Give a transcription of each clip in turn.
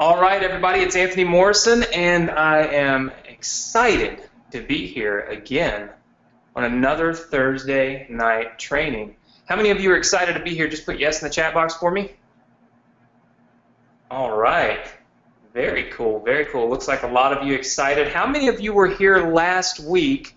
All right, everybody, it's Anthony Morrison, and I am excited to be here again on another Thursday night training. How many of you are excited to be here? Just put yes in the chat box for me. All right, very cool, very cool. Looks like a lot of you excited. How many of you were here last week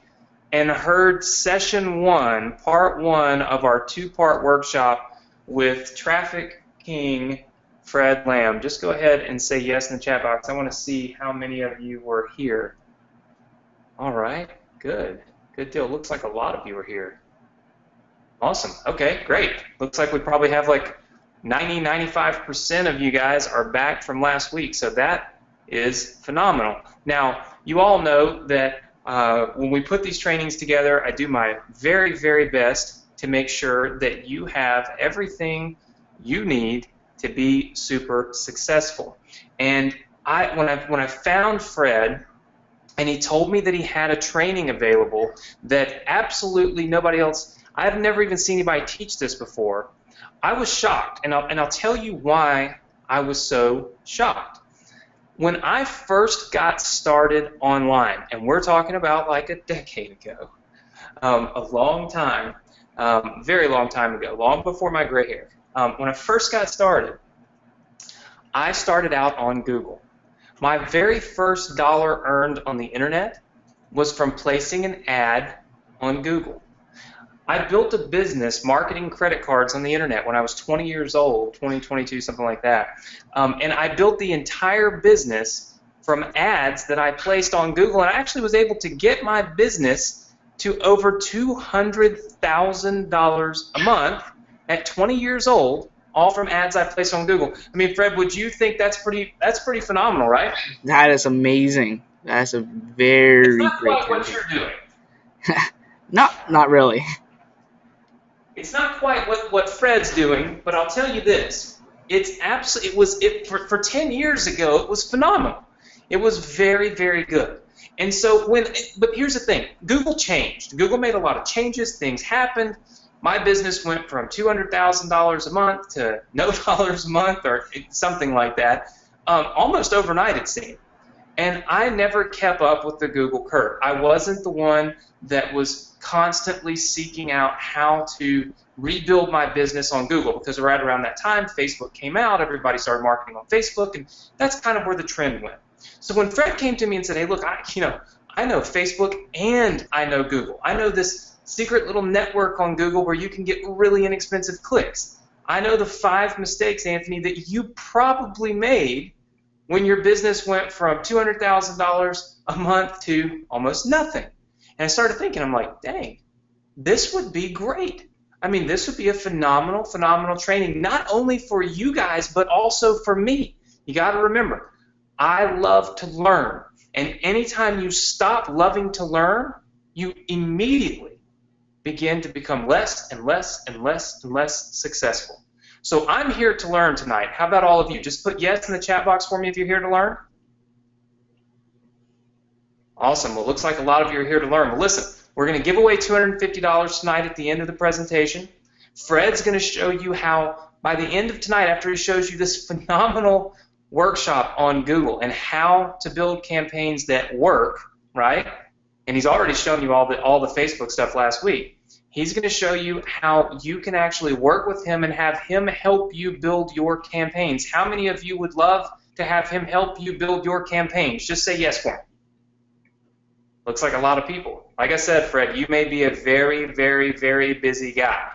and heard session one, part one of our two-part workshop with Traffic King Fred Lamb? Just go ahead and say yes in the chat box. I want to see how many of you were here. All right, good. Good deal. Looks like a lot of you are here. Awesome. Okay, great. Looks like we probably have like 95% of you guys are back from last week, so that is phenomenal. Now, you all know that when we put these trainings together, I do my very, very best to make sure that you have everything you need to be super successful. And when I found Fred, and he told me that he had a training available that absolutely nobody else, I've never even seen anybody teach this before, I was shocked, and I'll tell you why I was so shocked. When I first got started online, and we're talking about like a decade ago, a long time, very long time ago, long before my gray hair, when I first got started, I started out on Google. My very first dollar earned on the internet was from placing an ad on Google. I built a business marketing credit cards on the internet when I was 20 years old, 20, 22, something like that. And I built the entire business from ads that I placed on Google, and I actually was able to get my business to over $200,000 a month at 20 years old, all from ads I placed on Google. I mean, Fred, would you think that's pretty phenomenal, right? That is amazing. That's a It's very not great quite what campaign. you're doing. Not really. It's not quite what Fred's doing, but I'll tell you this. For 10 years ago, it was phenomenal. It was very, very good. And so but here's the thing, Google changed. Google made a lot of changes, things happened. My business went from $200,000 a month to no dollars a month or something like that, almost overnight it seemed. And I never kept up with the Google curve. I wasn't the one that was constantly seeking out how to rebuild my business on Google, because right around that time, Facebook came out, everybody started marketing on Facebook, and that's kind of where the trend went. So when Fred came to me and said, hey, look, I know Facebook and I know Google. I know this secret little network on Google where you can get really inexpensive clicks. I know the 5 mistakes, Anthony, that you probably made when your business went from $200,000 a month to almost nothing. And I started thinking, I'm like, dang, this would be great. I mean, this would be a phenomenal, phenomenal training, not only for you guys, but also for me. You got to remember, I love to learn. And anytime you stop loving to learn, you immediately begin to become less and less and less and less successful. So I'm here to learn tonight. How about all of you? Just put yes in the chat box for me if you're here to learn. Awesome. Well, it looks like a lot of you are here to learn. Well, listen, we're going to give away $250 tonight at the end of the presentation. Fred's going to show you how, by the end of tonight, after he shows you this phenomenal workshop on Google and how to build campaigns that work, right? And he's already shown you all the Facebook stuff last week. He's going to show you how you can actually work with him and have him help you build your campaigns. How many of you would love to have him help you build your campaigns? Just say yes for me. Looks like a lot of people. Like I said, Fred, you may be a very, very, very busy guy.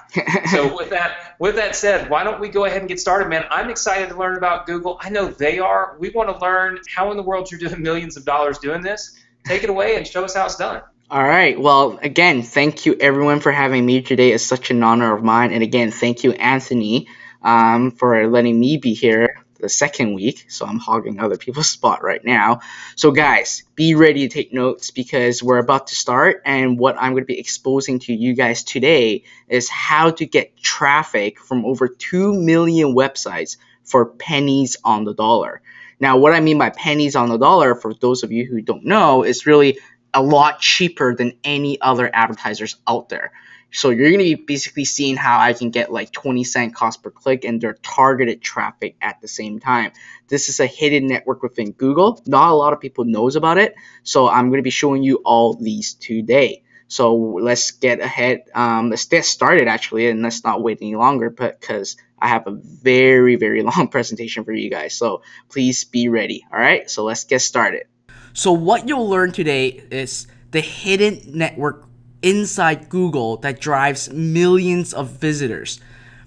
So with that said, why don't we go ahead and get started, man? I'm excited to learn about Google. I know they are. We want to learn how in the world you're doing millions of dollars doing this. Take it away and show us how it's done. All right. Well, again, thank you everyone for having me today. It's such an honor of mine. And again, thank you, Anthony, for letting me be here the second week. So I'm hogging other people's spot right now. So guys, be ready to take notes because we're about to start. And what I'm going to be exposing to you guys today is how to get traffic from over 2 million websites for pennies on the dollar. Now, what I mean by pennies on the dollar, for those of you who don't know, is really a lot cheaper than any other advertisers out there. So you're going to be basically seeing how I can get like 20-cent cost per click and their targeted traffic at the same time. This is a hidden network within Google. Not a lot of people knows about it. So I'm going to be showing you all these today. So let's get ahead. Let's get started actually, and let's not wait any longer because I have a very, very long presentation for you guys. So please be ready. All right, so let's get started. So what you'll learn today is the hidden network inside Google that drives millions of visitors.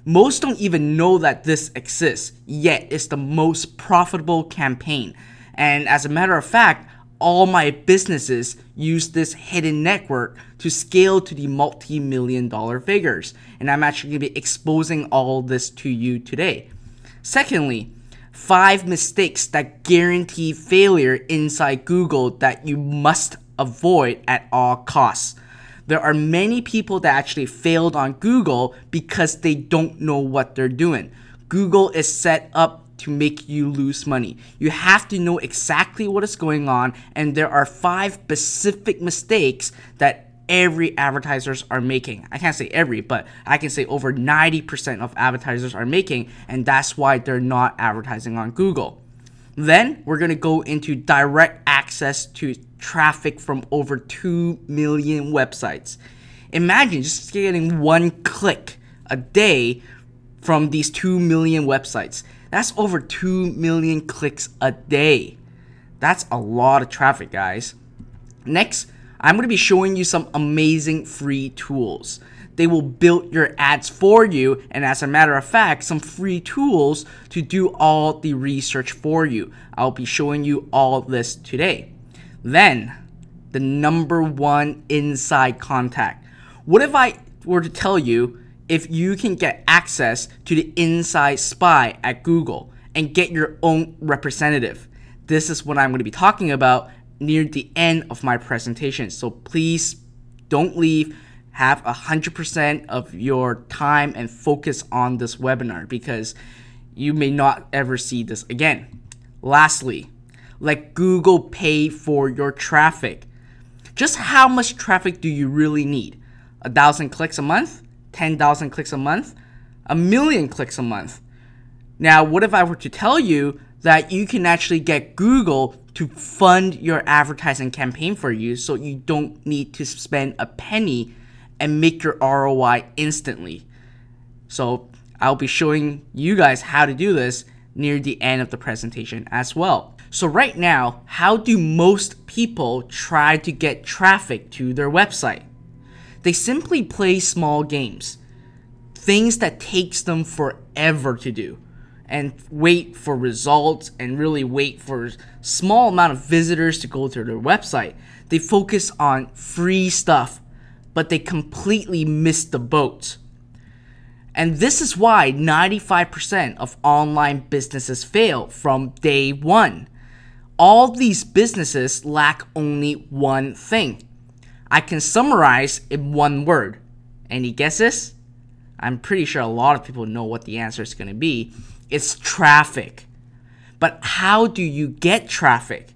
Most don't even know that this exists, yet it's the most profitable campaign. And as a matter of fact, all my businesses use this hidden network to scale to the multi-million-dollar figures. And I'm actually going to be exposing all this to you today. Secondly, 5 mistakes that guarantee failure inside Google that you must avoid at all costs. There are many people that actually failed on Google because they don't know what they're doing. Google is set up to make you lose money. You have to know exactly what is going on, and there are 5 specific mistakes that every advertisers are making. I can't say every, but I can say over 90% of advertisers are making, and that's why they're not advertising on Google. Then we're going to go into direct access to traffic from over 2 million websites. Imagine just getting 1 click a day from these 2 million websites. That's over 2 million clicks a day. That's a lot of traffic, guys. Next, I'm going to be showing you some amazing free tools. They will build your ads for you, and as a matter of fact, some free tools to do all the research for you. I'll be showing you all this today. Then, the number 1 inside contact. What if I were to tell you if you can get access to the inside spy at Google and get your own representative? This is what I'm going to be talking about near the end of my presentation. So please don't leave. Have 100% of your time and focus on this webinar because you may not ever see this again. Lastly, let Google pay for your traffic. Just how much traffic do you really need? 1,000 clicks a month? 10,000 clicks a month? 1,000,000 clicks a month? Now, what if I were to tell you that you can actually get Google to fund your advertising campaign for you so you don't need to spend a penny and make your ROI instantly? So I'll be showing you guys how to do this near the end of the presentation as well. So right now, how do most people try to get traffic to their website? They simply play small games, things that takes them forever to do, and wait for results and really wait for small amount of visitors to go to their website. They focus on free stuff, but they completely miss the boat. And this is why 95% of online businesses fail from day one. All these businesses lack only one thing. I can summarize in one word. Any guesses? I'm pretty sure a lot of people know what the answer is going to be. It's traffic. But how do you get traffic?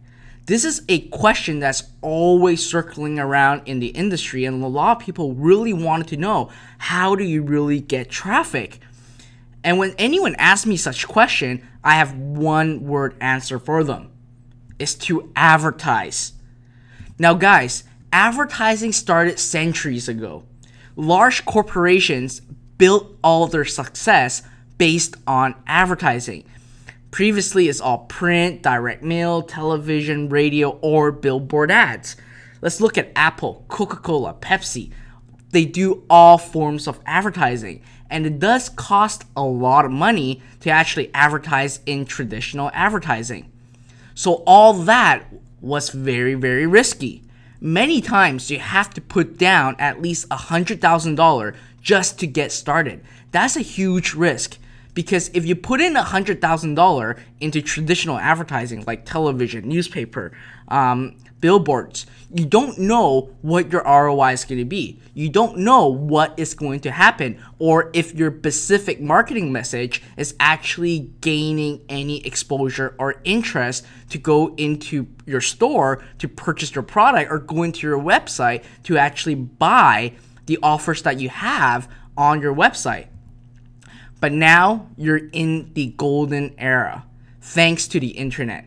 This is a question that's always circling around in the industry, and a lot of people really wanted to know, how do you really get traffic? And when anyone asks me such question, I have one word answer for them. It's to advertise. Now guys, advertising started centuries ago. Large corporations built all their success based on advertising. Previously, it's all print, direct mail, television, radio, or billboard ads. Let's look at Apple, Coca-Cola, Pepsi. They do all forms of advertising, and it does cost a lot of money to actually advertise in traditional advertising. So all that was very, very risky. Many times you have to put down at least $100,000 just to get started. That's a huge risk. Because if you put in $100,000 into traditional advertising like television, newspaper, billboards, you don't know what your ROI is going to be. You don't know what is going to happen, or if your specific marketing message is actually gaining any exposure or interest to go into your store to purchase your product or go into your website to actually buy the offers that you have on your website. But now you're in the golden era, thanks to the internet.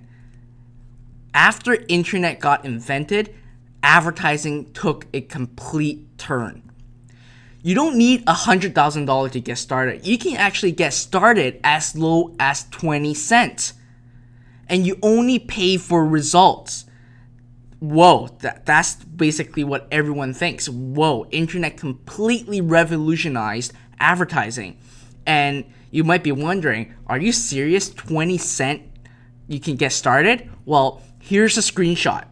After internet got invented, advertising took a complete turn. You don't need $100,000 to get started. You can actually get started as low as 20 cents. And you only pay for results. Whoa, that's basically what everyone thinks. Whoa, internet completely revolutionized advertising. And you might be wondering, are you serious? 20 cents you can get started? Well, here's a screenshot.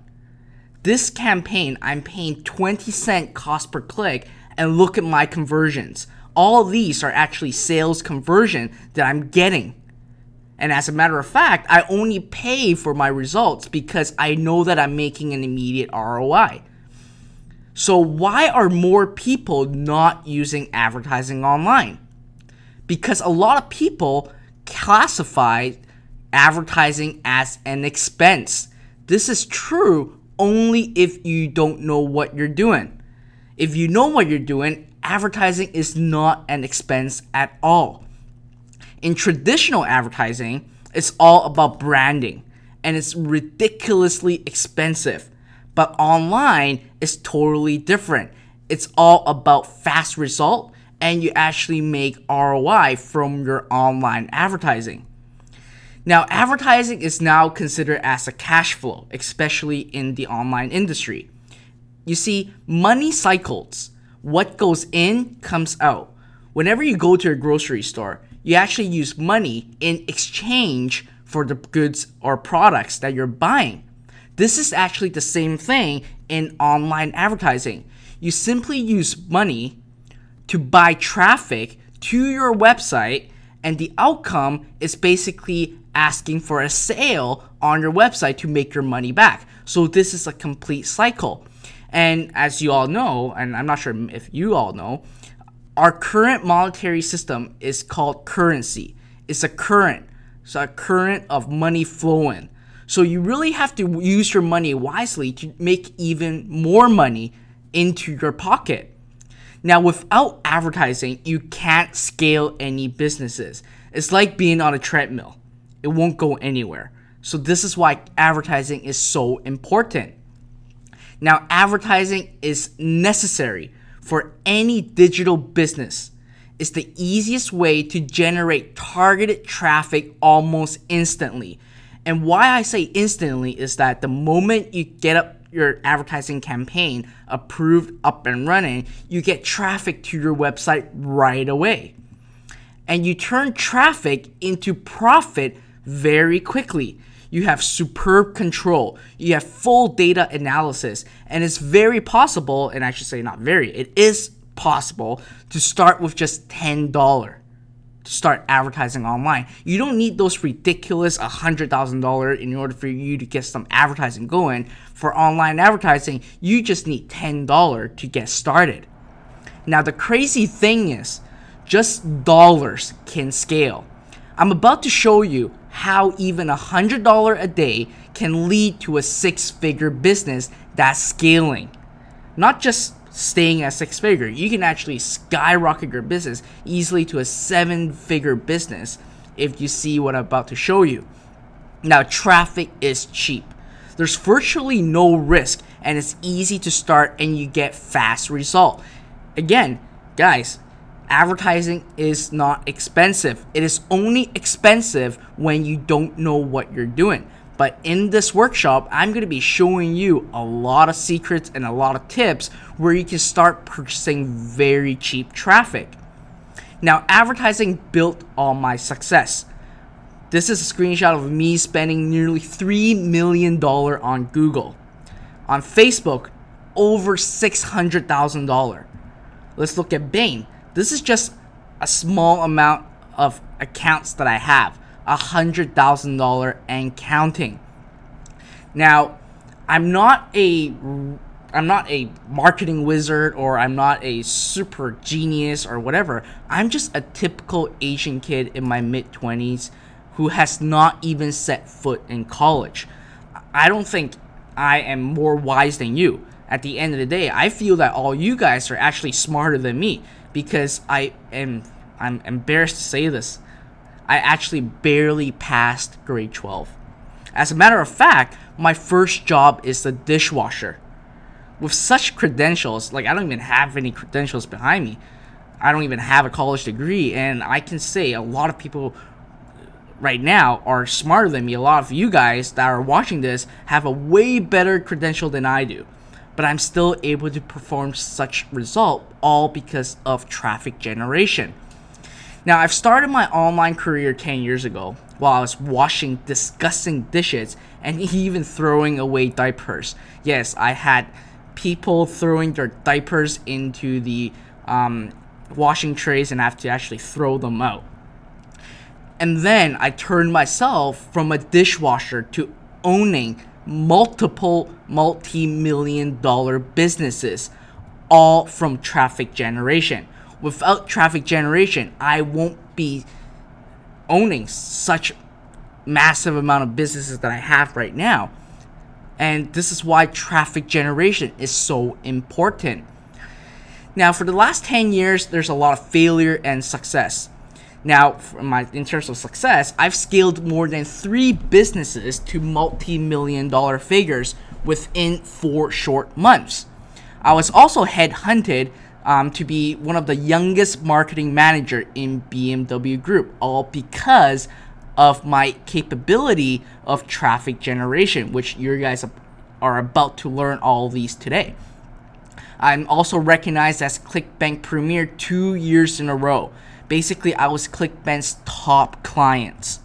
This campaign, I'm paying 20 cent cost per click, and look at my conversions. All of these are actually sales conversion that I'm getting. And as a matter of fact, I only pay for my results because I know that I'm making an immediate ROI. So why are more people not using advertising online? Because a lot of people classify advertising as an expense. This is true only if you don't know what you're doing. If you know what you're doing, advertising is not an expense at all. In traditional advertising, it's all about branding, and it's ridiculously expensive. But online is totally different. It's all about fast result, and you actually make ROI from your online advertising. Now, advertising is now considered as a cash flow, especially in the online industry. You see, money cycles. What goes in comes out. Whenever you go to a grocery store, you actually use money in exchange for the goods or products that you're buying. This is actually the same thing in online advertising. You simply use money to buy traffic to your website, and the outcome is basically asking for a sale on your website to make your money back. So this is a complete cycle. And as you all know, and I'm not sure if you all know, our current monetary system is called currency. It's a current. So a current of money flowing. So you really have to use your money wisely to make even more money into your pocket. Now, without advertising, you can't scale any businesses. It's like being on a treadmill. It won't go anywhere. So this is why advertising is so important. Now, advertising is necessary for any digital business. It's the easiest way to generate targeted traffic almost instantly. And why I say instantly is that the moment you get up your advertising campaign approved, up and running, you get traffic to your website right away. And you turn traffic into profit very quickly. You have superb control. You have full data analysis. And it's very possible, and I should say not very, it is possible to start with just $10 to start advertising online. You don't need those ridiculous $100,000 in order for you to get some advertising going. For online advertising, you just need $10 to get started. Now, the crazy thing is, just dollars can scale. I'm about to show you how even $100 a day can lead to a six-figure business that's scaling. Not just staying at six-figure. You can actually skyrocket your business easily to a seven-figure business if you see what I'm about to show you. Now, traffic is cheap. There's virtually no risk, and it's easy to start, and you get fast result. Again, guys, advertising is not expensive. It is only expensive when you don't know what you're doing. But in this workshop, I'm going to be showing you a lot of secrets and a lot of tips where you can start purchasing very cheap traffic. Now, advertising built on my success. This is a screenshot of me spending nearly $3 million on Google. On Facebook, over $600,000. Let's look at Bing. This is just a small amount of accounts that I have. $100,000 and counting. Now, I'm not a marketing wizard, or I'm not a super genius or whatever. I'm just a typical Asian kid in my mid-20s who has not even set foot in college. I don't think I am more wise than you. at the end of the day, I feel that all you guys are actually smarter than me, because I'm embarrassed to say this, I actually barely passed grade 12. As a matter of fact, my first job is the dishwasher. With such credentials, like I don't even have any credentials behind me. I don't even have a college degree, and I can say a lot of people right now are smarter than me. A lot of you guys that are watching this have a way better credential than I do. But I'm still able to perform such result, all because of traffic generation. Now, I've started my online career 10 years ago while I was washing disgusting dishes and even throwing away diapers. Yes, I had people throwing their diapers into the washing trays and I have to actually throw them out. And then I turned myself from a dishwasher to owning multiple multi-million-dollar businesses, all from traffic generation. Without traffic generation, I won't be owning such massive amount of businesses that I have right now. And this is why traffic generation is so important. Now, for the last 10 years, there's a lot of failure and success. Now, in terms of success, I've scaled more than 3 businesses to multi-million-dollar figures within 4 short months. I was also headhunted to be one of the youngest marketing manager in BMW Group, all because of my capability of traffic generation, which you guys are about to learn all these today. I'm also recognized as ClickBank Premier 2 years in a row. Basically, I was ClickBank's top clients.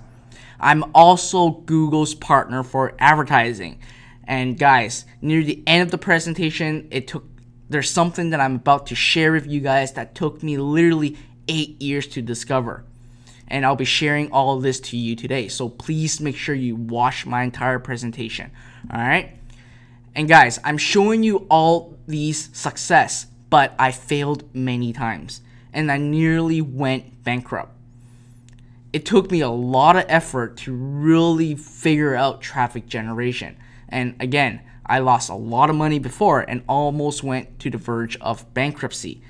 I'm also Google's partner for advertising. And guys, near the end of the presentation, there's something that I'm about to share with you guys that took me literally 8 years to discover. And I'll be sharing all of this to you today. So please make sure you watch my entire presentation. Alright? And guys, I'm showing you all these success, but I failed many times. And I nearly went bankrupt. It took me a lot of effort to really figure out traffic generation. And again, I lost a lot of money before and almost went to the verge of bankruptcy.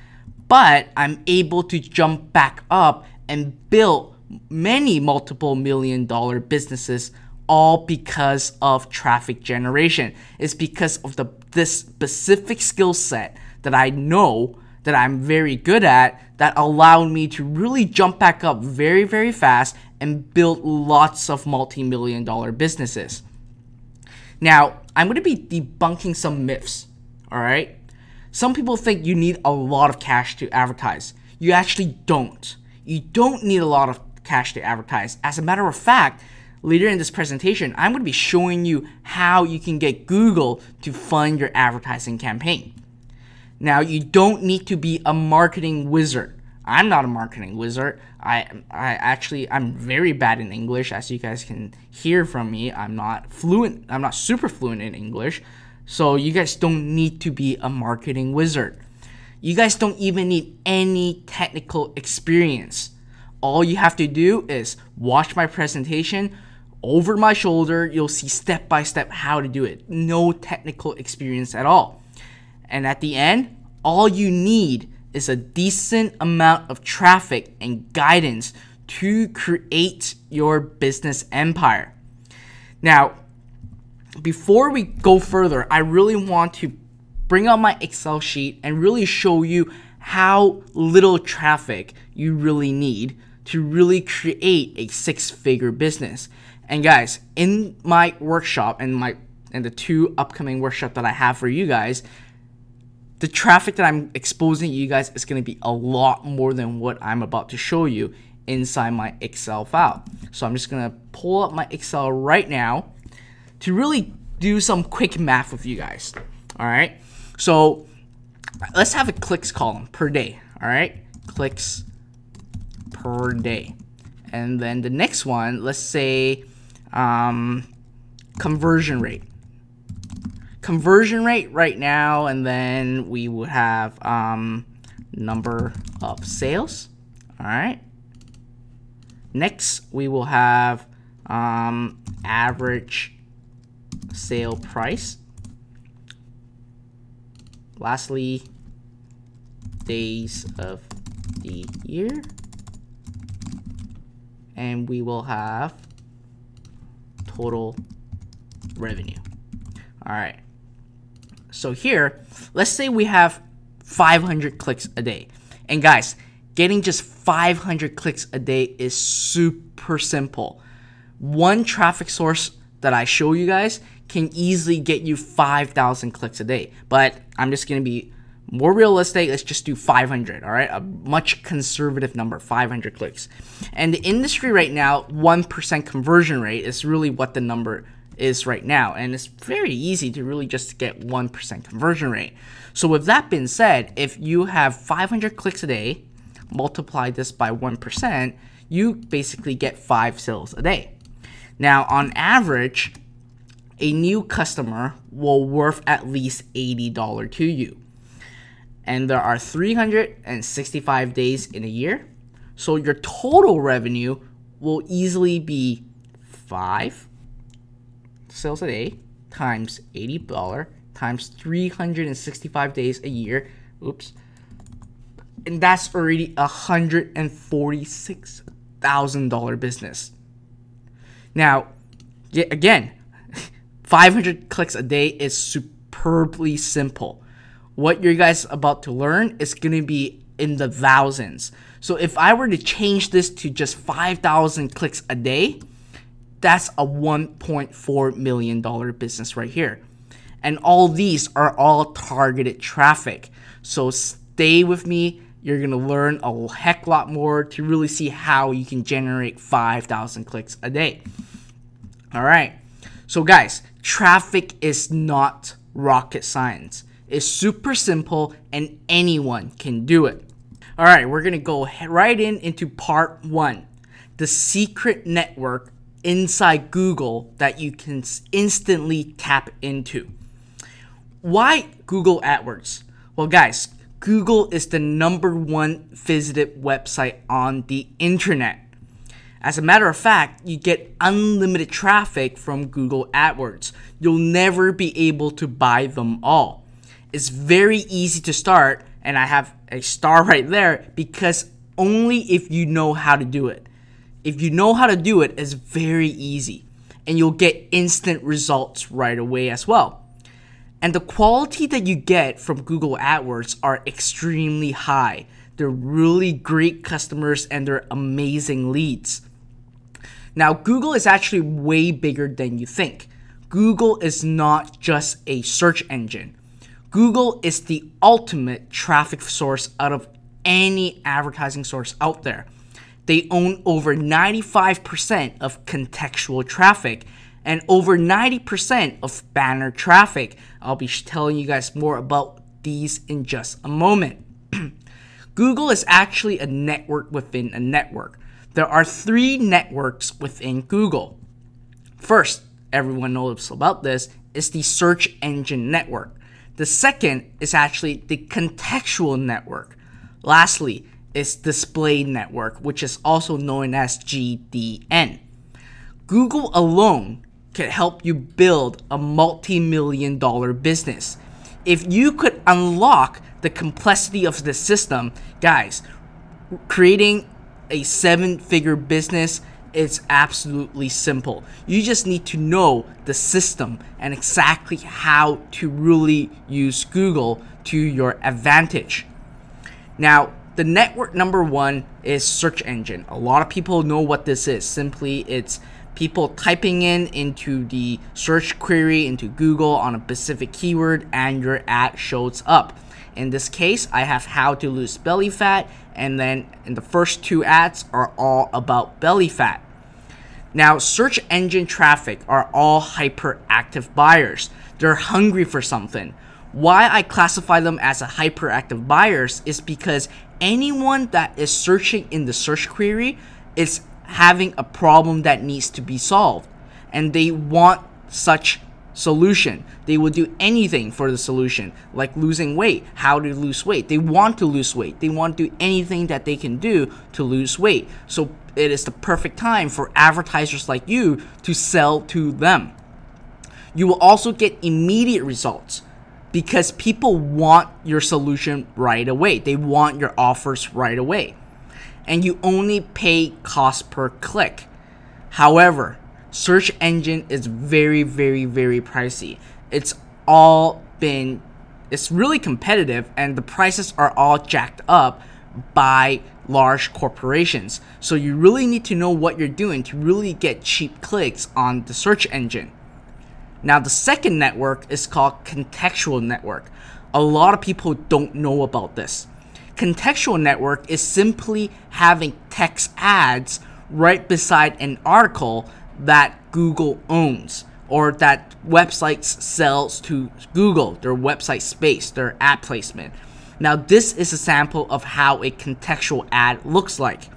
But I'm able to jump back up and build many multiple million-dollar businesses, all because of traffic generation. It's because of this specific skill set that I know that I'm very good at that allowed me to really jump back up very, very fast and build lots of multi-million-dollar businesses. Now, I'm going to be debunking some myths, all right? Some people think you need a lot of cash to advertise. You actually don't. You don't need a lot of cash to advertise. As a matter of fact, later in this presentation, I'm going to be showing you how you can get Google to fund your advertising campaign. Now, you don't need to be a marketing wizard. I'm not a marketing wizard. I'm very bad in English, as you guys can hear from me. I'm not super fluent in English. So you guys don't need to be a marketing wizard. You guys don't even need any technical experience. All you have to do is watch my presentation. Over my shoulder, you'll see step by step how to do it. No technical experience at all. And at the end, all you need is a decent amount of traffic and guidance to create your business empire. Now, before we go further, I really want to bring up my Excel sheet and really show you how little traffic you really need to really create a 6-figure business. And guys, in my workshop and the 2 upcoming workshops that I have for you guys, the traffic that I'm exposing you guys is going to be a lot more than what I'm about to show you inside my Excel file. So I'm just going to pull up my Excel right now to really do some quick math with you guys. All right. So let's have a clicks column per day. All right. Clicks per day. And then the next one, let's say conversion rate. Conversion rate right now, and then we would have number of sales. All right. Next, we will have average sale price. lastly, days of the year, and we will have total revenue. All right. So here, let's say we have 500 clicks a day. And guys, getting just 500 clicks a day is super simple. One traffic source that I show you guys can easily get you 5,000 clicks a day. But I'm just going to be more realistic. Let's just do 500, all right? A much conservative number, 500 clicks. And the industry right now, 1% conversion rate is really what the number is right now. And it's very easy to really just get 1% conversion rate. So with that being said, if you have 500 clicks a day, multiply this by 1%, you basically get 5 sales a day. Now, on average, a new customer will worth at least $80 to you. And there are 365 days in a year. So your total revenue will easily be 5 sales a day times $80 times 365 days a year. Oops. And that's already $146,000 business. Now, again, 500 clicks a day is superbly simple. What you guys about to learn is going to be in the thousands. So if I were to change this to just 5,000 clicks a day, that's a $1.4 million business right here. And all these are all targeted traffic. So stay with me. You're going to learn a heck lot more to really see how you can generate 5,000 clicks a day. All right. So guys, traffic is not rocket science. It's super simple and anyone can do it. All right, we're going to go right into part 1. The secret network inside Google that you can instantly tap into. Why Google AdWords? Well, guys, Google is the #1 visited website on the internet. As a matter of fact, you get unlimited traffic from Google AdWords. You'll never be able to buy them all. It's very easy to start, and I have a star right there because only if you know how to do it. If you know how to do it, it's very easy, and you'll get instant results right away as well. And the quality that you get from Google AdWords are extremely high. They're really great customers and they're amazing leads. Now, Google is actually way bigger than you think. Google is not just a search engine. Google is the ultimate traffic source out of any advertising source out there. They own over 95% of contextual traffic and over 90% of banner traffic. I'll be telling you guys more about these in just a moment. Google is actually a network within a network. There are 3 networks within Google. First, everyone knows about this, is the search engine network. The second is actually the contextual network. Lastly, is display network, which is also known as GDN. Google alone can help you build a multi-million-dollar business. If you could unlock the complexity of the system, guys, creating a 7-figure business is absolutely simple. You just need to know the system and exactly how to really use Google to your advantage. Now, the network #1 is search engine. A lot of people know what this is. Simply, it's people typing into the search query into Google on a specific keyword and your ad shows up. In this case, I have how to lose belly fat, and then in the first 2 ads are all about belly fat. Now, search engine traffic are all hyperactive buyers. They're hungry for something. Why I classify them as a hyperactive buyers is because anyone that is searching in the search query is having a problem that needs to be solved, and they want such solution. They will do anything for the solution, like losing weight, how to lose weight. They want to lose weight. They want to do anything that they can do to lose weight. So it is the perfect time for advertisers like you to sell to them. You will also get immediate results. because people want your solution right away. They want your offers right away. And you only pay cost per click. However, search engine is very, very, very pricey. It's really competitive, and the prices are all jacked up by large corporations. So you really need to know what you're doing to really get cheap clicks on the search engine. Now, the second network is called contextual network. A lot of people don't know about this. Contextual network is simply having text ads right beside an article that Google owns, or that websites sells to Google, their website space, their ad placement. Now, this is a sample of how a contextual ad looks like.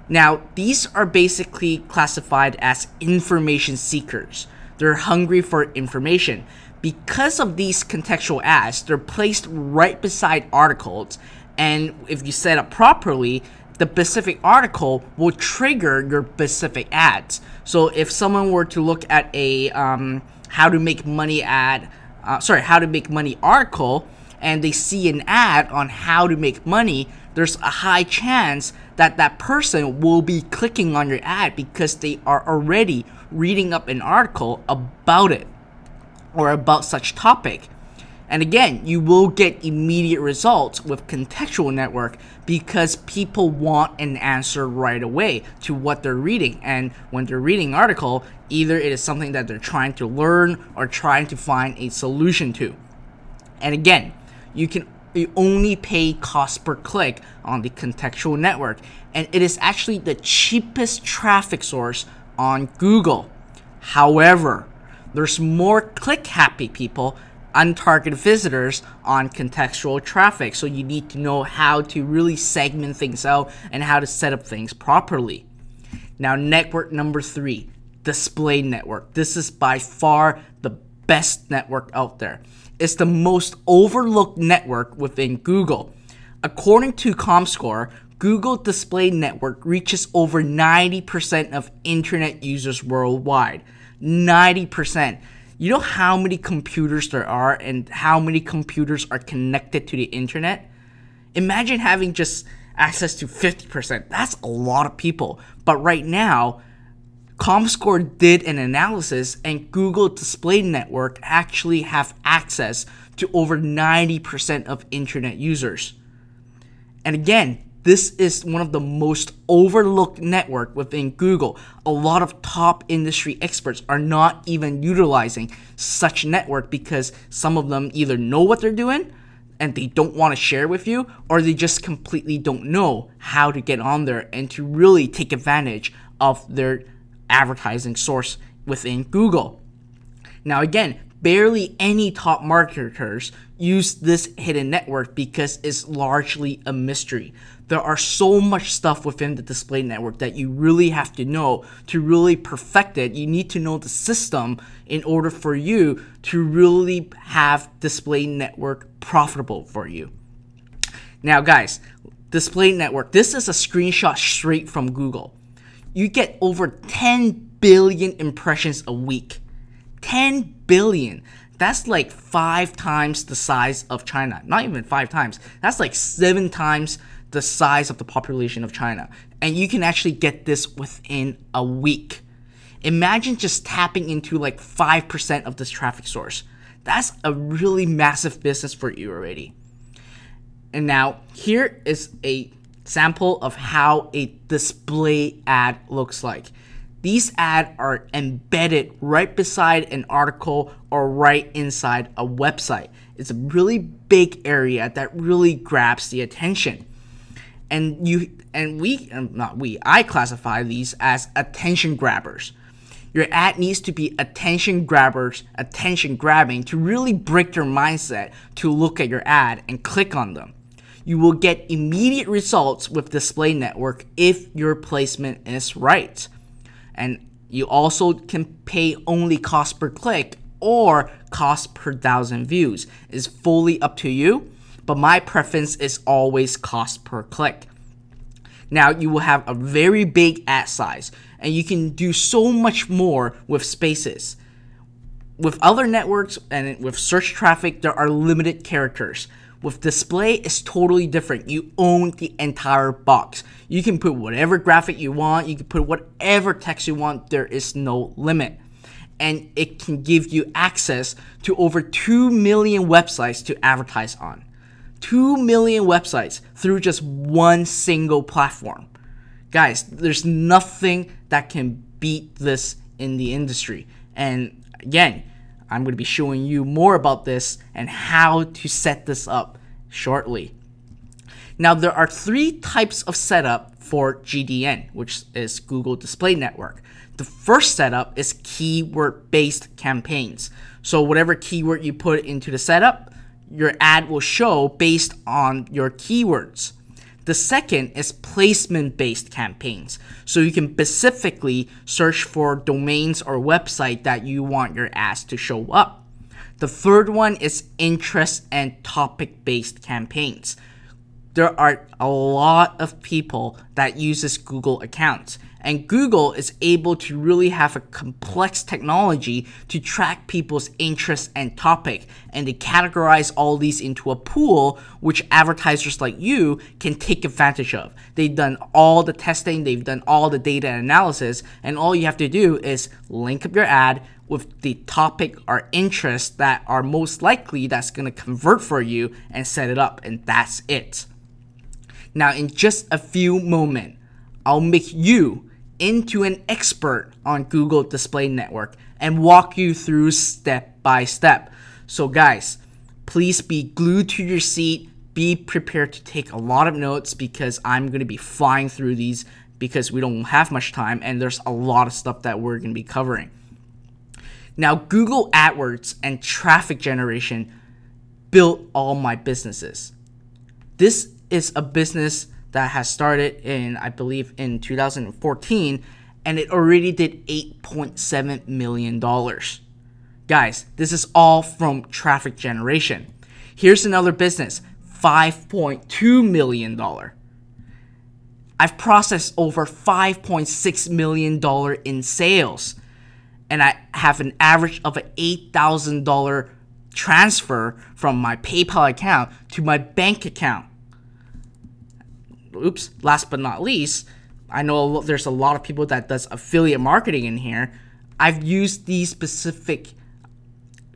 Now, these are basically classified as information seekers. They're hungry for information. Because of these contextual ads, they're placed right beside articles, and if you set up properly, the specific article will trigger your specific ads. So if someone were to look at a how to make money article, and they see an ad on how to make money, there's a high chance that that person will be clicking on your ad because they are already reading up an article about it or about such topic. And again, you will get immediate results with contextual network because people want an answer right away to what they're reading. And when they're reading an article, either it is something that they're trying to learn or trying to find a solution to. And again, you only pay cost per click on the contextual network, and it is actually the cheapest traffic source on Google. However, there's more click-happy people, untargeted visitors, on contextual traffic, so you need to know how to really segment things out and how to set up things properly. Now, network number 3, display network. This is by far the best network out there. It's the most overlooked network within Google. According to ComScore, Google Display Network reaches over 90% of internet users worldwide. 90%. You know how many computers there are and how many computers are connected to the internet? Imagine having just access to 50%. That's a lot of people. But right now, ComScore did an analysis, and Google Display Network actually have access to over 90% of internet users. And again, this is one of the most overlooked network within Google. A lot of top industry experts are not even utilizing such network because some of them either know what they're doing and they don't want to share with you, or they just completely don't know how to get on there and to really take advantage of their advertising source within Google. Now again, barely any top marketers use this hidden network because it's largely a mystery. There are so much stuff within the display network that you really have to know to really perfect it. You need to know the system in order for you to really have display network profitable for you. Now guys, display network, this is a screenshot straight from Google. You get over 10 billion impressions a week. 10 billion. That's like 5 times the size of China. Not even 5 times. That's like 7 times the size of the population of China. And you can actually get this within a week. Imagine just tapping into like 5% of this traffic source. That's a really massive business for you already. And now here is a sample of how a display ad looks like. These ads are embedded right beside an article or right inside a website. It's a really big area that really grabs the attention. And I classify these as attention grabbers. Your ad needs to be attention grabbing to really break your mindset to look at your ad and click on them. You will get immediate results with display network if your placement is right. And you also can pay only cost per click or cost per 1,000 views. It's fully up to you, but my preference is always cost per click. Now you will have a very big ad size, and you can do so much more with spaces. With other networks and with search traffic, there are limited characters. With display, it's totally different. You own the entire box. You can put whatever graphic you want. You can put whatever text you want. There is no limit. And it can give you access to over 2 million websites to advertise on. 2 million websites through just one single platform. Guys, there's nothing that can beat this in the industry. And again, I'm going to be showing you more about this and how to set this up shortly. Now, there are 3 types of setup for GDN, which is Google Display Network. The first setup is keyword-based campaigns. So whatever keyword you put into the setup, your ad will show based on your keywords. The second is placement-based campaigns. So you can specifically search for domains or website that you want your ads to show up. The third one is interest and topic-based campaigns. There are a lot of people that uses Google accounts, and Google is able to really have a complex technology to track people's interests and topic, and they categorize all these into a pool which advertisers like you can take advantage of. They've done all the testing, they've done all the data analysis, and all you have to do is link up your ad with the topic or interest that are most likely that's going to convert for you and set it up, and that's it. Now, in just a few moments, I'll make you into an expert on Google Display Network and walk you through step by step. So guys, please be glued to your seat. Be prepared to take a lot of notes because I'm going to be flying through these because we don't have much time and there's a lot of stuff that we're going to be covering. Now, Google AdWords and traffic generation built all my businesses. This is a business that has started in, I believe, in 2014, and it already did $8.7 million. Guys, this is all from traffic generation. Here's another business, $5.2 million. I've processed over $5.6 million in sales, and I have an average of an $8,000 transfer from my PayPal account to my bank account. Oops, last but not least, I know there's a lot of people that does affiliate marketing in here. I've used these specific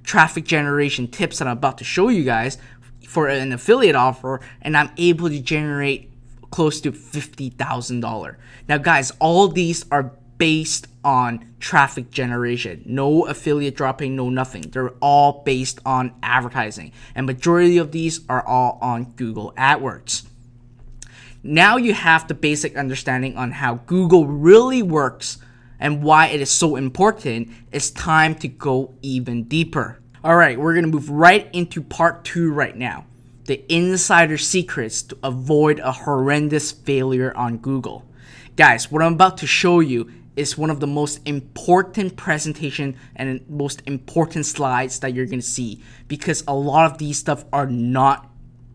traffic generation tips that I'm about to show you guys for an affiliate offer, and I'm able to generate close to $50,000. Now guys, all these are based on traffic generation. No affiliate dropping, no nothing. They're all based on advertising, and majority of these are all on Google AdWords. Now you have the basic understanding on how Google really works and why it is so important. It's time to go even deeper. Alright, we're going to move right into part 2 right now. The insider secrets to avoid a horrendous failure on Google. Guys, what I'm about to show you is one of the most important presentation and most important slides that you're going to see, because a lot of these stuff are not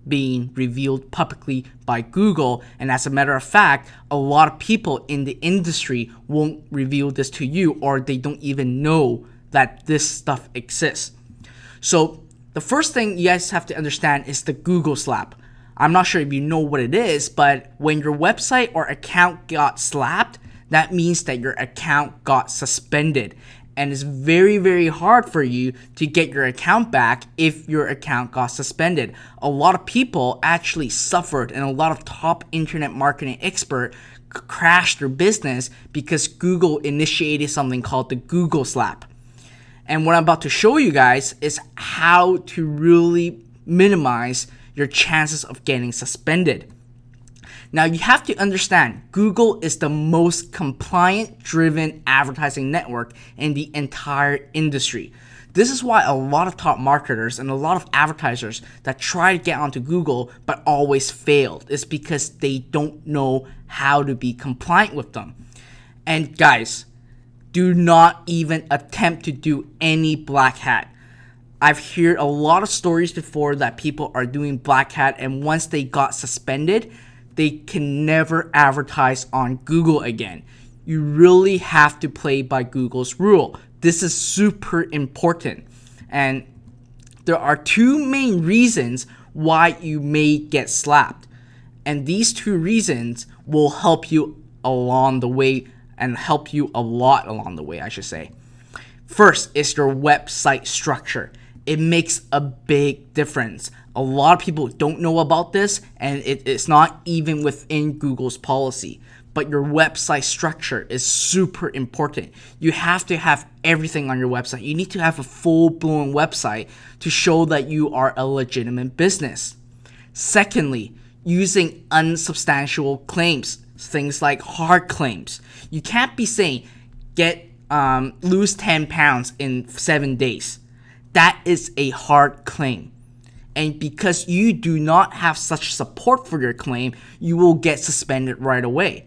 being revealed publicly by Google, and as a matter of fact, a lot of people in the industry won't reveal this to you, or they don't even know that this stuff exists. So the first thing you guys have to understand is the Google slap. I'm not sure if you know what it is, but when your website or account got slapped, that means that your account got suspended. And it's very, very hard for you to get your account back if your account got suspended. A lot of people actually suffered, and a lot of top internet marketing experts crashed their business because Google initiated something called the Google slap. And what I'm about to show you guys is how to really minimize your chances of getting suspended. Now, you have to understand, Google is the most compliant-driven advertising network in the entire industry. This is why a lot of top marketers and a lot of advertisers that try to get onto Google but always failed is because they don't know how to be compliant with them. And guys, do not even attempt to do any black hat. I've heard a lot of stories before that people are doing black hat, and once they got suspended, they can never advertise on Google again. You really have to play by Google's rule. This is super important. And there are two main reasons why you may get slapped. And these two reasons will help you along the way, and help you a lot along the way, I should say. First is your website structure. It makes a big difference. A lot of people don't know about this, and it's not even within Google's policy. But your website structure is super important. You have to have everything on your website. You need to have a full-blown website to show that you are a legitimate business. Secondly, using unsubstantial claims, things like hard claims. You can't be saying, lose 10 pounds in 7 days. That is a hard claim. And because you do not have such support for your claim, you will get suspended right away.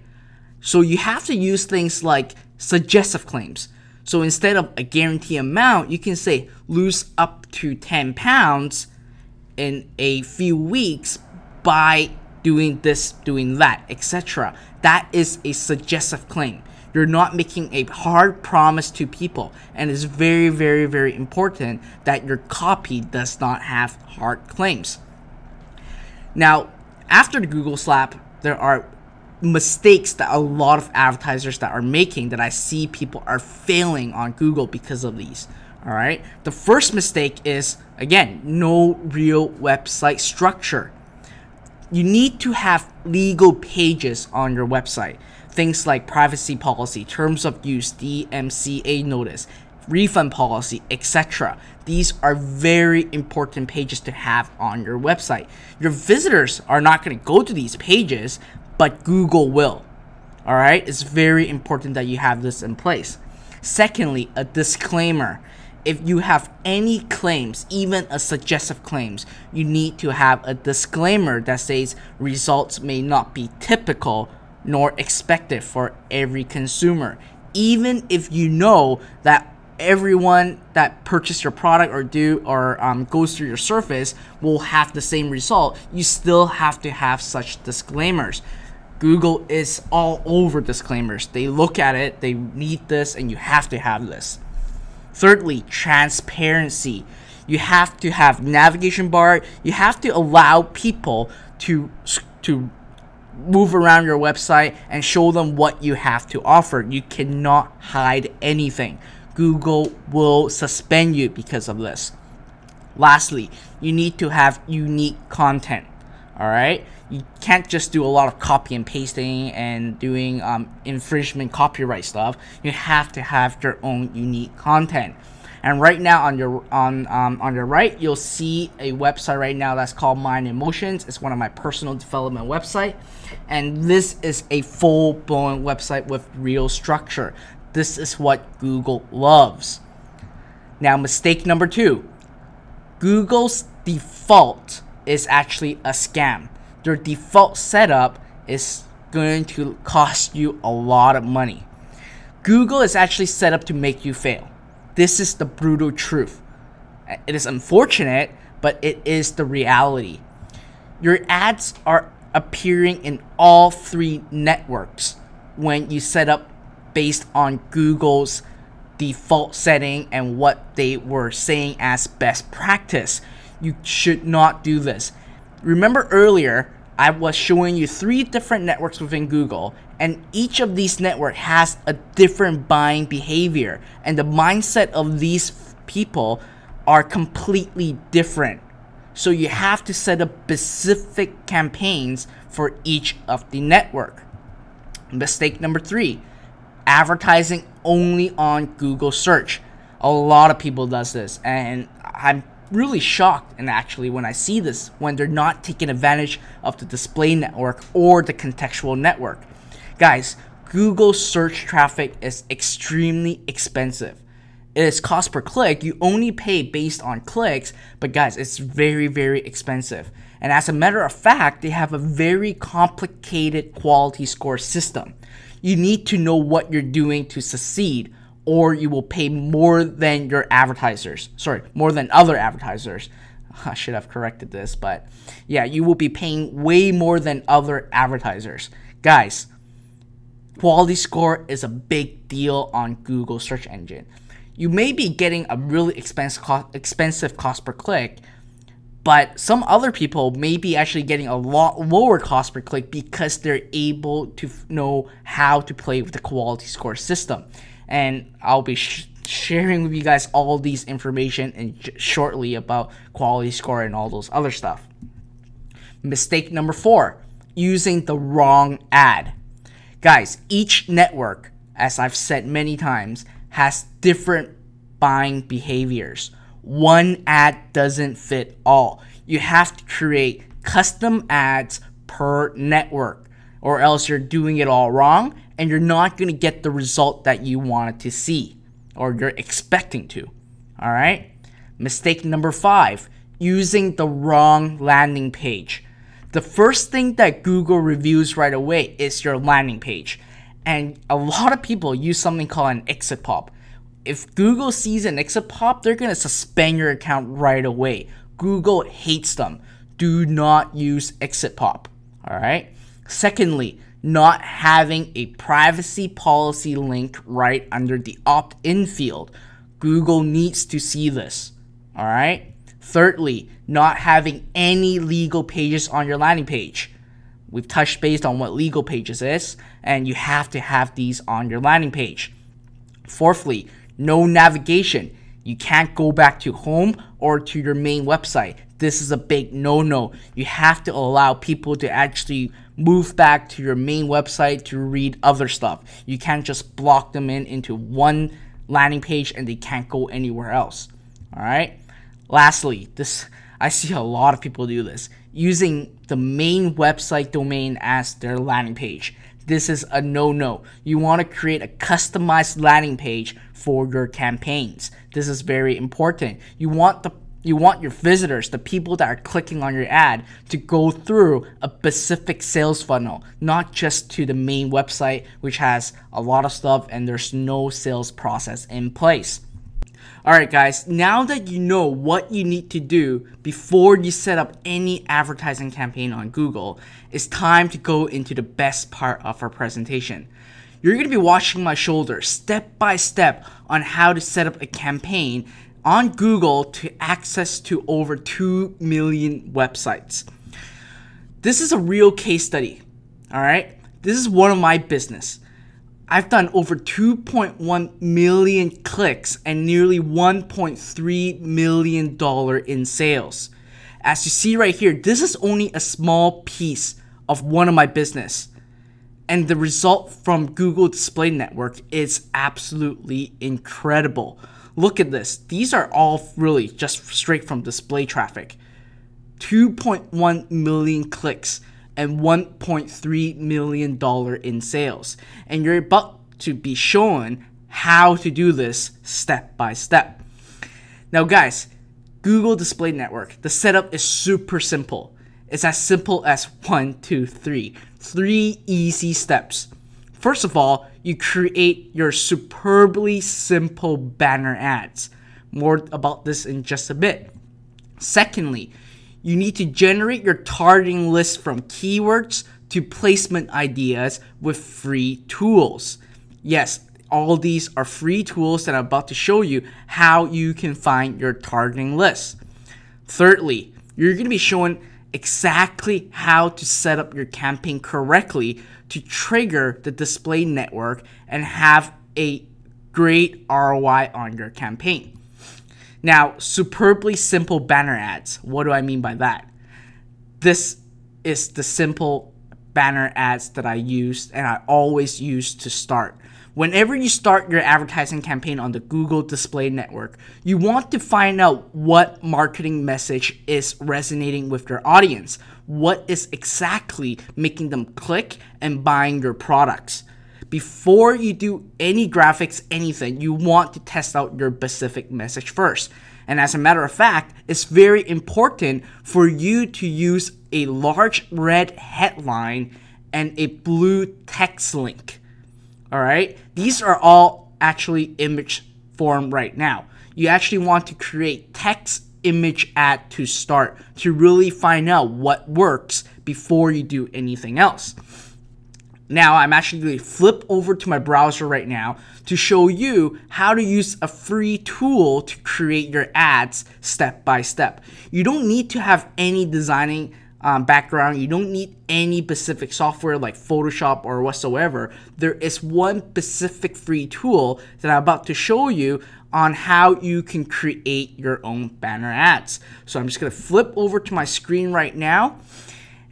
So you have to use things like suggestive claims. So instead of a guarantee amount, you can say lose up to 10 pounds in a few weeks by doing this, doing that, etc. That is a suggestive claim. You're not making a hard promise to people, and it's very, very, very important that your copy does not have hard claims. Now, after the Google slap, there are mistakes that a lot of advertisers that are making, that I see people are failing on Google because of these. All right. The first mistake is, again, no real website structure. You need to have legal pages on your website. Things like privacy policy, terms of use, DMCA notice, refund policy, etc. These are very important pages to have on your website. Your visitors are not going to go to these pages, but Google will. All right, it's very important that you have this in place. Secondly, a disclaimer. If you have any claims, even a suggestive claims, you need to have a disclaimer that says results may not be typical nor expected for every consumer. Even if you know that everyone that purchased your product or goes through your service will have the same result, you still have to have such disclaimers. Google is all over disclaimers. They look at it, they need this, and you have to have this. Thirdly, transparency. You have to have navigation bar. You have to allow people to move around your website and show them what you have to offer. You cannot hide anything. Google will suspend you because of this. Lastly, you need to have unique content. All right, you can't just do a lot of copy and pasting and doing infringement copyright stuff. You have to have your own unique content. And right now on your right, you'll see a website right now that's called Mind Emotions. It's one of my personal development website, and this is a full-blown website with real structure. This is what Google loves. Now, mistake number 2. Google's default is actually a scam. Their default setup is going to cost you a lot of money. Google is actually set up to make you fail. This is the brutal truth. It is unfortunate, but it is the reality. Your ads are appearing in all 3 networks when you set up based on Google's default setting and what they were saying as best practice. You should not do this. Remember earlier, I was showing you 3 different networks within Google, and each of these networks has a different buying behavior, and the mindset of these people are completely different. So you have to set up specific campaigns for each of the network. Mistake number 3, advertising only on Google search. A lot of people does this, and I'm really shocked, and actually when I see this, when they're not taking advantage of the display network or the contextual network. Guys, Google search traffic is extremely expensive. It is cost per click. You only pay based on clicks, but guys, it's very, very expensive. And as a matter of fact, they have a very complicated quality score system. You need to know what you're doing to succeed, or you will pay more than your advertisers. Sorry, more than other advertisers. I should have corrected this, but yeah, you will be paying way more than other advertisers. Guys, quality score is a big deal on Google search engine. you may be getting a really expensive cost per click, but some other people may be actually getting a lot lower cost per click because they're able to know how to play with the quality score system. And I'll be sharing with you guys all these information shortly about quality score and all those other stuff. Mistake number 4, using the wrong ad. Guys, each network, as I've said many times, has different buying behaviors. One ad doesn't fit all. You have to create custom ads per network, or else you're doing it all wrong and you're not going to get the result that you wanted to see or you're expecting to. All right? Mistake number 5, using the wrong landing page. The first thing that Google reviews right away is your landing page. And a lot of people use something called an exit pop. If Google sees an exit pop, they're going to suspend your account right away. Google hates them. Do not use exit pop. All right? Secondly, not having a privacy policy link right under the opt-in field. Google needs to see this. All right? Thirdly, not having any legal pages on your landing page. We've touched base on what legal pages is, and you have to have these on your landing page. Fourthly, no navigation. You can't go back to home or to your main website. This is a big no-no. You have to allow people to actually move back to your main website to read other stuff. You can't just block them into one landing page and they can't go anywhere else. All right? Lastly, I see a lot of people do this, using the main website domain as their landing page. This is a no-no. You want to create a customized landing page for your campaigns. This is very important. You want your visitors, the people that are clicking on your ad, to go through a specific sales funnel, not just to the main website, which has a lot of stuff and there's no sales process in place. Alright guys, now that you know what you need to do before you set up any advertising campaign on Google, it's time to go into the best part of our presentation. You're going to be watching my shoulder step by step on how to set up a campaign on Google to access to over 2 million websites. This is a real case study, alright? This is one of my business. I've done over 2.1 million clicks and nearly $1.3 million in sales. As you see right here, this is only a small piece of one of my business. And the result from Google Display Network is absolutely incredible. Look at this. These are all really just straight from display traffic. 2.1 million clicks and $1.3 million in sales. And you're about to be shown how to do this step by step. Now guys, Google Display Network, the setup is super simple. It's as simple as 1, 2, 3. 3 easy steps. First of all, you create your superbly simple banner ads. More about this in just a bit. Secondly, you need to generate your targeting list from keywords to placement ideas with free tools. Yes, all these are free tools that I'm about to show you how you can find your targeting list. Thirdly, you're going to be shown exactly how to set up your campaign correctly to trigger the display network and have a great ROI on your campaign. Now, superbly simple banner ads. What do I mean by that? This is the simple banner ads that I use and I always use to start. Whenever you start your advertising campaign on the Google Display Network, you want to find out what marketing message is resonating with your audience. What is exactly making them click and buying your products. Before you do any graphics, anything, you want to test out your specific message first. And as a matter of fact, it's very important for you to use a large red headline and a blue text link. Alright? These are all actually image form right now. You actually want to create text image ad to start to really find out what works before you do anything else. Now I'm actually going to flip over to my browser right now to show you how to use a free tool to create your ads step by step. You don't need to have any designing background. You don't need any specific software like Photoshop or whatsoever. There is one specific free tool that I'm about to show you on how you can create your own banner ads. So I'm just going to flip over to my screen right now,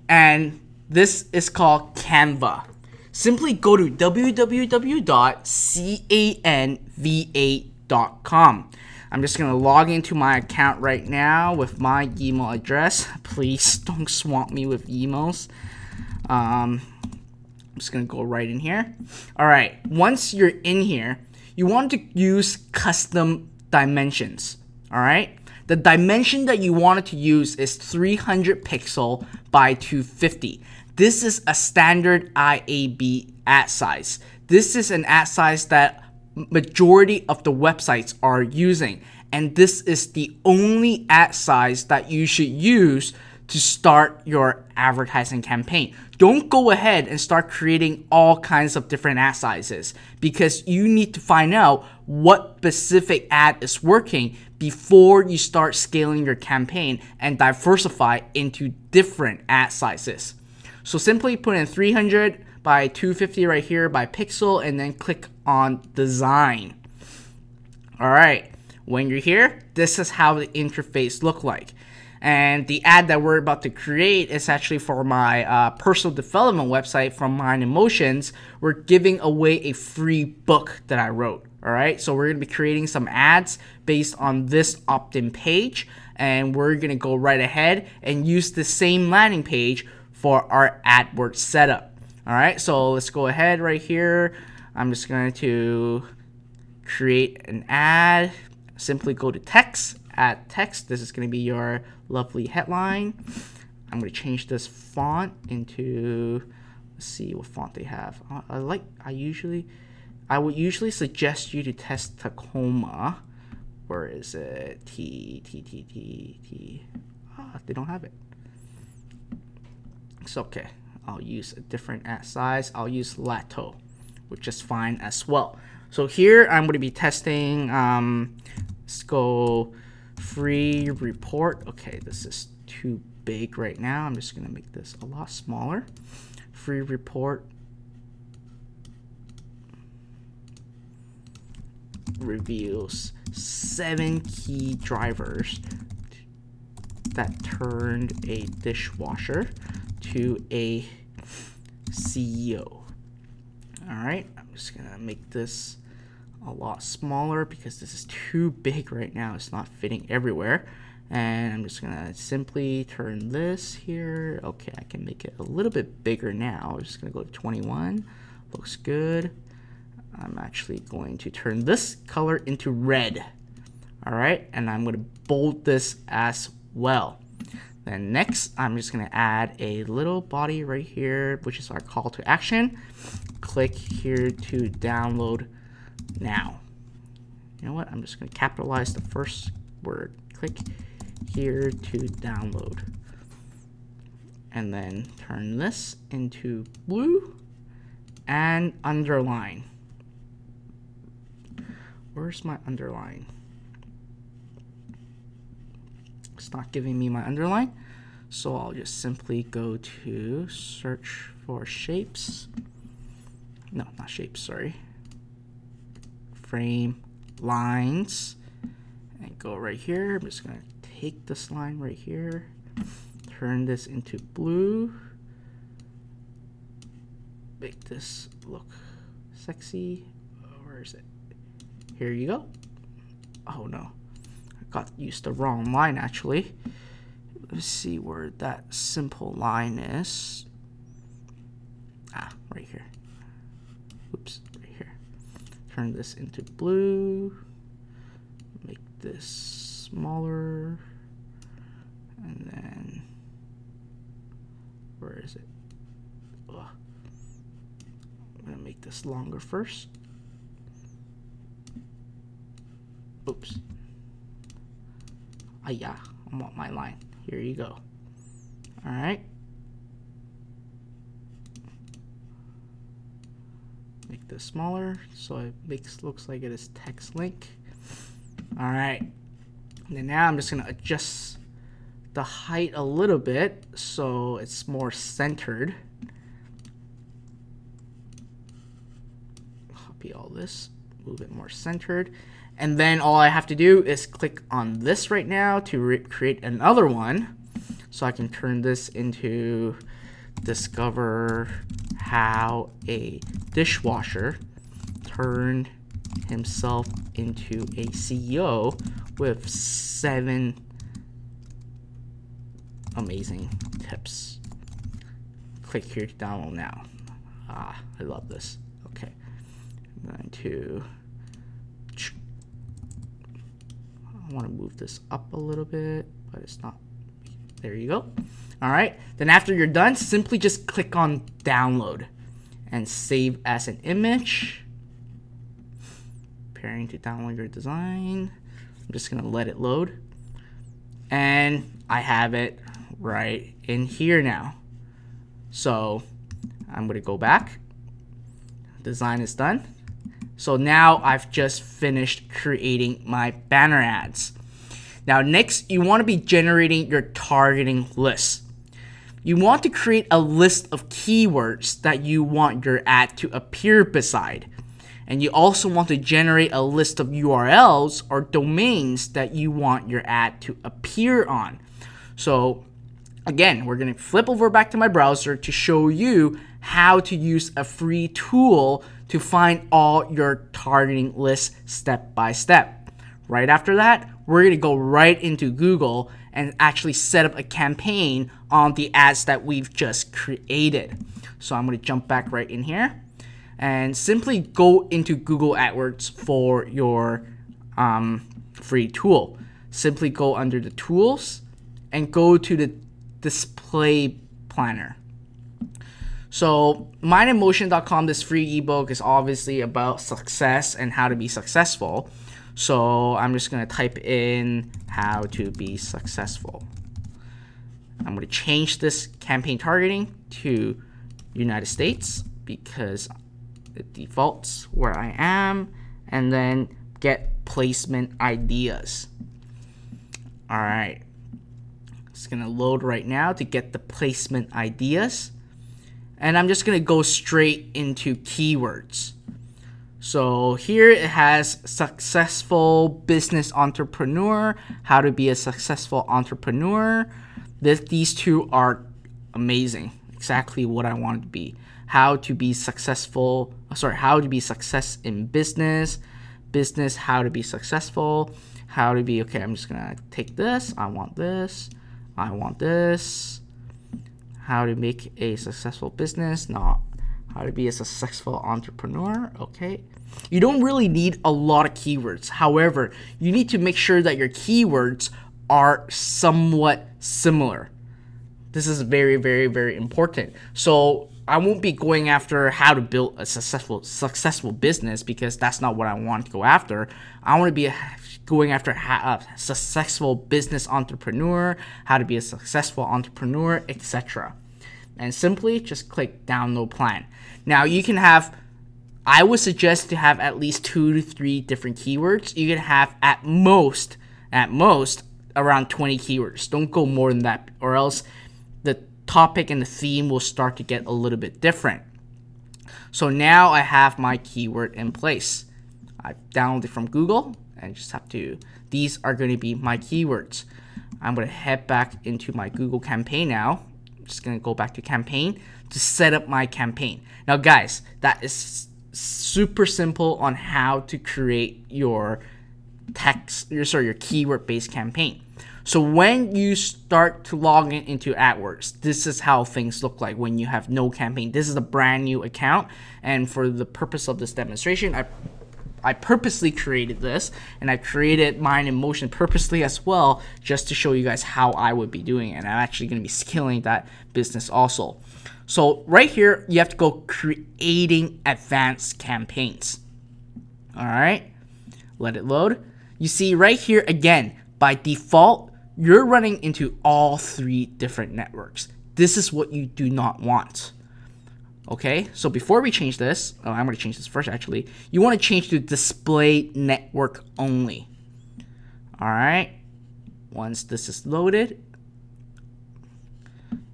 and this is called Canva. Simply go to www.canva.com. I'm just going to log into my account right now with my email address. Please don't swamp me with emails. I'm just going to go right in here. All right. Once you're in here, you want to use custom dimensions. All right. The dimension that you wanted to use is 300 pixel by 250. This is a standard IAB ad size. This is an ad size that majority of the websites are using, and this is the only ad size that you should use to start your advertising campaign. Don't go ahead and start creating all kinds of different ad sizes, because you need to find out what specific ad is working before you start scaling your campaign and diversify into different ad sizes. So simply put in 300 by 250 right here by pixel, and then click on design. All right, when you're here, this is how the interface look like. And the ad that we're about to create is actually for my personal development website from Mind Emotions. We're giving away a free book that I wrote. All right, so we're gonna be creating some ads based on this opt-in page, and we're gonna go right ahead and use the same landing page for our AdWords setup. All right, so let's go ahead right here. I'm just going to create an ad. Simply go to text, add text. This is going to be your lovely headline. I'm going to change this font into, let's see what font they have. I would usually suggest you to test Tacoma. Where is it? T. They don't have it. It's okay. I'll use a different ad size. I'll use Lato, which is fine as well. So here I'm going to be testing, let's go free report. Okay, this is too big right now. I'm just going to make this a lot smaller. Free report reveals 7 key drivers that turned a dishwasher to a CEO. Alright, I'm just gonna make this a lot smaller because this is too big right now. It's not fitting everywhere. And I'm just gonna simply turn this here. Okay, I can make it a little bit bigger now. I'm just gonna go to 21. Looks good. I'm actually going to turn this color into red. Alright, and I'm gonna bold this as well. Then next, I'm just going to add a little body right here, which is our call to action. Click here to download now. You know what? I'm just going to capitalize the first word. Click here to download. And then turn this into blue and underline. Where's my underline? It's not giving me my underline, so I'll just simply go to search for shapes. No, not shapes, sorry. Frame lines, and go right here. I'm just gonna take this line right here, turn this into blue, make this look sexy. Where is it? Here you go. Oh no. Used the wrong line actually. Let's see where that simple line is. Right here. Oops, right here. Turn this into blue. Make this smaller. And then, where is it? Ugh. I'm gonna make this longer first. Oops. Yeah, I want my line. Here you go. All right. make this smaller so it looks like it is text link. All right, and then now I'm just gonna adjust the height a little bit so it's more centered. Copy all this, move it more centered, and then all I have to do is click on this right now to create another one. So I can turn this into discover how a dishwasher turned himself into a CEO with 7 amazing tips. Click here to download now. Ah, I love this. Okay, I'm going to, I want to move this up a little bit, but it's not. There you go. All right, then after you're done, simply just click on download and save as an image. Preparing to download your design. I'm just gonna let it load, and I have it right in here now. So I'm gonna go back. Design is done. So now I've just finished creating my banner ads. Now next, you want to be generating your targeting list. You want to create a list of keywords that you want your ad to appear beside. And you also want to generate a list of URLs or domains that you want your ad to appear on. So again, we're going to flip over back to my browser to show you how to use a free tool to find all your targeting lists step by step. Right after that, we're going to go right into Google and actually set up a campaign on the ads that we've just created. So I'm going to jump back right in here and simply go into Google AdWords for your free tool. Simply go under the tools and go to the display planner. So mindinmotion.com, this free ebook is obviously about success and how to be successful. So I'm just going to type in how to be successful. I'm going to change this campaign targeting to United States because it defaults where I am, and then get placement ideas. All right. It's going to load right now to get the placement ideas. And I'm just going to go straight into keywords. So here it has successful business entrepreneur, how to be a successful entrepreneur. These two are amazing, exactly what I want it to be. How to be successful, how to be success in business, how to be successful, how to be, okay, I'm just gonna take this, I want this, I want this. How to make a successful business, not how to be a successful entrepreneur, okay. You don't really need a lot of keywords. However, you need to make sure that your keywords are somewhat similar. This is very, very, very important. So I won't be going after how to build a successful business because that's not what I want to go after. I want to be going after a successful business entrepreneur, how to be a successful entrepreneur, etc. And simply just click download plan. Now you can have, I would suggest to have at least 2 to 3 different keywords. You can have at most around 20 keywords. Don't go more than that, or else the topic and the theme will start to get a little bit different. So now I have my keyword in place. I downloaded it from Google and just have to, these are going to be my keywords. I'm going to head back into my Google campaign now. I'm just going to go back to campaign to set up my campaign. Now guys, that is super simple on how to create your your keyword based campaign. So when you start to log into AdWords, this is how things look like when you have no campaign. This is a brand new account, and for the purpose of this demonstration, I purposely created this, and I created Mind in Motion purposely as well, just to show you guys how I would be doing it. And I'm actually going to be scaling that business also. So right here, you have to go creating advanced campaigns. All right, let it load. You see right here again, by default, you're running into all 3 different networks. This is what you do not want. Okay, so before we change this, I'm going to change this first actually. You want to change to display network only. All right, once this is loaded,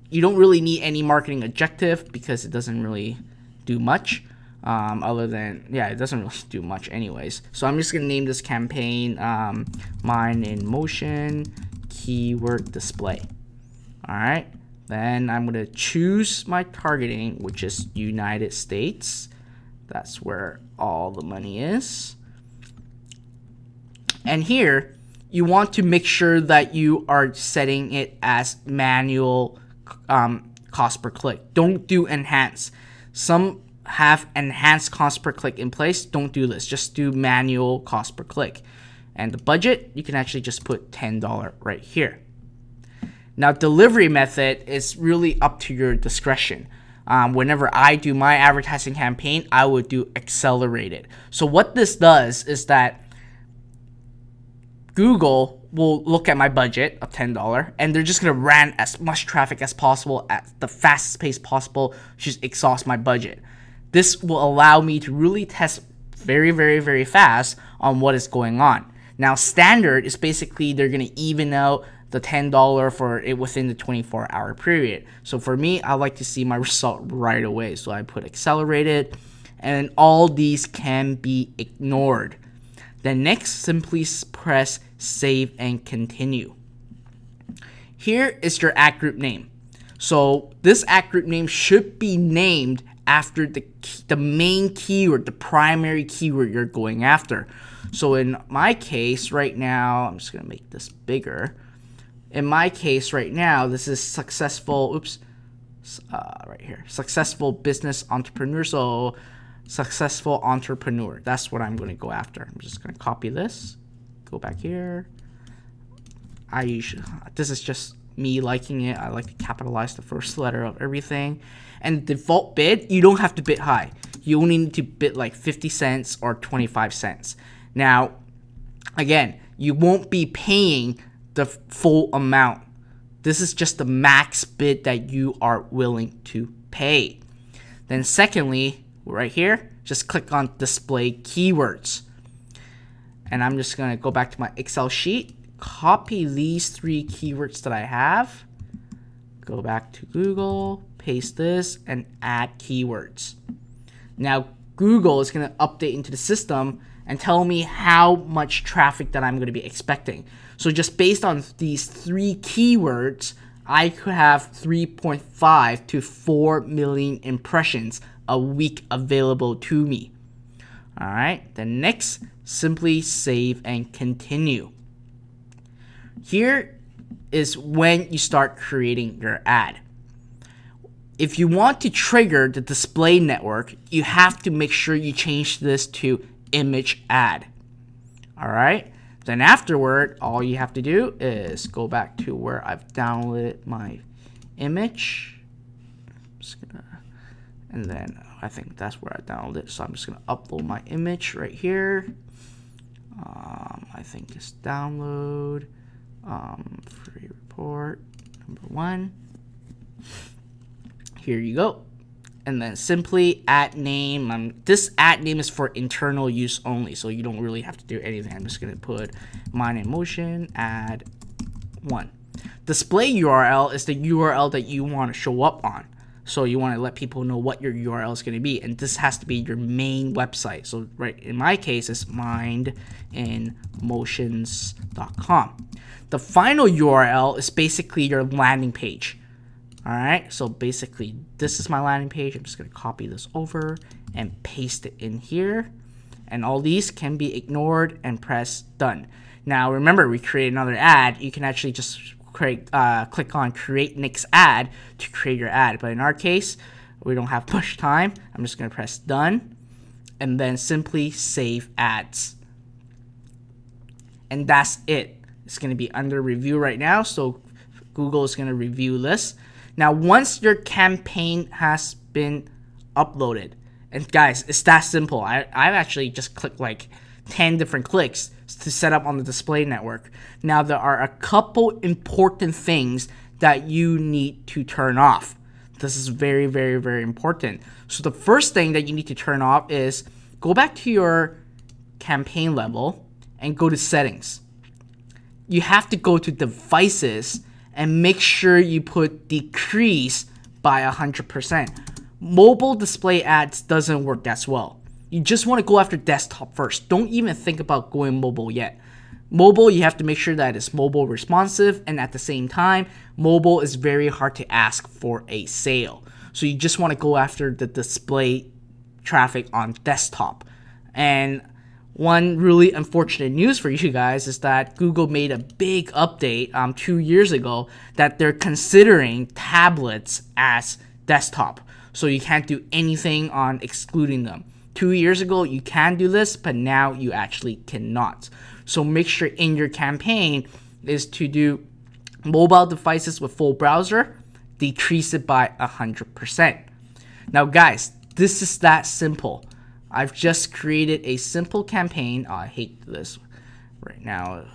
you don't really need any marketing objective because it doesn't really do much. Other than, yeah, it doesn't really do much anyways. So I'm just going to name this campaign Mine in Motion Keyword Display. All right. Then I'm going to choose my targeting, which is United States. That's where all the money is. And here, you want to make sure that you are setting it as manual cost per click. Don't do enhance. Some have enhanced cost per click in place. Don't do this. Just do manual cost per click. And the budget, you can actually just put $10 right here. Now, delivery method is really up to your discretion. Whenever I do my advertising campaign, I would do accelerated. So what this does is that Google will look at my budget of $10 and they're just going to run as much traffic as possible at the fastest pace possible, just exhaust my budget. This will allow me to really test very, very, very fast on what is going on. Now, standard is basically they're going to even out the $10 for it within the 24-hour period. So for me, I like to see my result right away. So I put accelerated, and all these can be ignored. Then next, simply press save and continue. Here is your ad group name. So this ad group name should be named after the main keyword, the primary keyword you're going after. So in my case right now, I'm just gonna make this bigger. In my case right now, this is successful, right here, successful business entrepreneur. So successful entrepreneur, that's what I'm going to go after. I'm just going to copy this, go back here. This is just me liking it. I like to capitalize the first letter of everything. And default bid, you don't have to bid high. You only need to bid like 50 cents or 25 cents. Now, again, you won't be paying the full amount. This is just the max bid that you are willing to pay. Then secondly, right here, just click on display keywords. And I'm just gonna go back to my Excel sheet, copy these 3 keywords that I have, go back to Google, paste this, and add keywords. Now, Google is gonna update into the system and tell me how much traffic that I'm gonna be expecting. So just based on these 3 keywords, I could have 3.5 to 4 million impressions a week available to me. All right, then next, simply save and continue. Here is when you start creating your ad. If you want to trigger the display network, you have to make sure you change this to image ad. All right. Then afterward, all you have to do is go back to where I've downloaded my image. And then I think that's where I downloaded it. So I'm just going to upload my image right here. I think it's download. Free report number 1. Here you go. And then simply ad name. This ad name is for internal use only, so you don't really have to do anything. I'm just going to put Mine in Motion ad 1. Display URL is the URL that you want to show up on. So you want to let people know what your URL is going to be, and this has to be your main website. So right in my case, it's mindinmotions.com. The final URL is basically your landing page. All right, so basically this is my landing page. I'm just going to copy this over and paste it in here. And all these can be ignored and press done. Now remember, we create another ad. You can actually just click on create next ad to create your ad. But in our case, we don't have much time. I'm just going to press done and then simply save ads. And that's it. It's going to be under review right now. So Google is going to review this. Now, once your campaign has been uploaded, and guys, it's that simple. I've actually just clicked like 10 different clicks to set up on the display network. Now, there are a couple important things that you need to turn off. This is very, very, very important. So the first thing that you need to turn off is go back to your campaign level and go to settings. You have to go to devices and make sure you put decrease by 100%. Mobile display ads doesn't work as well. You just want to go after desktop first. Don't even think about going mobile yet. Mobile, you have to make sure that it's mobile responsive, and at the same time, mobile is very hard to ask for a sale. So you just want to go after the display traffic on desktop. And one really unfortunate news for you guys is that Google made a big update 2 years ago that they're considering tablets as desktop. So you can't do anything on excluding them. 2 years ago, you can do this, but now you actually cannot. So make sure in your campaign is to do mobile devices with full browser, decrease it by 100%. Now guys, this is that simple. I've just created a simple campaign. Oh, I hate this right now.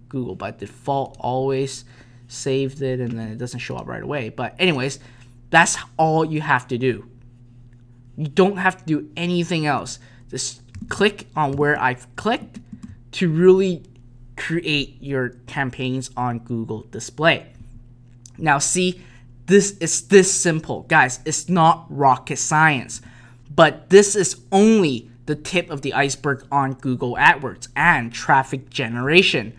Google by default always saved it and then it doesn't show up right away. But anyways, that's all you have to do. You don't have to do anything else. Just click on where I've clicked to really create your campaigns on Google Display. Now see, this is this simple. Guys, it's not rocket science. But this is only the tip of the iceberg on Google AdWords and traffic generation.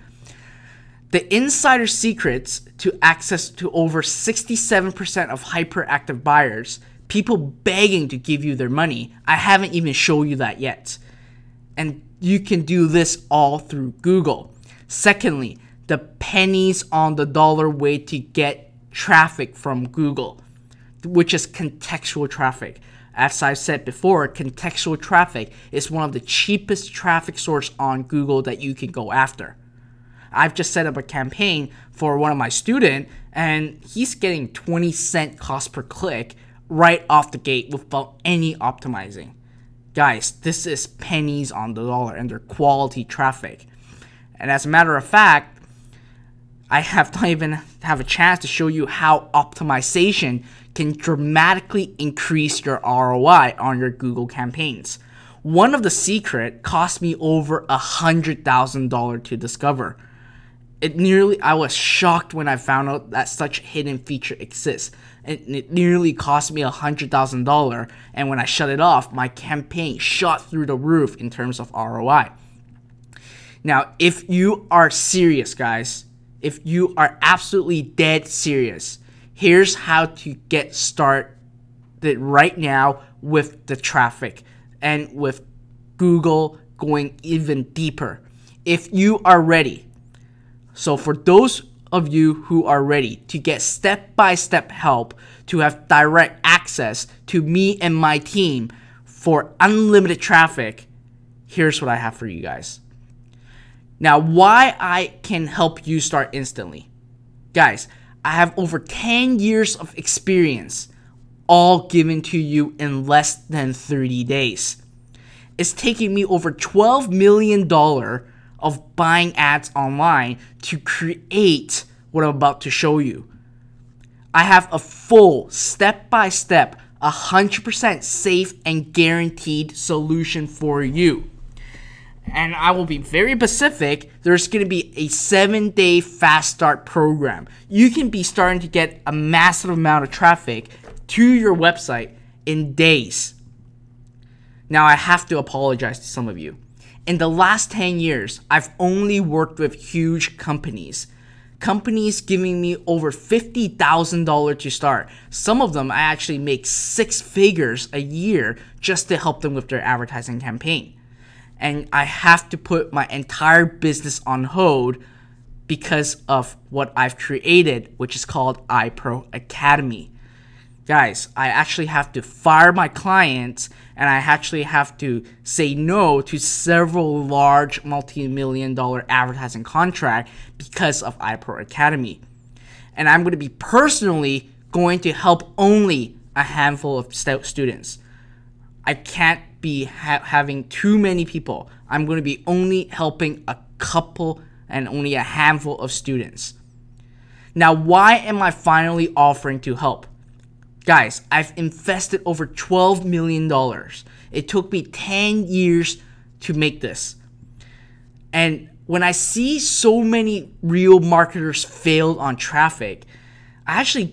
The insider secrets to access to over 67% of hyperactive buyers, people begging to give you their money, I haven't even shown you that yet. And you can do this all through Google. Secondly, the pennies on the dollar way to get traffic from Google, which is contextual traffic. As I've said before, contextual traffic is one of the cheapest traffic source on Google that you can go after. I've just set up a campaign for one of my students, and he's getting 20-cent cost per click right off the gate without any optimizing. Guys, this is pennies on the dollar, and they're quality traffic. And as a matter of fact, I don't even have a chance to show you how optimization can dramatically increase your ROI on your Google campaigns. One of the secret cost me over $100,000 to discover. I was shocked when I found out that such hidden feature exists. It nearly cost me $100,000, and when I shut it off, my campaign shot through the roof in terms of ROI. Now, if you are serious, guys, if you are absolutely dead serious, here's how to get started right now with the traffic and with Google going even deeper. If you are ready, so for those of you who are ready to get step-by-step help to have direct access to me and my team for unlimited traffic, here's what I have for you guys. Now, why I can help you start instantly. Guys, I have over 10 years of experience, all given to you in less than 30 days. It's taking me over $12 million of buying ads online to create what I'm about to show you. I have a full step-by-step, 100% safe and guaranteed solution for you. And I will be very specific, there's going to be a 7-day fast start program. You can be starting to get a massive amount of traffic to your website in days. Now I have to apologize to some of you. In the last 10 years, I've only worked with huge companies. Companies giving me over $50,000 to start. Some of them I actually make 6 figures a year just to help them with their advertising campaign. And I have to put my entire business on hold because of what I've created, which is called iPro Academy. Guys, I actually have to fire my clients, and I actually have to say no to several large multi-million-dollar advertising contracts because of iPro Academy. And I'm going to be personally going to help only a handful of students. I can't be having too many people. I'm going to be only helping a couple and only a handful of students. Now, why am I finally offering to help? Guys, I've invested over $12 million. It took me 10 years to make this. And when I see so many real marketers fail on traffic, I'm actually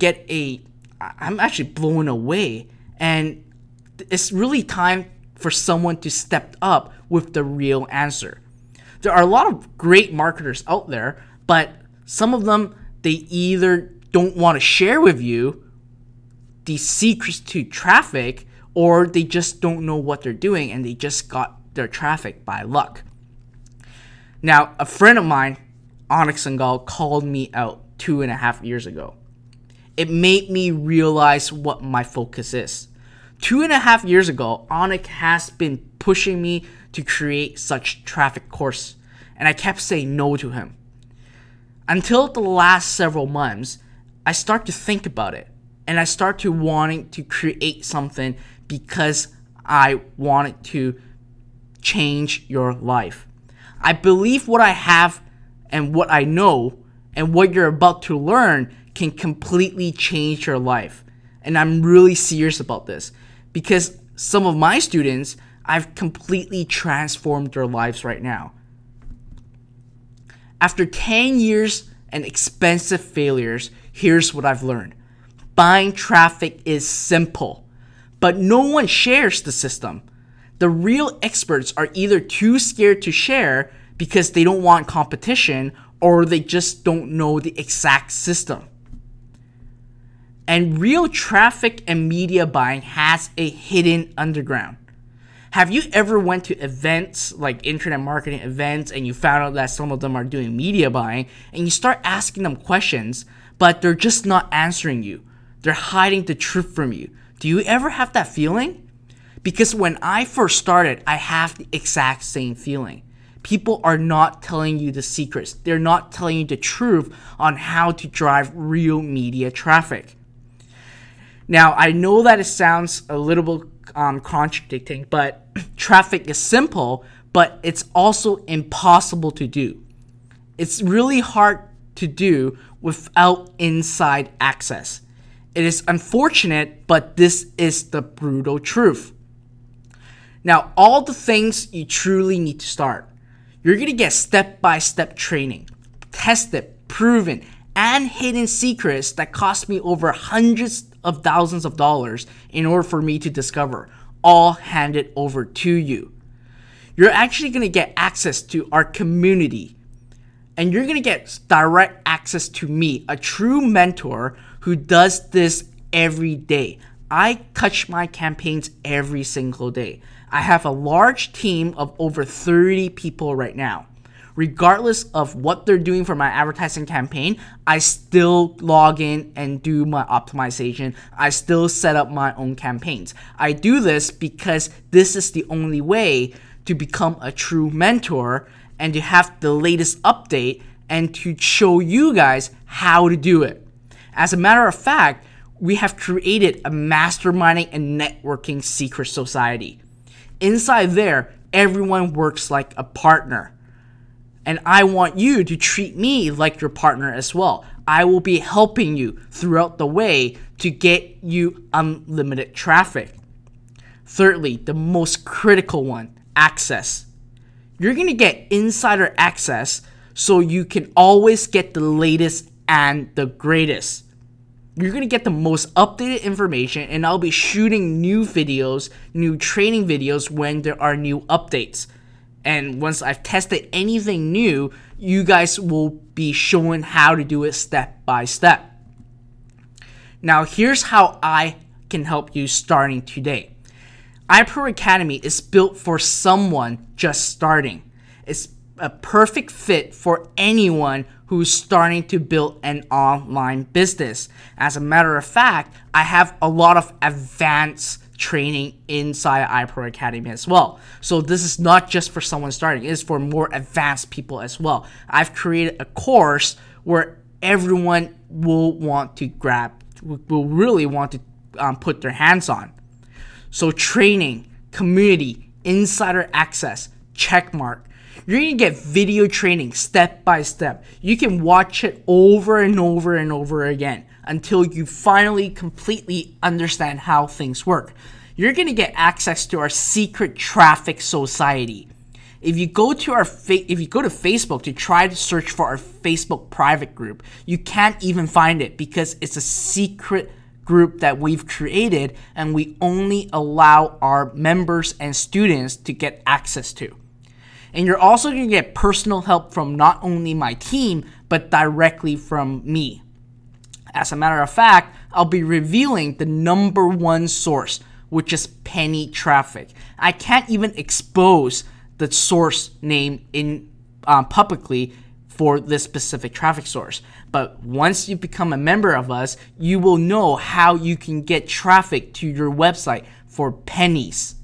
blown away. And it's really time for someone to step up with the real answer. There are a lot of great marketers out there, but some of them, they either don't want to share with you the secrets to traffic, or they just don't know what they're doing and they just got their traffic by luck. Now, a friend of mine, Onyx Sangal, called me out 2.5 years ago. It made me realize what my focus is. 2.5 years ago, Onyx has been pushing me to create such traffic course, and I kept saying no to him. Until the last several months, I start to think about it, and I start to wanting to create something because I wanted to change your life. I believe what I have and what I know and what you're about to learn can completely change your life. And I'm really serious about this because some of my students, I've completely transformed their lives right now. After 10 years and expensive failures, here's what I've learned. Buying traffic is simple, but no one shares the system. The real experts are either too scared to share because they don't want competition, or they just don't know the exact system. And real traffic and media buying has a hidden underground. Have you ever went to events like internet marketing events and you found out that some of them are doing media buying and you start asking them questions, but they're just not answering you? They're hiding the truth from you. Do you ever have that feeling? Because when I first started, I have the exact same feeling. People are not telling you the secrets. They're not telling you the truth on how to drive real media traffic. Now, I know that it sounds a little bit contradicting, but traffic is simple, but it's also impossible to do. It's really hard to do without inside access. It is unfortunate, but this is the brutal truth. Now, all the things you truly need to start. You're going to get step-by-step training, tested, proven, and hidden secrets that cost me over hundreds of thousands of dollars in order for me to discover, all handed over to you. You're actually going to get access to our community, and you're going to get direct access to me, a true mentor who does this every day. I touch my campaigns every single day. I have a large team of over 30 people right now. Regardless of what they're doing for my advertising campaign, I still log in and do my optimization. I still set up my own campaigns. I do this because this is the only way to become a true mentor and to have the latest update and to show you guys how to do it. As a matter of fact, we have created a masterminding and networking secret society. Inside there, everyone works like a partner. And I want you to treat me like your partner as well. I will be helping you throughout the way to get you unlimited traffic. Thirdly, the most critical one, access. You're going to get insider access so you can always get the latest and the greatest. You're going to get the most updated information, and I'll be shooting new videos, new training videos when there are new updates. And once I've tested anything new, you guys will be showing how to do it step by step. Now, here's how I can help you starting today. iPro Academy is built for someone just starting. It's a perfect fit for anyone who's starting to build an online business. As a matter of fact, I have a lot of advanced training inside iPro Academy as well. So this is not just for someone starting, it is for more advanced people as well. I've created a course where everyone will really want to put their hands on. So training, community, insider access, check mark. You're going to get video training step by step. You can watch it over and over and over again until you finally completely understand how things work. You're going to get access to our secret traffic society. If you go to Facebook to try to search for our Facebook private group, you can't even find it because it's a secret group that we've created and we only allow our members and students to get access to. And you're also going to get personal help from not only my team, but directly from me. As a matter of fact, I'll be revealing the #1 source, which is penny traffic. I can't even expose the source name in publicly for this specific traffic source. But once you become a member of us, you will know how you can get traffic to your website for pennies.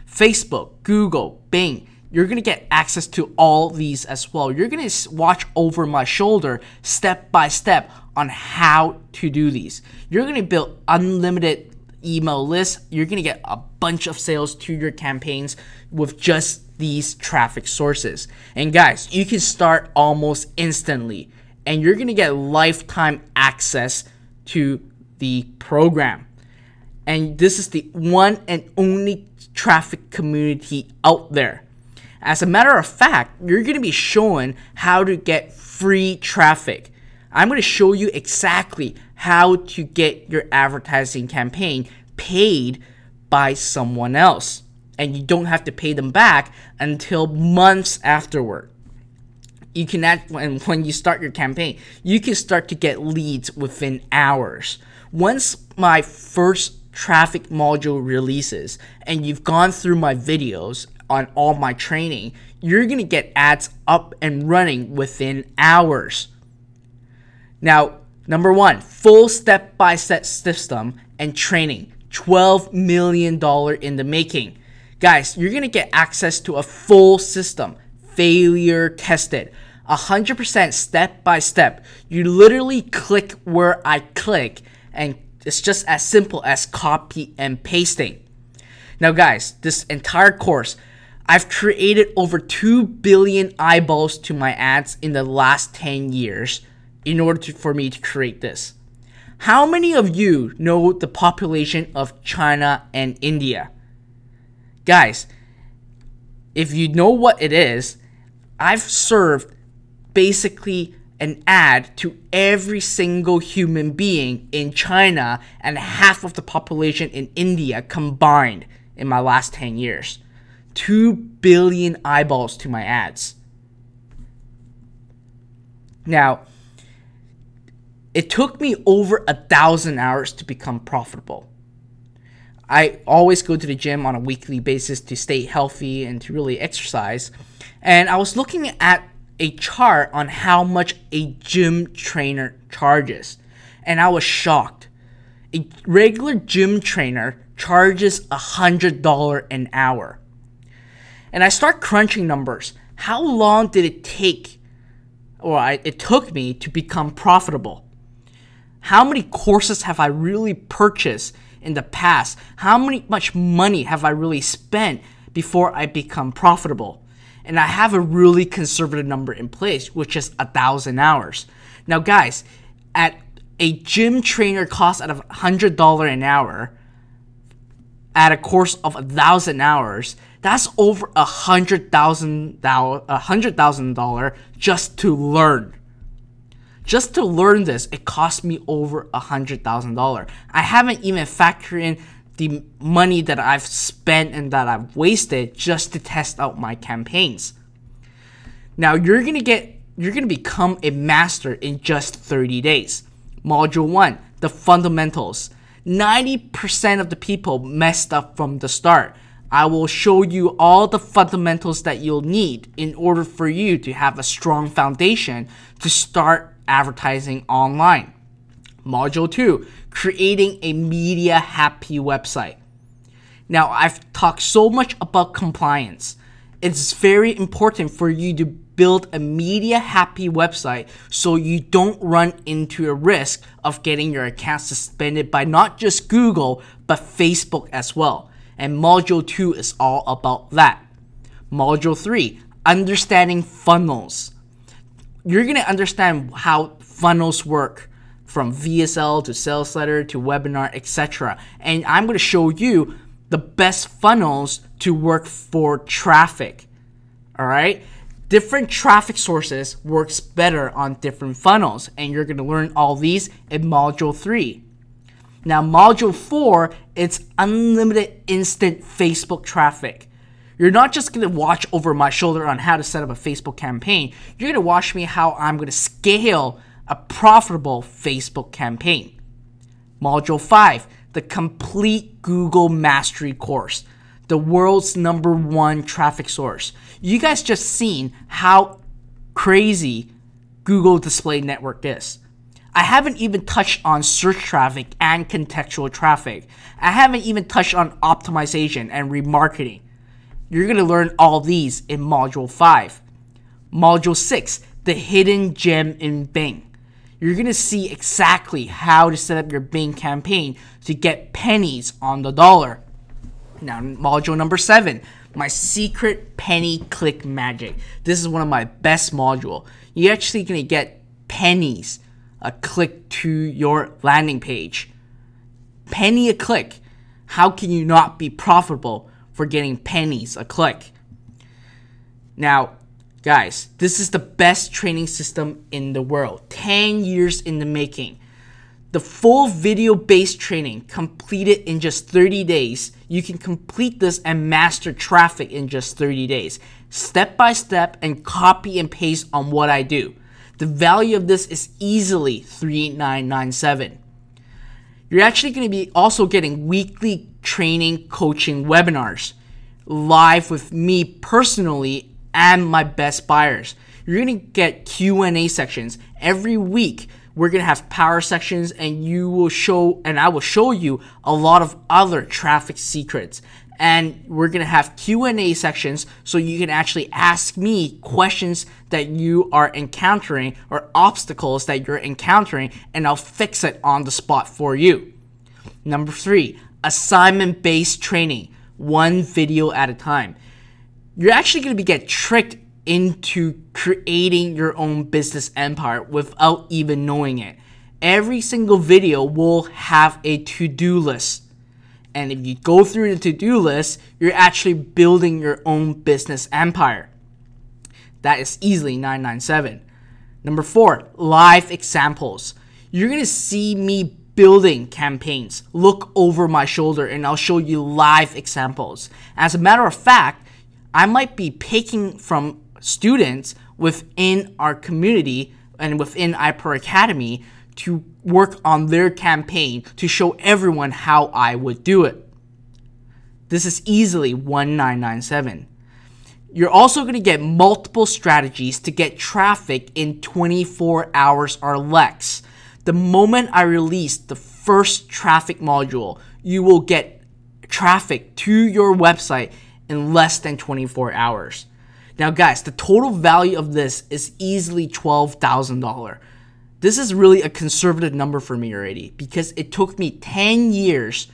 Facebook, Google, Bing, you're going to get access to all these as well. You're going to watch over my shoulder step by step on how to do these. You're going to build unlimited email lists. You're going to get a bunch of sales to your campaigns with just these traffic sources. And guys, you can start almost instantly and you're going to get lifetime access to the program. And this is the one and only traffic community out there. As a matter of fact, you're going to be shown how to get free traffic. I'm going to show you exactly how to get your advertising campaign paid by someone else. And you don't have to pay them back until months afterward. You can when you start your campaign, you can start to get leads within hours. Once my first traffic module releases and you've gone through my videos on all my training, you're going to get ads up and running within hours. Now, #1, full step-by-step system and training, $12 million in the making. Guys, you're going to get access to a full system, failure tested, 100% step-by-step. You literally click where I click, and it's just as simple as copy and pasting. Now guys, this entire course, I've created over 2 billion eyeballs to my ads in the last 10 years in order for me to create this. How many of you know the population of China and India? Guys, if you know what it is, I've served basically an ad to every single human being in China and half of the population in India combined in my last 10 years. 2 billion eyeballs to my ads. Now, it took me over 1,000 hours to become profitable. I always go to the gym on a weekly basis to stay healthy and to really exercise. And I was looking at a chart on how much a gym trainer charges. And I was shocked. A regular gym trainer charges $100 an hour. And I start crunching numbers. How long did it take, it took me to become profitable? How many courses have I really purchased in the past? How much money have I really spent before I become profitable? And I have a really conservative number in place, which is 1,000 hours. Now guys, at a gym trainer cost at $100 an hour, at a course of 1,000 hours, that's over $100,000 just to learn. Just to learn this, it cost me over $100,000. I haven't even factored in the money that I've spent and that I've wasted just to test out my campaigns. Now you're gonna become a master in just 30 days. Module 1, the fundamentals. 90% of the people messed up from the start. I will show you all the fundamentals that you'll need in order for you to have a strong foundation to start advertising online. Module 2, creating a media happy website. Now, I've talked so much about compliance. It's very important for you to build a media happy website so you don't run into a risk of getting your account suspended by not just Google, but Facebook as well. And Module 2 is all about that. Module 3, understanding funnels. You're going to understand how funnels work, from VSL to sales letter to webinar, etc. And I'm going to show you the best funnels to work for traffic. All right? Different traffic sources works better on different funnels, and you're going to learn all these in Module 3. Now, Module 4, it's unlimited instant Facebook traffic. You're not just going to watch over my shoulder on how to set up a Facebook campaign. You're going to watch me how I'm going to scale a profitable Facebook campaign. Module 5, the complete Google Mastery course, the world's #1 traffic source. You guys just seen how crazy Google Display Network is. I haven't even touched on search traffic and contextual traffic. I haven't even touched on optimization and remarketing. You're going to learn all these in Module 5. Module 6, the hidden gem in Bing. You're going to see exactly how to set up your Bing campaign to get pennies on the dollar. Now, module number 7, my secret penny click magic. This is one of my best module. You're actually going to get pennies a click to your landing page. Penny a click. How can you not be profitable for getting pennies a click? Now, guys, this is the best training system in the world. 10 years in the making. The full video-based training completed in just 30 days. You can complete this and master traffic in just 30 days. Step by step and copy and paste on what I do. The value of this is easily $3,997. You're actually going to be also getting weekly training coaching webinars live with me personally and my best buyers. You're going to get Q&A sections every week. We're going to have power sections, and I will show you a lot of other traffic secrets. And we're going to have Q&A sections so you can actually ask me questions that you are encountering or obstacles that you're encountering, and I'll fix it on the spot for you. Number 3, assignment-based training, one video at a time. You're actually going to get tricked into creating your own business empire without even knowing it. Every single video will have a to-do list. And if you go through the to-do list, you're actually building your own business empire. That is easily $997. Number 4, live examples. You're going to see me building campaigns. Look over my shoulder and I'll show you live examples. As a matter of fact, I might be picking from students within our community and within iPro Academy to work on their campaign to show everyone how I would do it. This is easily $1997. You're also going to get multiple strategies to get traffic in 24 hours or less. The moment I release the first traffic module, you will get traffic to your website in less than 24 hours. Now guys, the total value of this is easily $12,000. This is really a conservative number for me already because it took me 10 years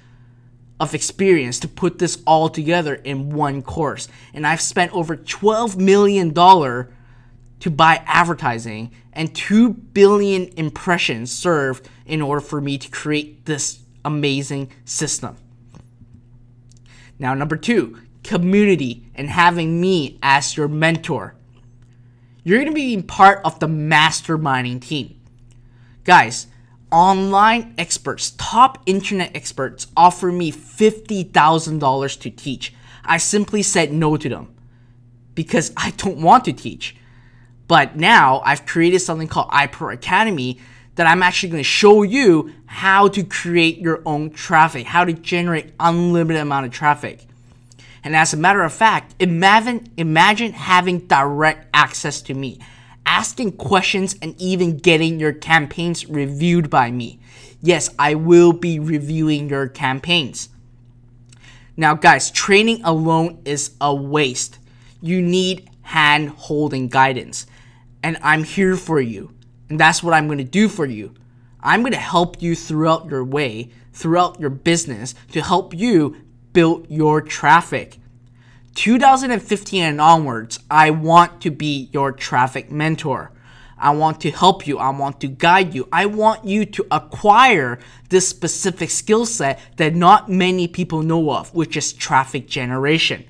of experience to put this all together in one course. And I've spent over $12 million to buy advertising and 2 billion impressions served in order for me to create this amazing system. Now, number 2, community and having me as your mentor. You're going to be part of the masterminding team. Guys, online experts, top internet experts offer me $50,000 to teach. I simply said no to them because I don't want to teach. But now I've created something called iPro Academy that I'm actually going to show you how to create your own traffic, how to generate unlimited amount of traffic. And as a matter of fact, imagine having direct access to me, asking questions and even getting your campaigns reviewed by me. Yes, I will be reviewing your campaigns. Now guys, training alone is a waste. You need hand-holding guidance. And I'm here for you. And that's what I'm going to do for you. I'm going to help you throughout your way, throughout your business, to help you build your traffic. 2015 and onwards, I want to be your traffic mentor. I want to help you. I want to guide you. I want you to acquire this specific skill set that not many people know of, which is traffic generation.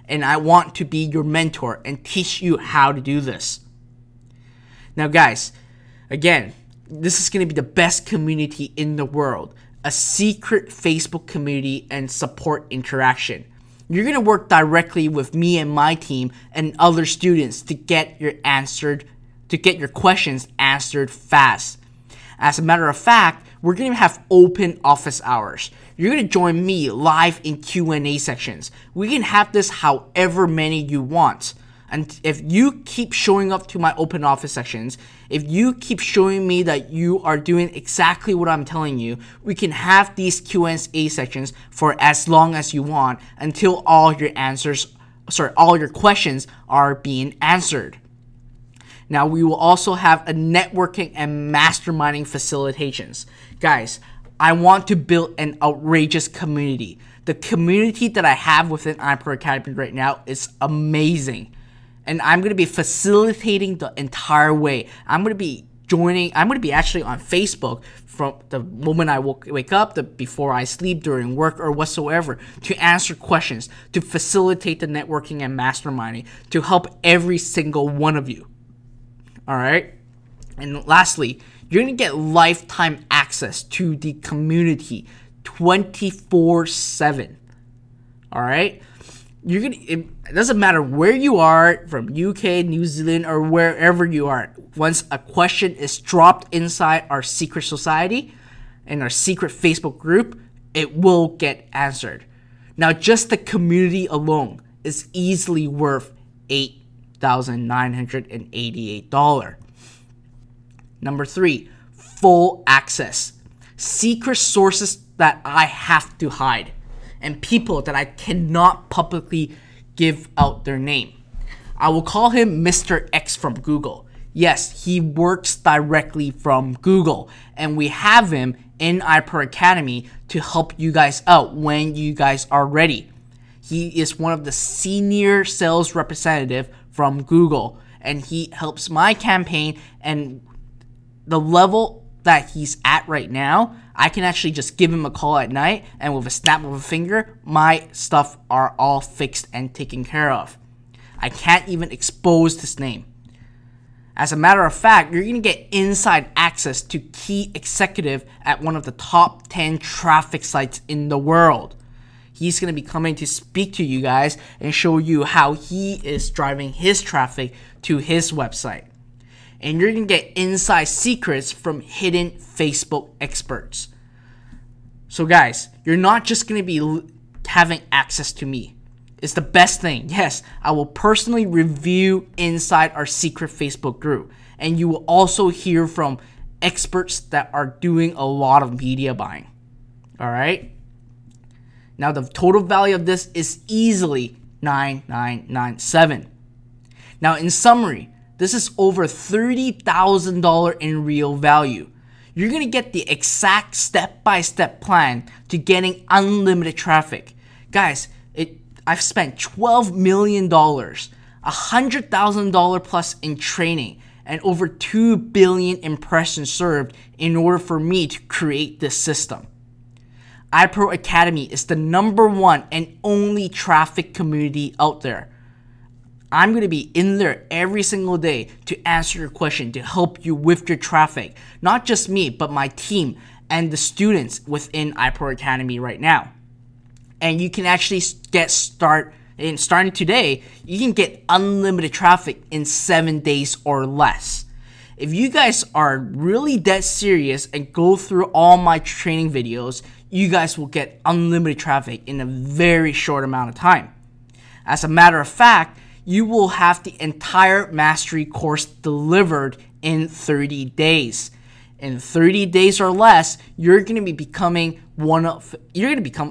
And I want to be your mentor and teach you how to do this. Now, guys, again, this is going to be the best community in the world. A secret Facebook community and support interaction. You're going to work directly with me and my team and other students to get your questions answered fast. As a matter of fact, we're going to have open office hours. You're going to join me live in Q&A sections. We can have this however many you want. And if you keep showing up to my open office sections, if you keep showing me that you are doing exactly what I'm telling you, we can have these Q&A sections for as long as you want until all your questions are being answered. Now, we will also have a networking and masterminding facilitations. Guys, I want to build an outrageous community. The community that I have within iPro Academy right now is amazing. And I'm going to be facilitating the entire way. I'm going to be actually on Facebook from the moment I wake up, before I sleep, during work, or whatsoever, to answer questions, to facilitate the networking and masterminding, to help every single one of you. All right? And lastly, you're going to get lifetime access to the community 24/7. All right? It doesn't matter where you are, from UK, New Zealand, or wherever you are. Once a question is dropped inside our secret society and our secret Facebook group, it will get answered. Now, just the community alone is easily worth $8,988. Number 3, full access. Secret sources that I have to hide, and people that I cannot publicly give out their name. I will call him Mr. X from Google. Yes, he works directly from Google, and we have him in iPro Academy to help you guys out when you guys are ready. He is one of the senior sales representative from Google, and he helps my campaign, and the level that he's at right now, I can actually just give him a call at night, and with a snap of a finger, my stuff are all fixed and taken care of. I can't even expose his name. As a matter of fact, you're going to get inside access to key executive at one of the top 10 traffic sites in the world. He's going to be coming to speak to you guys and show you how he is driving his traffic to his website. And you're going to get inside secrets from hidden Facebook experts. So guys, you're not just going to be having access to me. It's the best thing. Yes, I will personally review inside our secret Facebook group. And you will also hear from experts that are doing a lot of media buying. All right? Now, the total value of this is easily $9,997. Now, in summary, this is over $30,000 in real value. You're going to get the exact step-by-step plan to getting unlimited traffic. Guys, I've spent $12 million, $100,000 plus in training, and over 2 billion impressions served in order for me to create this system. iPro Academy is the #1 and only traffic community out there. I'm going to be in there every single day to answer your question, to help you with your traffic. Not just me, but my team and the students within iPro Academy right now. And you can actually get starting today, you can get unlimited traffic in 7 days or less. If you guys are really that serious and go through all my training videos, you guys will get unlimited traffic in a very short amount of time. As a matter of fact, you will have the entire mastery course delivered in 30 days. In 30 days or less, you're going to become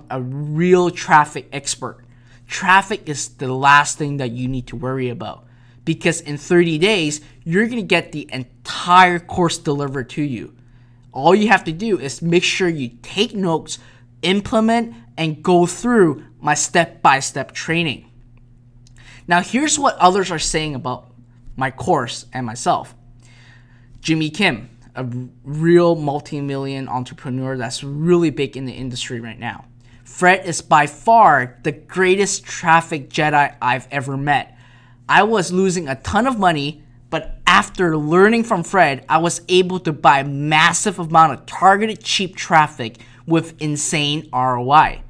a real traffic expert. Traffic is the last thing that you need to worry about, because in 30 days, you're going to get the entire course delivered to you. All you have to do is make sure you take notes, implement, and go through my step-by-step training. Now, here's what others are saying about my course and myself. Jimmy Kim, a real multi-million entrepreneur that's really big in the industry right now. Fred is by far the greatest traffic Jedi I've ever met. I was losing a ton of money, but after learning from Fred, I was able to buy a massive amount of targeted cheap traffic with insane ROI.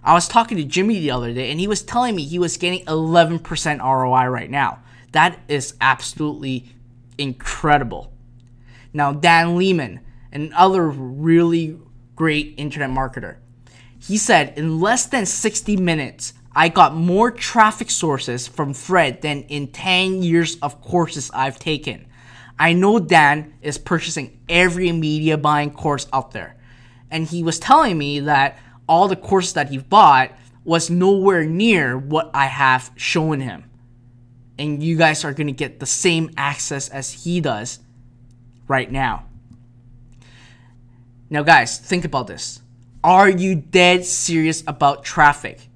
I was talking to Jimmy the other day, and he was telling me he was getting 11% ROI right now. That is absolutely incredible. Now, Dan Lehman, another really great internet marketer, he said in less than 60 minutes, I got more traffic sources from Fred than in 10 years of courses I've taken. I know Dan is purchasing every media buying course out there. And he was telling me that all the courses that he bought was nowhere near what I have shown him. And you guys are going to get the same access as he does right now. Now guys, think about this. Are you dead serious about traffic?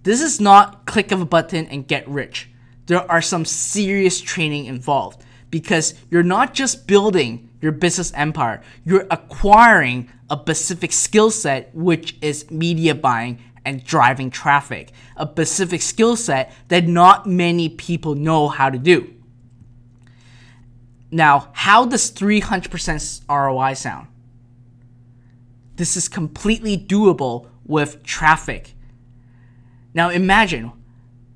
This is not click of a button and get rich. There are some serious training involved because you're not just building your business empire, you're acquiring a specific skill set, which is media buying and driving traffic. A specific skill set that not many people know how to do. Now, how does 300% ROI sound? This is completely doable with traffic. Now imagine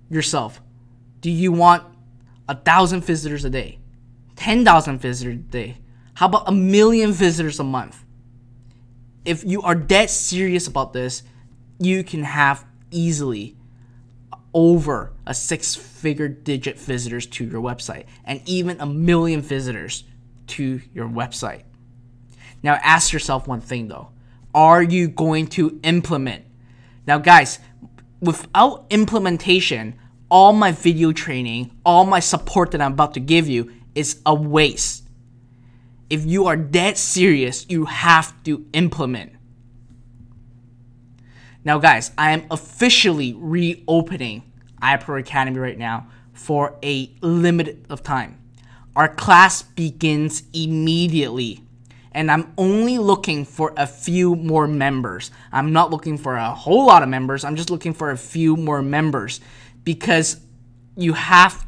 yourself. Do you want 1,000 visitors a day? 10,000 visitors a day? How about 1 million visitors a month? If you are dead serious about this, you can have easily over a 6-figure digit visitors to your website and even 1 million visitors to your website. Now ask yourself one thing though. Are you going to implement? Now guys, without implementation, all my video training, all my support that I'm about to give you is a waste. If you are dead serious, you have to implement. Now guys, I am officially reopening iPro Academy right now for a limited of time. Our class begins immediately. And I'm only looking for a few more members. I'm not looking for a whole lot of members. I'm just looking for a few more members because you have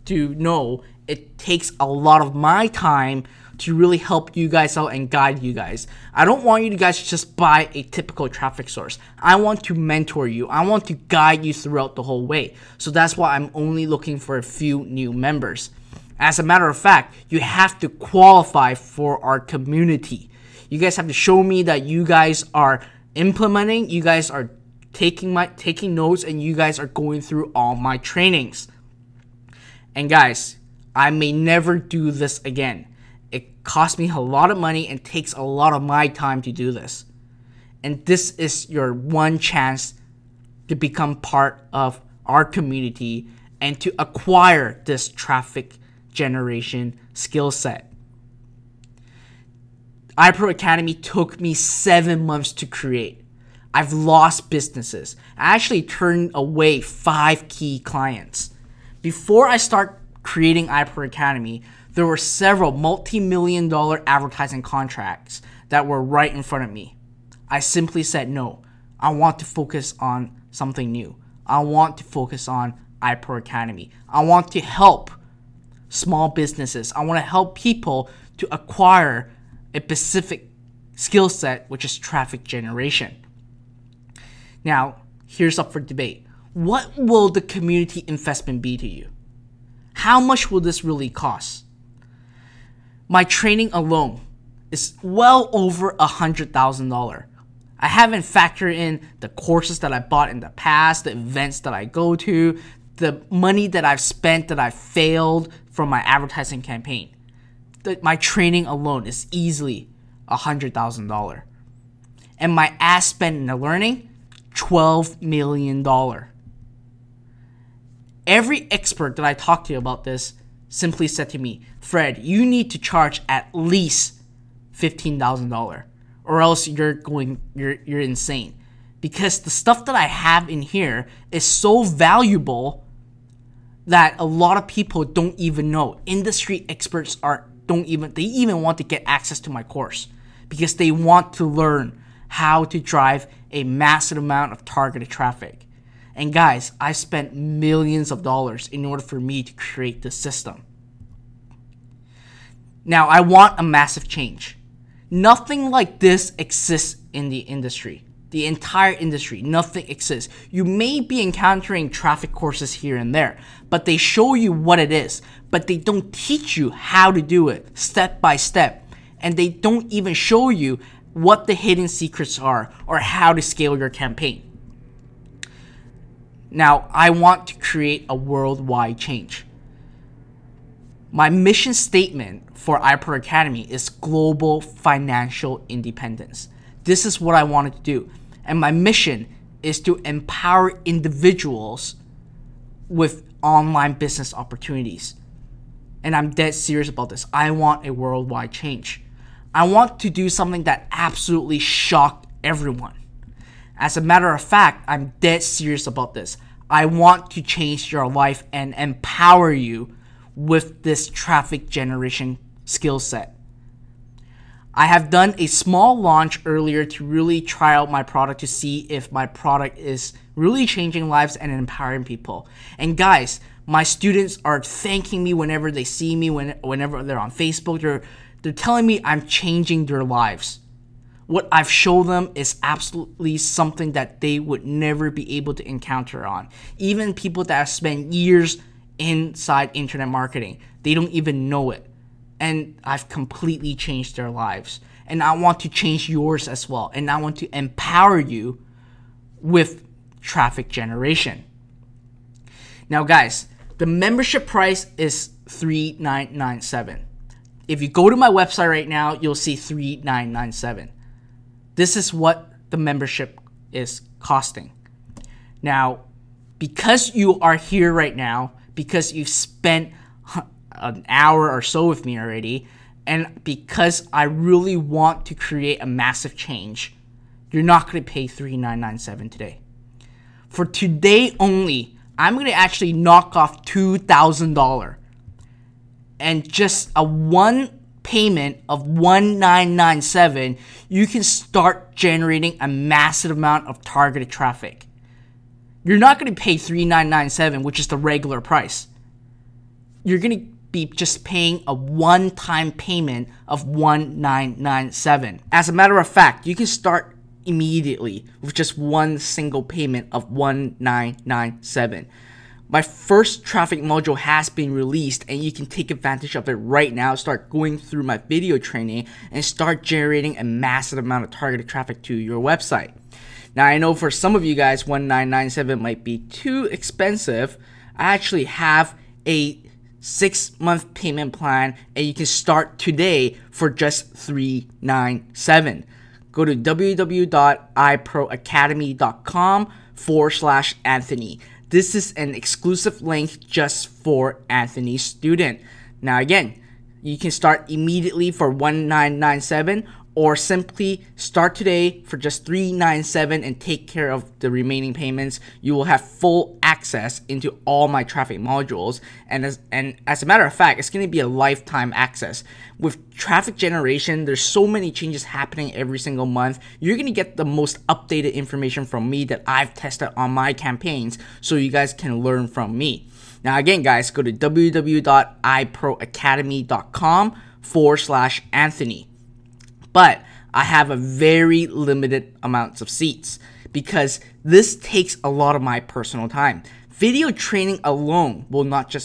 to know it takes a lot of my time to really help you guys out and guide you guys. I don't want you to guys just buy a typical traffic source. I want to mentor you. I want to guide you throughout the whole way. So that's why I'm only looking for a few new members. As a matter of fact, you have to qualify for our community. You guys have to show me that you guys are implementing, you guys are taking notes, and you guys are going through all my trainings. And guys, I may never do this again. It costs me a lot of money and takes a lot of my time to do this. And this is your one chance to become part of our community and to acquire this traffic generation skill set. iPro Academy took me 7 months to create. I've lost businesses. I actually turned away 5 key clients. Before I start creating iPro Academy, there were several multi-million dollar advertising contracts that were right in front of me. I simply said no. I want to focus on something new. I want to focus on iPro Academy. I want to help small businesses. I want to help people to acquire a specific skill set, which is traffic generation. Now, here's up for debate. What will the community investment be to you? How much will this really cost? My training alone is well over $100,000. I haven't factored in the courses that I bought in the past, the events that I go to, the money that I've spent that I failed from my advertising campaign. My training alone is easily $100,000. And my ad spend in the learning, $12 million. Every expert that I talked to about this simply said to me, Fred, you need to charge at least $15,000 or else you're insane. Because the stuff that I have in here is so valuable that a lot of people don't even know. Industry experts they even want to get access to my course because they want to learn how to drive a massive amount of targeted traffic. And guys, I spent millions of dollars in order for me to create this system. Now, I want a massive change. Nothing like this exists in the industry. The entire industry, nothing exists. You may be encountering traffic courses here and there, but they show you what it is, but they don't teach you how to do it step by step. And they don't even show you what the hidden secrets are or how to scale your campaign. Now, I want to create a worldwide change. My mission statement for iPro Academy is global financial independence. This is what I wanted to do. And my mission is to empower individuals with online business opportunities. And I'm dead serious about this. I want a worldwide change. I want to do something that absolutely shocked everyone. As a matter of fact, I'm dead serious about this. I want to change your life and empower you with this traffic generation skill set. I have done a small launch earlier to really try out my product to see if my product is really changing lives and empowering people. And guys, my students are thanking me whenever they see me, whenever they're on Facebook. They're telling me I'm changing their lives. What I've shown them is absolutely something that they would never be able to encounter on. Even people that have spent years inside internet marketing, they don't even know it. And I've completely changed their lives. And I want to change yours as well. And I want to empower you with traffic generation. Now guys, the membership price is $3,997. If you go to my website right now, you'll see $3,997. This is what the membership is costing. Now, because you are here right now, because you've spent an hour or so with me already, and because I really want to create a massive change, you're not going to pay $3,997 today. For today only, I'm going to actually knock off $2,000. And just a one payment of $1,997, you can start generating a massive amount of targeted traffic. You're not going to pay $3,997, which is the regular price. You're going to be just paying a one-time payment of $1,997. As a matter of fact, you can start immediately with just one single payment of $1,997. My first traffic module has been released, and you can take advantage of it right now. Start going through my video training and start generating a massive amount of targeted traffic to your website. Now, I know for some of you guys, $1,997 might be too expensive. I actually have a 6-month payment plan, and you can start today for just $397. Go to www.iproacademy.com/Anthony. This is an exclusive link just for Anthony's student. Now again, you can start immediately for $1,997, or simply start today for just $397 and take care of the remaining payments. You will have full access into all my traffic modules, and as a matter of fact, it's going to be a lifetime access. With traffic generation, there's so many changes happening every single month. You're going to get the most updated information from me that I've tested on my campaigns, so you guys can learn from me. Now again, guys, go to www.iproacademy.com/Anthony. But I have a very limited amounts of seats because this takes a lot of my personal time. Video training alone will not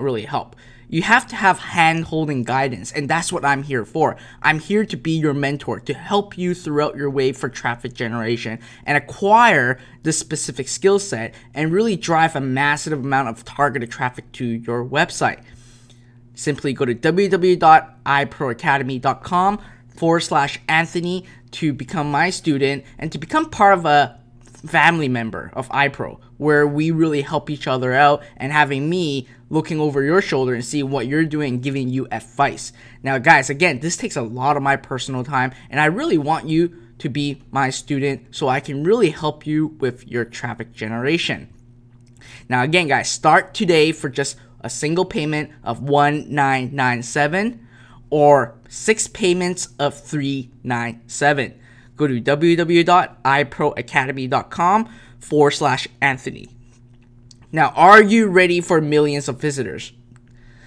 really help. You have to have hand-holding guidance, and that's what I'm here for. I'm here to be your mentor, to help you throughout your way for traffic generation and acquire this specific skill set and really drive a massive amount of targeted traffic to your website. Simply go to www.iproacademy.com/Anthony to become my student and to become part of a family member of iPro, where we really help each other out, and having me looking over your shoulder and see what you're doing and giving you advice. Now guys, again, this takes a lot of my personal time, and I really want you to be my student so I can really help you with your traffic generation. Now again, guys, start today for just a single payment of $1,997 or 6 payments of $397. Go to www.iproacademy.com/Anthony. Now, are you ready for millions of visitors?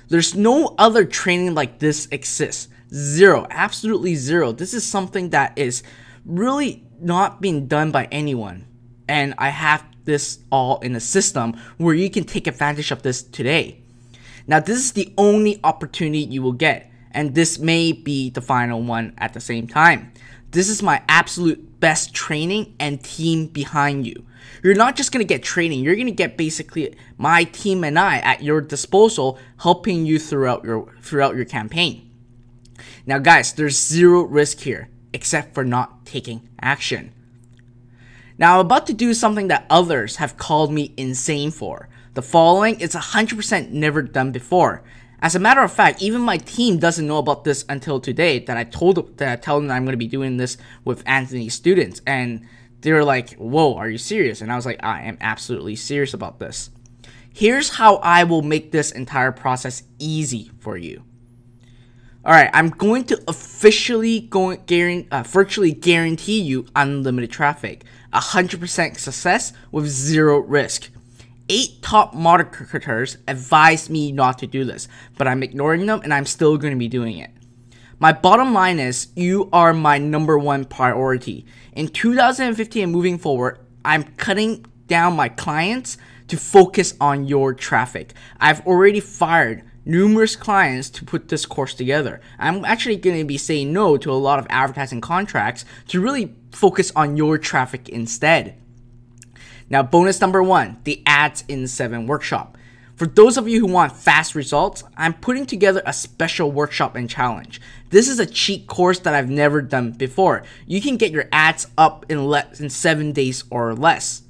There's no other training like this exists. Zero, absolutely zero. This is something that is really not being done by anyone. And I have this all in a system where you can take advantage of this today. Now, this is the only opportunity you will get, and this may be the final one at the same time. This is my absolute best training and team behind you. You're not just going to get training, you're going to get basically my team and I at your disposal, helping you throughout your campaign. Now guys, there's zero risk here, except for not taking action. Now I'm about to do something that others have called me insane for. The following is 100% never done before. As a matter of fact, even my team doesn't know about this until today, that I tell them that I'm going to be doing this with Anthony's students. And they were like, whoa, are you serious? And I was like, I am absolutely serious about this. Here's how I will make this entire process easy for you. Alright, I'm going to officially virtually guarantee you unlimited traffic, 100% success with zero risk. 8 top marketers advised me not to do this, but I'm ignoring them and I'm still going to be doing it. My bottom line is, you are my #1 priority. In 2015 and moving forward, I'm cutting down my clients to focus on your traffic. I've already fired numerous clients to put this course together. I'm actually going to be saying no to a lot of advertising contracts to really focus on your traffic instead. Now, bonus #1, the Ads in 7 workshop. For those of you who want fast results, I'm putting together a special workshop and challenge. This is a cheat course that I've never done before. You can get your ads up in 7 days or less.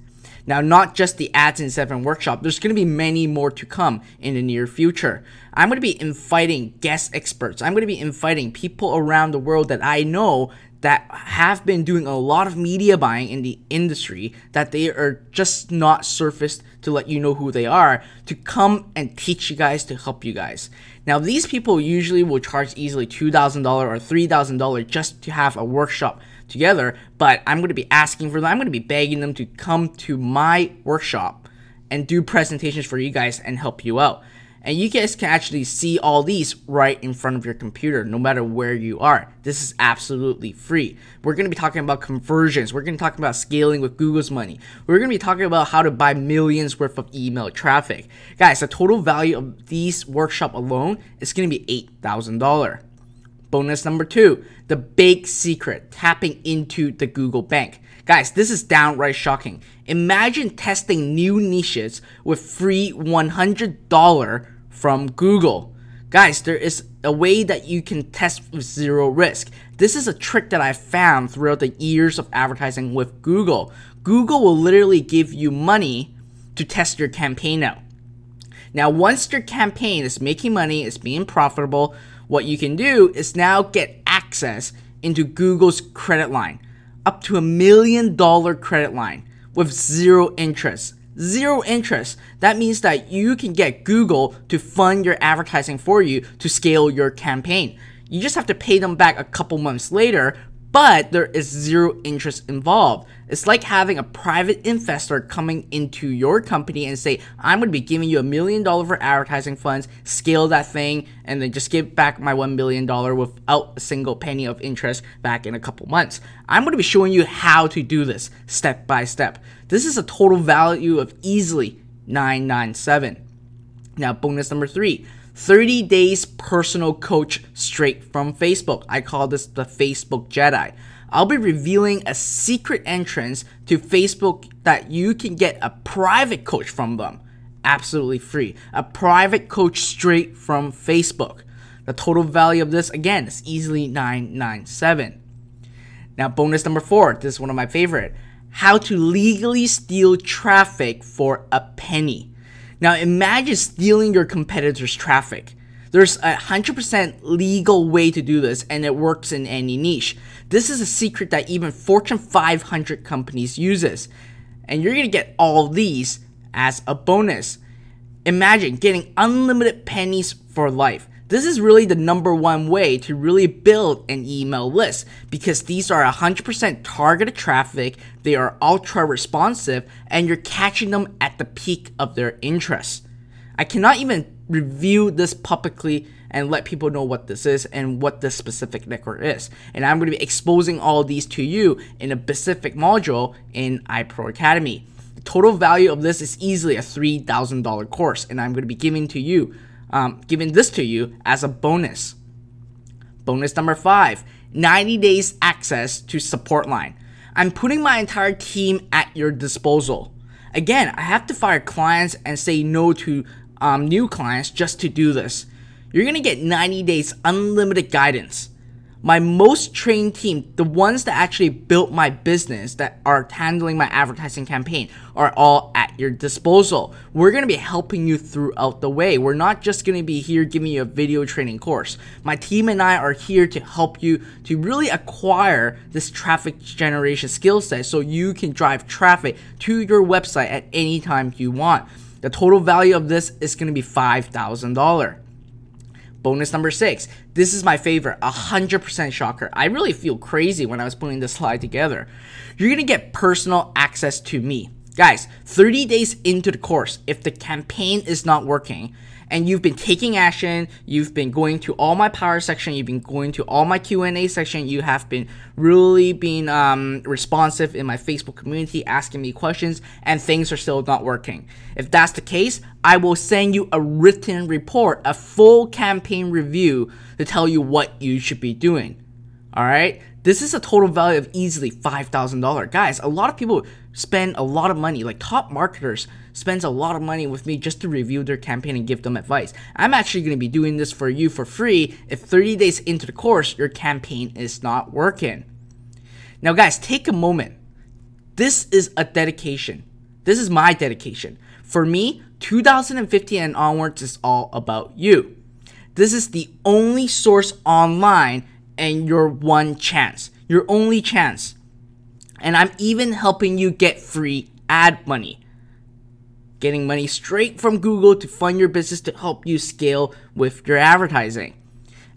Now, not just the Ads in 7 workshop, there's going to be many more to come in the near future. I'm going to be inviting guest experts. I'm going to be inviting people around the world that I know that have been doing a lot of media buying in the industry, that they are just not surfaced to let you know who they are, to come and teach you guys, to help you guys. Now, these people usually will charge easily $2,000 or $3,000 just to have a workshop together, but I'm going to be asking for them. I'm going to be begging them to come to my workshop and do presentations for you guys and help you out. And you guys can actually see all these right in front of your computer, no matter where you are. This is absolutely free. We're going to be talking about conversions. We're going to be talking about scaling with Google's money. We're going to be talking about how to buy millions worth of email traffic. Guys, the total value of these workshop alone is going to be $8,000. Bonus #2, the big secret, tapping into the Google Bank. Guys, this is downright shocking. Imagine testing new niches with free $100 from Google. Guys, there is a way that you can test with zero risk. This is a trick that I found throughout the years of advertising with Google. Google will literally give you money to test your campaign out. Now, once your campaign is making money, it's being profitable, what you can do is now get access into Google's credit line, up to $1 million credit line with zero interest. Zero interest. That means that you can get Google to fund your advertising for you to scale your campaign. You just have to pay them back a couple months later, but there is zero interest involved. It's like having a private investor coming into your company and say, I'm going to be giving you $1 million for advertising funds, scale that thing, and then just give back my $1 million without a single penny of interest back in a couple months. I'm going to be showing you how to do this step by step. This is a total value of easily $997. Now, bonus #3. 30 days personal coach straight from Facebook. I call this the Facebook Jedi. I'll be revealing a secret entrance to Facebook that you can get a private coach from them. Absolutely free. A private coach straight from Facebook. The total value of this, again, is easily $997. Now, bonus #4. This is one of my favorite. How to legally steal traffic for a penny. Now, imagine stealing your competitor's traffic. There's a 100% legal way to do this, and it works in any niche. This is a secret that even Fortune 500 companies uses. And you're going to get all these as a bonus. Imagine getting unlimited pennies for life. This is really the #1 way to really build an email list because these are 100% targeted traffic, they are ultra responsive, and you're catching them at the peak of their interest. I cannot even review this publicly and let people know what this is and what this specific network is. And I'm going to be exposing all these to you in a specific module in iPro Academy. The total value of this is easily a $3,000 course, and I'm going to be giving this to you as a bonus. Bonus number 5, 90 days access to support line. I'm putting my entire team at your disposal. Again, I have to fire clients and say no to new clients just to do this. You're going to get 90 days unlimited guidance. My most trained team, the ones that actually built my business, that are handling my advertising campaign, are all at your disposal. We're going to be helping you throughout the way. We're not just going to be here giving you a video training course. My team and I are here to help you to really acquire this traffic generation skill set so you can drive traffic to your website at any time you want. The total value of this is going to be $5,000. Bonus number 6. This is my favorite, 100% shocker. I really feel crazy when I was putting this slide together. You're going to get personal access to me. Guys, 30 days into the course, if the campaign is not working and you've been taking action, you've been going to all my power section, you've been going to all my Q&A section, you have been really being responsive in my Facebook community, asking me questions, and things are still not working. If that's the case, I will send you a written report, a full campaign review to tell you what you should be doing. All right? This is a total value of easily $5,000. Guys, a lot of people spend a lot of money, like top marketers spends a lot of money with me just to review their campaign and give them advice. I'm actually going to be doing this for you for free if 30 days into the course, your campaign is not working. Now guys, take a moment. This is a dedication. This is my dedication. For me, 2015 and onwards is all about you. This is the only source online and your one chance, your only chance. And I'm even helping you get free ad money. Getting money straight from Google to fund your business to help you scale with your advertising.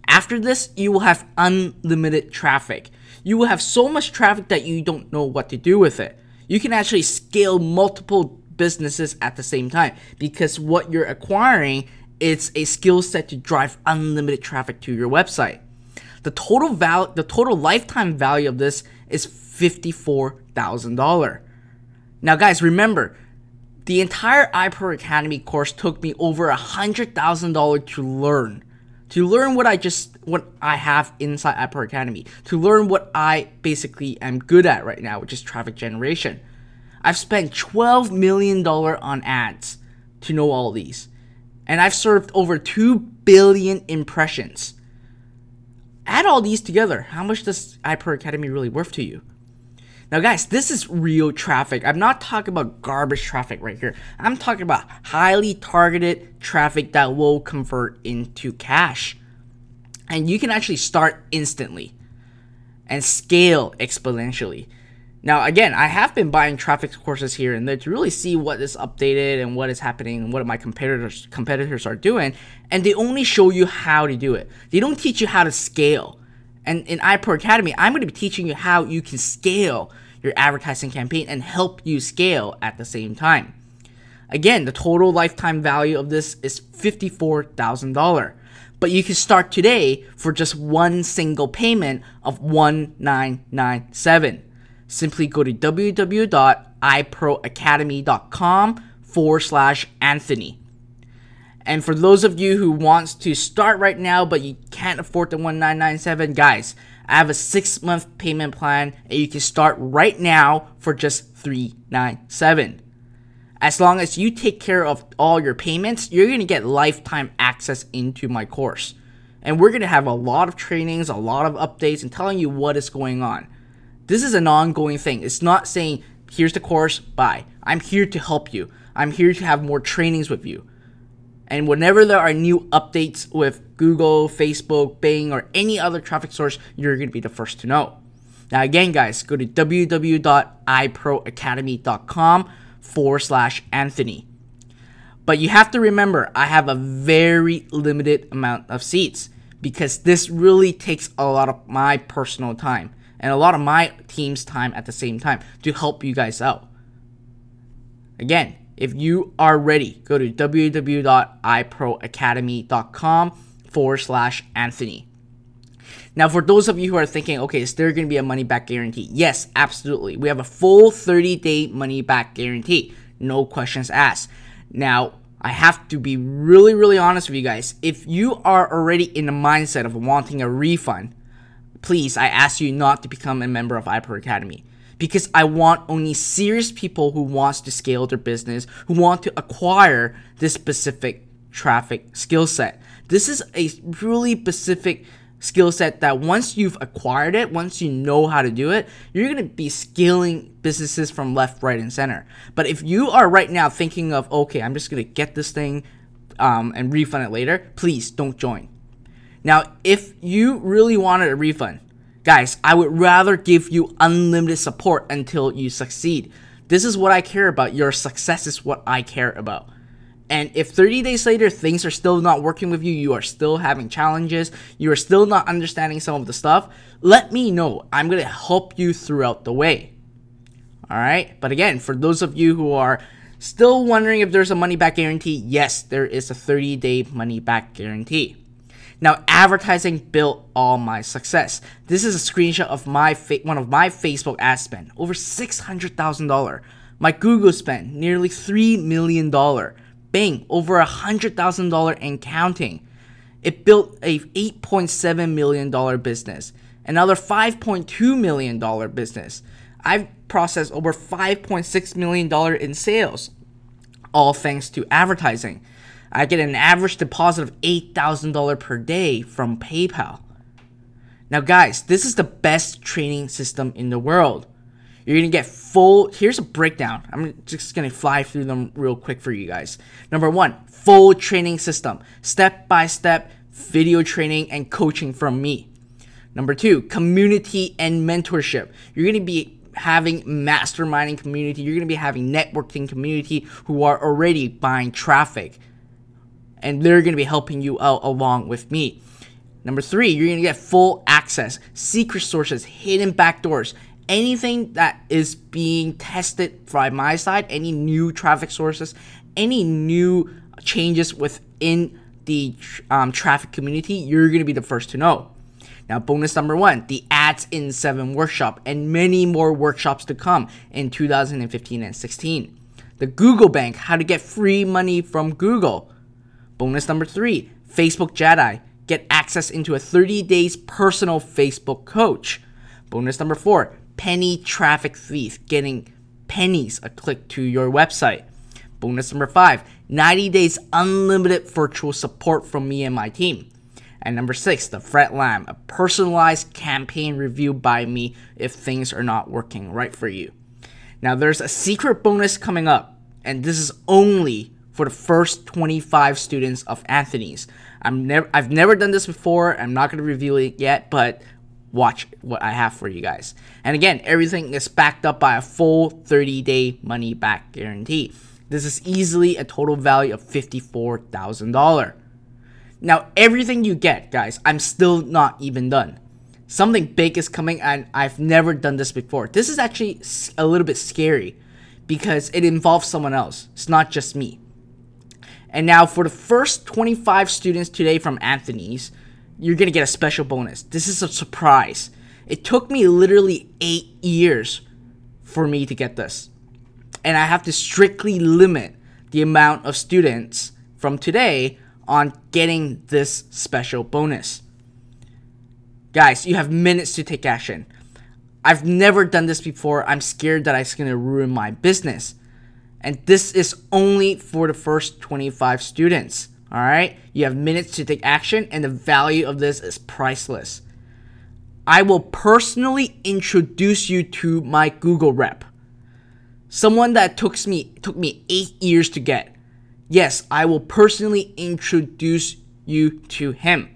After this, you will have unlimited traffic. You will have so much traffic that you don't know what to do with it. You can actually scale multiple businesses at the same time because what you're acquiring is a skill set to drive unlimited traffic to your website. The total lifetime value of this is $54,000. Now guys, remember, the entire iPro Academy course took me over $100,000 to learn what I have inside iPro Academy, to learn what I basically am good at right now, which is traffic generation. I've spent $12 million on ads to know all these, and I've served over 2 billion impressions. Add all these together, how much does iPro Academy really worth to you? Now guys, this is real traffic. I'm not talking about garbage traffic right here. I'm talking about highly targeted traffic that will convert into cash. And you can actually start instantly and scale exponentially. Now again, I have been buying traffic courses here and there to really see what is updated and what is happening and what my competitors are doing. And they only show you how to do it. They don't teach you how to scale. And in iPro Academy, I'm going to be teaching you how you can scale your advertising campaign and help you scale at the same time. Again, the total lifetime value of this is $54,000. But you can start today for just one single payment of $1,997. Simply go to www.iproacademy.com/Anthony. And for those of you who wants to start right now but you can't afford the $1,997, guys, I have a 6-month payment plan and you can start right now for just $397. As long as you take care of all your payments, you're going to get lifetime access into my course. And we're going to have a lot of trainings, a lot of updates, and telling you what is going on. This is an ongoing thing. It's not saying, here's the course, bye. I'm here to help you. I'm here to have more trainings with you. And whenever there are new updates with Google, Facebook, Bing, or any other traffic source, you're going to be the first to know. Now again, guys, go to www.iproacademy.com Morrison.com/Anthony. But you have to remember, I have a very limited amount of seats because this really takes a lot of my personal time and a lot of my team's time at the same time to help you guys out. Again, if you are ready, go to www.iproacademy.com/Anthony. Now, for those of you who are thinking, okay, is there going to be a money back guarantee? Yes, absolutely. We have a full 30-day money back guarantee. No questions asked. Now, I have to be really, really honest with you guys. If you are already in the mindset of wanting a refund, please, I ask you not to become a member of iPro Academy. Because I want only serious people who wants to scale their business, who want to acquire this specific traffic skill set. This is a really specific skill set that once you've acquired it, once you know how to do it, you're going to be scaling businesses from left, right, and center. But if you are right now thinking of, okay, I'm just going to get this thing and refund it later, please don't join. Now, if you really wanted a refund, guys, I would rather give you unlimited support until you succeed. This is what I care about. Your success is what I care about. And if 30 days later things are still not working with you, you are still having challenges, you are still not understanding some of the stuff, let me know. I'm going to help you throughout the way. Alright? But again, for those of you who are still wondering if there's a money back guarantee, yes, there is a 30-day money back guarantee. Now, advertising built all my success. This is a screenshot of one of my Facebook ad spend, over $600,000. My Google spend, nearly $3 million. Bing, over $100,000 and counting. It built a $8.7 million business, another $5.2 million business. I've processed over $5.6 million in sales, all thanks to advertising. I get an average deposit of $8,000 per day from PayPal. Now guys, this is the best training system in the world. You're going to get here's a breakdown. I'm just going to fly through them real quick for you guys. Number 1, full training system. Step-by-step video training and coaching from me. Number 2, community and mentorship. You're going to be having masterminding community. You're going to be having networking community who are already buying traffic. And they're going to be helping you out along with me. Number 3, you're going to get full access, secret sources, hidden backdoors, anything that is being tested by my side, any new traffic sources, any new changes within the traffic community, you're going to be the first to know. Now, bonus number 1, the Ads in 7 workshop and many more workshops to come in 2015 and 16. The Google Bank, how to get free money from Google. Bonus number 3, Facebook Jedi, get access into a 30 days personal Facebook coach. Bonus number 4, penny traffic thief, getting pennies a click to your website. Bonus number 5, 90 days unlimited virtual support from me and my team. And number 6, the Fred Lamb, a personalized campaign review by me if things are not working right for you. Now there's a secret bonus coming up, and this is only for the first 25 students of Anthony's. I've never done this before. I'm not going to reveal it yet, but watch what I have for you guys. And again, everything is backed up by a full 30-day money back guarantee. This is easily a total value of $54,000. Now, everything you get, guys, I'm still not even done. Something big is coming, and I've never done this before. This is actually a little bit scary because it involves someone else. It's not just me. And now for the first 25 students today from Anthony's, you're going to get a special bonus. This is a surprise. It took me literally 8 years for me to get this. And I have to strictly limit the amount of students from today on getting this special bonus. Guys, you have minutes to take action. I've never done this before. I'm scared that it's going to ruin my business. And this is only for the first 25 students. Alright? You have minutes to take action, and the value of this is priceless. I will personally introduce you to my Google rep. Someone that took me 8 years to get. Yes, I will personally introduce you to him.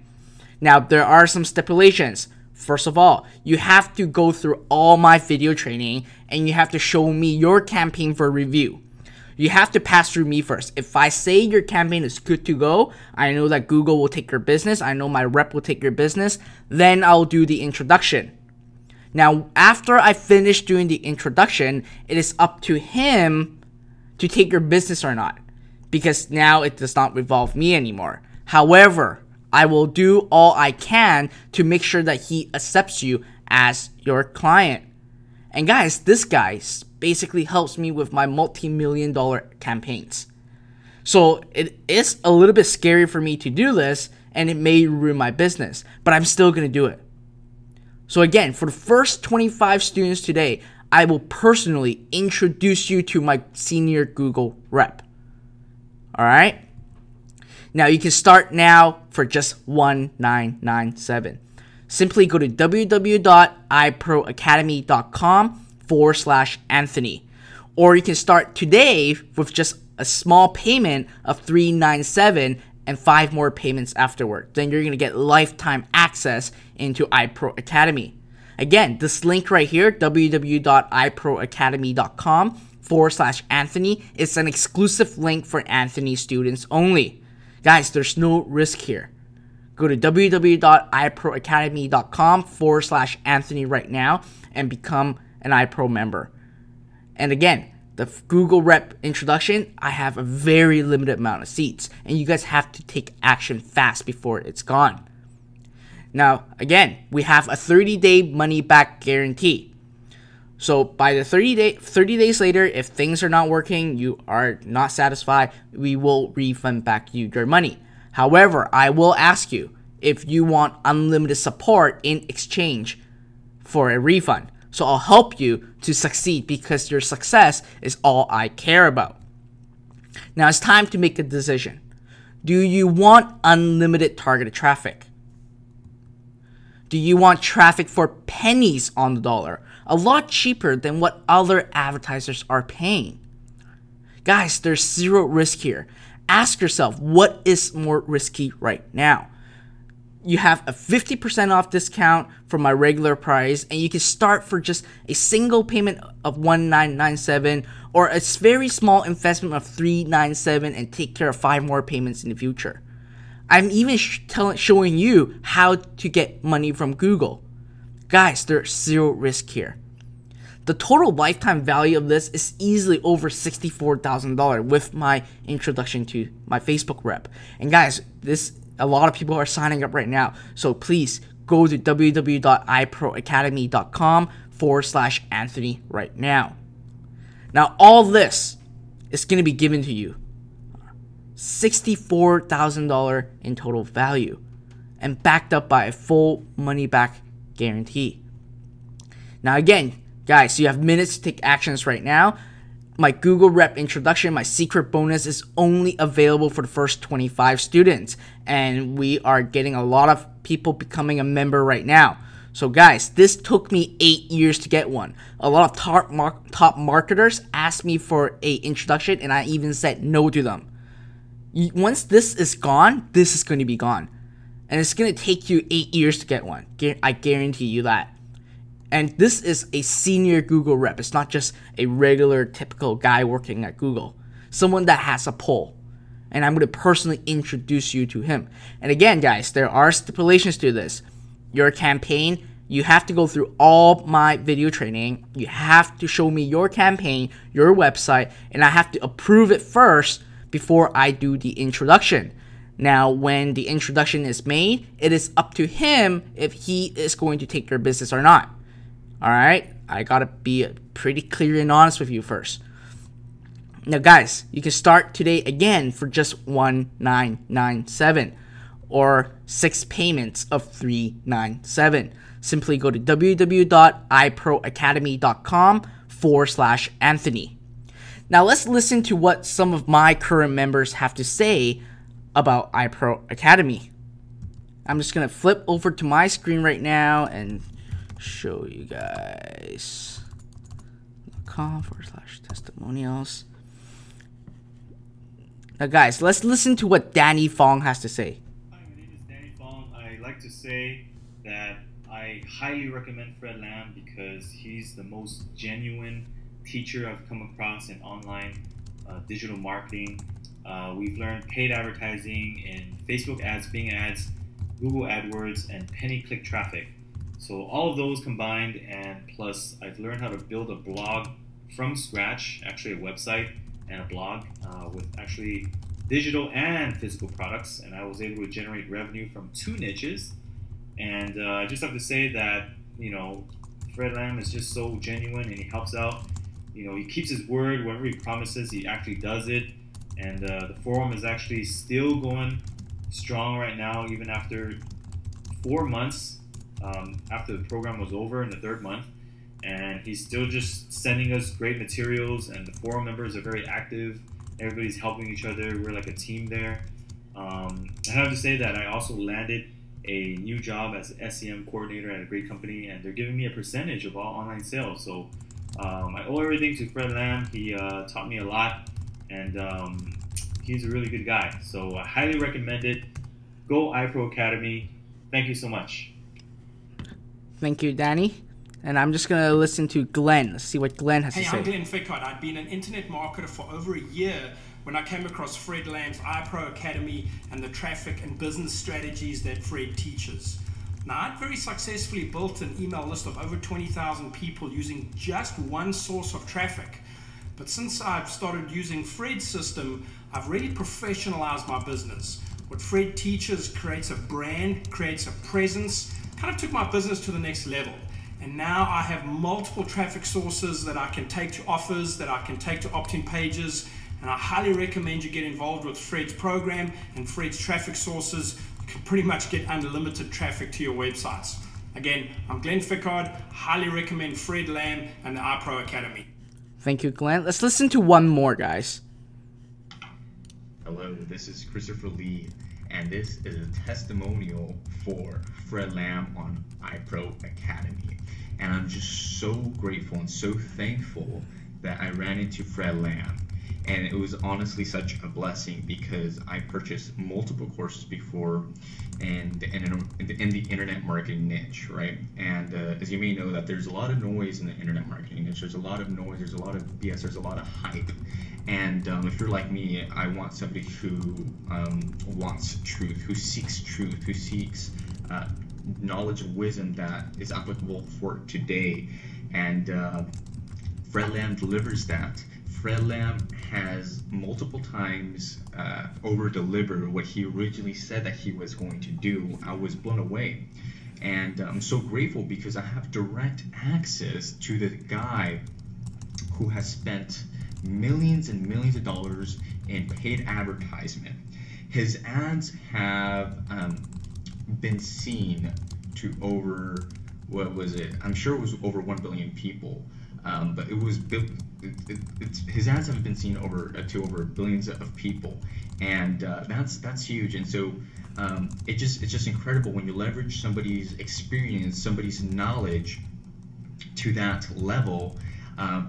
Now, there are some stipulations. First of all, you have to go through all my video training, and you have to show me your campaign for review. You have to pass through me first. If I say your campaign is good to go, I know that Google will take your business, I know my rep will take your business, then I'll do the introduction. Now, after I finish doing the introduction, it is up to him to take your business or not, because now it does not involve me anymore. However, I will do all I can to make sure that he accepts you as your client. And guys, this guy basically helps me with my multi-million-dollar campaigns. So it is a little bit scary for me to do this, and it may ruin my business, but I'm still going to do it. So again, for the first 25 students today, I will personally introduce you to my senior Google rep. All right? Now you can start now for just $19.97. Simply go to www.iproacademy.com/Anthony. Or you can start today with just a small payment of $3.97 and 5 more payments afterward. Then you're going to get lifetime access into iPro Academy. Again, this link right here, www.iproacademy.com/Anthony, is an exclusive link for Anthony students only. Guys, there's no risk here. Go to www.iproacademy.com/Anthony right now and become an iPro member. And again, the Google Rep introduction, I have a very limited amount of seats, and you guys have to take action fast before it's gone. Now, again, we have a 30-day money-back guarantee. So by the 30 days later, if things are not working, you are not satisfied, we will refund back you your money. However, I will ask you if you want unlimited support in exchange for a refund. So I'll help you to succeed because your success is all I care about. Now it's time to make a decision. Do you want unlimited targeted traffic? Do you want traffic for pennies on the dollar? A lot cheaper than what other advertisers are paying. Guys, there's zero risk here. Ask yourself, what is more risky right now? You have a 50% off discount for my regular price, and you can start for just a single payment of $19.97 or a very small investment of $3.97 and take care of 5 more payments in the future. I'm even showing you how to get money from Google. Guys, there's zero risk here. The total lifetime value of this is easily over $64,000 with my introduction to my Facebook rep. And guys, a lot of people are signing up right now. So please go to www.iproacademy.com/Anthony right now. Now all this is going to be given to you. $64,000 in total value and backed up by a full money back guarantee. Now again, guys, you have minutes to take actions right now. My Google Rep introduction, my secret bonus, is only available for the first 25 students. And we are getting a lot of people becoming a member right now. So guys, this took me 8 years to get one. A lot of top marketers asked me for a introduction, and I even said no to them. Once this is gone, this is going to be gone. And it's going to take you 8 years to get one. I guarantee you that. And this is a senior Google rep. It's not just a regular, typical guy working at Google. Someone that has a pull. And I'm going to personally introduce you to him. And again, guys, there are stipulations to this. Your campaign, you have to go through all my video training. You have to show me your campaign, your website, and I have to approve it first before I do the introduction. Now, when the introduction is made, it is up to him if he is going to take your business or not. Alright, I gotta be pretty clear and honest with you first. Now guys, you can start today again for just $19.97 or 6 payments of $3.97. Simply go to www.iproacademy.com/Anthony. Now let's listen to what some of my current members have to say about iPro Academy. I'm just gonna flip over to my screen right now and show you guys .com/testimonials. Now guys, let's listen to what Danny Fong has to say. Hi, my name is Danny Fong. I'd like to say that I highly recommend Fred Lam because he's the most genuine teacher I've come across in online digital marketing. We've learned paid advertising in Facebook ads, Bing ads, Google AdWords, and penny click traffic. So all of those combined, and plus I've learned how to build a blog from scratch, actually a website and a blog with actually digital and physical products, and I was able to generate revenue from 2 niches. And I just have to say that, Fred Lam is just so genuine, and he helps out. He keeps his word. Whatever he promises, he actually does it. And the forum is actually still going strong right now, even after 4 months after the program was over in the 3rd month. And he's still just sending us great materials, and the forum members are very active. Everybody's helping each other. We're like a team there. I have to say that I also landed a new job as an SEM coordinator at a great company, and they're giving me a percentage of all online sales. So I owe everything to Fred Lam. He taught me a lot, and he's a really good guy. So I highly recommend it. Go iPro Academy. Thank you so much. Thank you, Danny. And I'm just going to listen to Glenn. Let's see what Glenn has to say. Hey, I'm Glenn Fickard. I've been an internet marketer for over a year when I came across Fred Lam's iPro Academy and the traffic and business strategies that Fred teaches. Now, I'd very successfully built an email list of over 20,000 people using just one source of traffic. But since I've started using Fred's system, I've really professionalized my business. What Fred teaches creates a brand, creates a presence, kind of took my business to the next level. And now I have multiple traffic sources that I can take to offers, that I can take to opt-in pages, and I highly recommend you get involved with Fred's program and Fred's traffic sources. You can pretty much get unlimited traffic to your websites. Again, I'm Glenn Fickard. Highly recommend Fred Lam and the iPro Academy. Thank you, Glenn. Let's listen to one more, guys. Hello, this is Christopher Lee, and this is a testimonial for Fred Lam on iPro Academy. And I'm just so grateful and so thankful that I ran into Fred Lam. And it was honestly such a blessing, because I purchased multiple courses before in the internet marketing niche, right? And as you may know, that there's a lot of noise in the internet marketing niche. There's a lot of noise, there's a lot of BS, there's a lot of hype. And if you're like me, I want somebody who wants truth, who seeks knowledge and wisdom that is applicable for today. And Fred Lam delivers that. Fred Lam has multiple times over-delivered what he originally said that he was going to do. I was blown away. And I'm so grateful because I have direct access to the guy who has spent millions and millions of dollars in paid advertisement. His ads have been seen to over, what was it? I'm sure it was over 1 billion people. But it was his ads have been seen to over billions of people, and that's huge. And so it's just incredible when you leverage somebody's experience, somebody's knowledge to that level.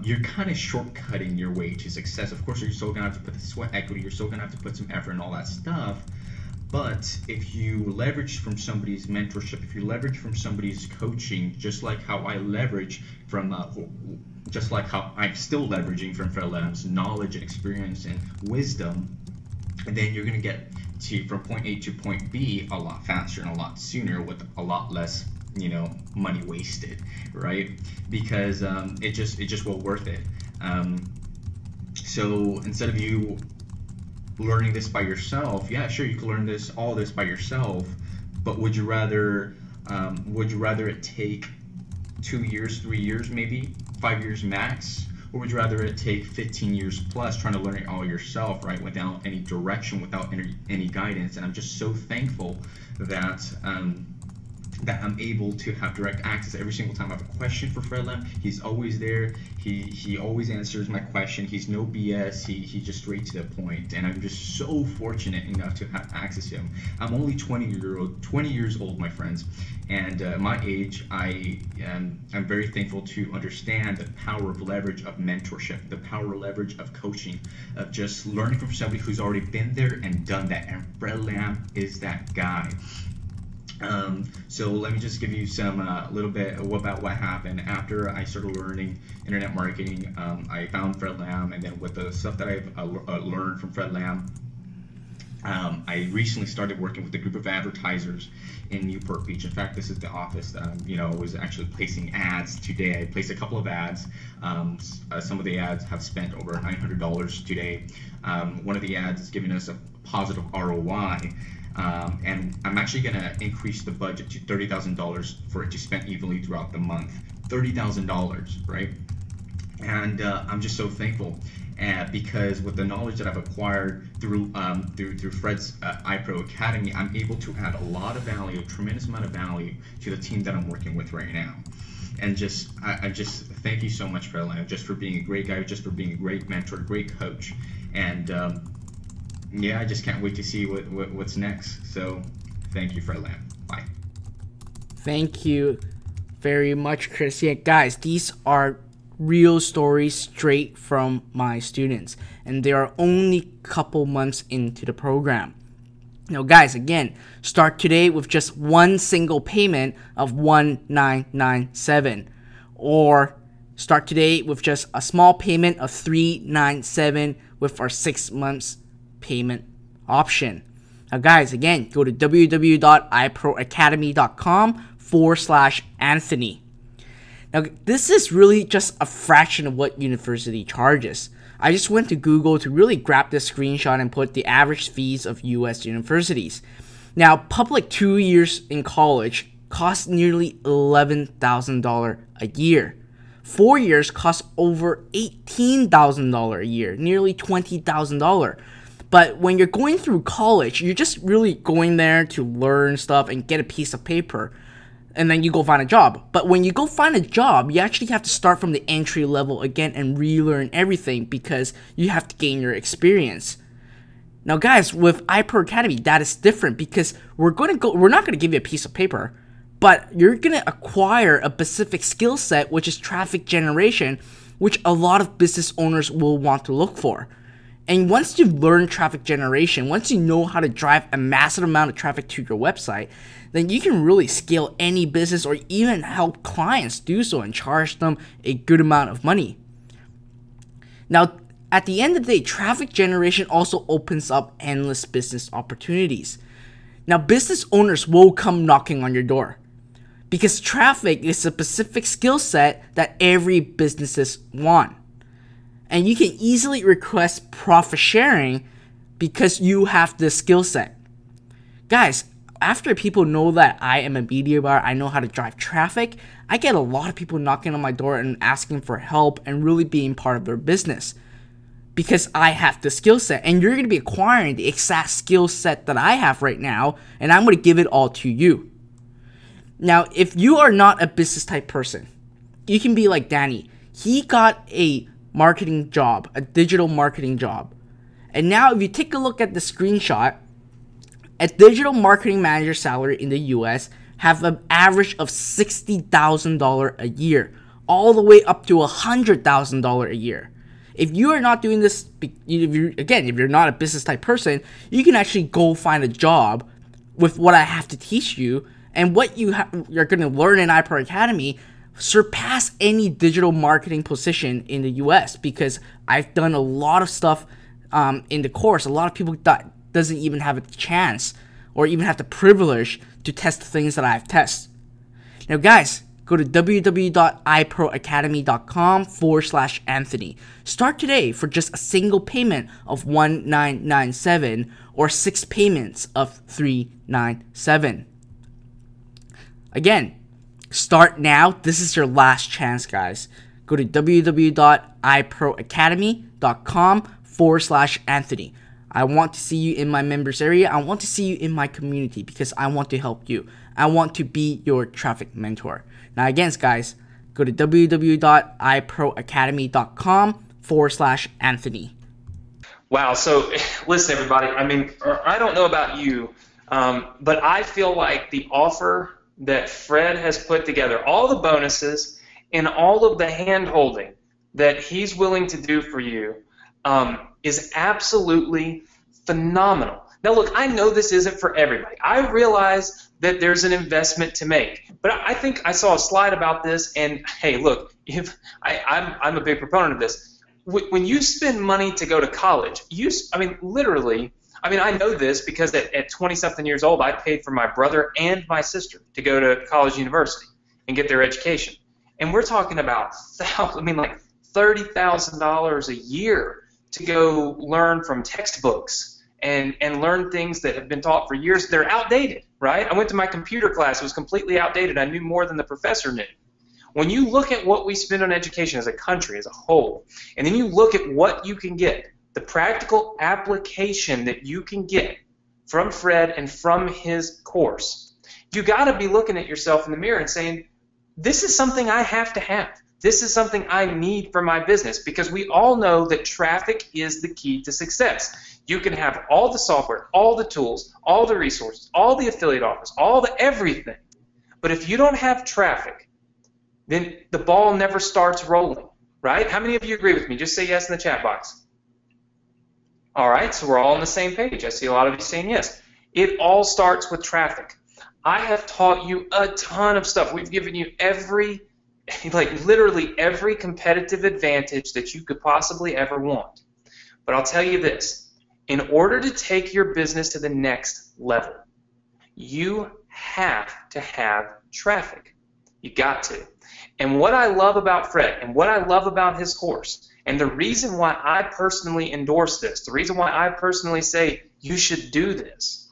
You're kind of shortcutting your way to success. Of course, you're still gonna have to put the sweat equity. You're still gonna have to put some effort and all that stuff. But if you leverage from somebody's mentorship, if you leverage from somebody's coaching, just like how I leverage from, just like how I'm still leveraging from Fred Lam's knowledge and experience and wisdom, and then you're gonna get to from point A to point B a lot faster and a lot sooner with a lot less, money wasted, right? Because it just well worth it. So instead of you learning this by yourself, yeah, sure, you can learn all this by yourself, but would you rather it take 2 years, 3 years, maybe 5 years max, or would you rather it take 15 years plus trying to learn it all yourself, right, without any direction, without any guidance? And I'm just so thankful that I'm able to have direct access every single time I have a question for Fred Lam. He's always there. He always answers my question. He's no BS. He's just straight to the point. And I'm just so fortunate enough to have access to him. I'm only 20 years old, my friends. And my age, I'm very thankful to understand the power of leverage of mentorship, the power of leverage of coaching, of just learning from somebody who's already been there and done that. And Fred Lam is that guy. So let me just give you some little bit about what happened after I started learning internet marketing. I found Fred Lam, and then with the stuff that I've learned from Fred Lam, I recently started working with a group of advertisers in Newport Beach. In fact, this is the office. I was actually placing ads today. I placed a couple of ads. Some of the ads have spent over $900 today. One of the ads is giving us a positive ROI. And I'm actually going to increase the budget to $30,000 for it to spend evenly throughout the month. $30,000, right? And I'm just so thankful because with the knowledge that I've acquired through Fred's iPro Academy, I'm able to add a lot of value, a tremendous amount of value to the team that I'm working with right now. And I just thank you so much, Fred Lam, just for being a great guy, just for being a great mentor, great coach, and yeah, I just can't wait to see what's next. So thank you, Fred Lam. Bye. Thank you very much, Chris. Yeah, guys, these are real stories straight from my students, and they are only a couple months into the program. Now, guys, again, start today with just one single payment of $1,997, or start today with just a small payment of $397 with our 6 months payment option. Now, guys, again, go to www.iproacademy.com/Anthony. Now, this is really just a fraction of what university charges. I just went to Google to really grab this screenshot and put the average fees of US universities. Now, public 2 years in college costs nearly $11,000 a year. 4 years costs over $18,000 a year, nearly $20,000. But when you're going through college, you're just really going there to learn stuff and get a piece of paper, and then you go find a job. But when you go find a job, you actually have to start from the entry level again and relearn everything because you have to gain your experience. Now, guys, with iPro Academy, that is different because we're not gonna give you a piece of paper, but you're gonna acquire a specific skill set, which is traffic generation, which a lot of business owners will want to look for. And once you've learned traffic generation, once you know how to drive a massive amount of traffic to your website, then you can really scale any business or even help clients do so and charge them a good amount of money. Now, at the end of the day, traffic generation also opens up endless business opportunities. Now, business owners will come knocking on your door because traffic is a specific skill set that every businesses want. And you can easily request profit sharing because you have this skill set. Guys, after people know that I am a media buyer, I know how to drive traffic, I get a lot of people knocking on my door and asking for help and really being part of their business because I have the skill set. And you're going to be acquiring the exact skill set that I have right now, and I'm going to give it all to you. Now, if you are not a business type person, you can be like Danny. He got a marketing job, a digital marketing job. And now if you take a look at the screenshot, a digital marketing manager salary in the US have an average of $60,000 a year, all the way up to $100,000 a year. If you are not doing this, if you're not a business type person, you can actually go find a job with what I have to teach you, and what you're going to learn in iPro Academy surpass any digital marketing position in the US because I've done a lot of stuff in the course. A lot of people doesn't even have a chance or even have the privilege to test the things that I've tested. Now, guys, go to www.iproacademy.com/Anthony. Start today for just a single payment of $1,997 or 6 payments of $397. Again, start now. This is your last chance, guys. Go to www.iproacademy.com/Anthony. I want to see you in my members area. I want to see you in my community because I want to help you. I want to be your traffic mentor. Now, again, guys, go to www.iproacademy.com/Anthony. Wow. So listen, everybody, I mean, I don't know about you, but I feel like the offer that Fred has put together, all the bonuses and all of the hand-holding that he's willing to do for you is absolutely phenomenal. Now, look, I know this isn't for everybody. I realize that there's an investment to make. But I think I saw a slide about this, and hey, look, I'm a big proponent of this. When you spend money to go to college, literally, I know this because at 20-something years old, I paid for my brother and my sister to go to college university and get their education. And we're talking about, like $30,000 a year to go learn from textbooks and learn things that have been taught for years. They're outdated, right? I went to my computer class. It was completely outdated. I knew more than the professor knew. When you look at what we spend on education as a country, as a whole, and then you look at what you can get, the practical application that you can get from Fred and from his course, you got to be looking at yourself in the mirror and saying, this is something I have to have. This is something I need for my business, because we all know that traffic is the key to success. You can have all the software, all the tools, all the resources, all the affiliate offers, all the everything. But if you don't have traffic, then the ball never starts rolling, right? How many of you agree with me? Just say yes in the chat box. All right, so we're all on the same page. I see a lot of you saying yes. It all starts with traffic. I have taught you a ton of stuff. We've given you literally every competitive advantage that you could possibly ever want. But I'll tell you this. In order to take your business to the next level, you have to have traffic. You got to. And what I love about Fred and what I love about his course, and the reason why I personally endorse this, the reason why I personally say you should do this,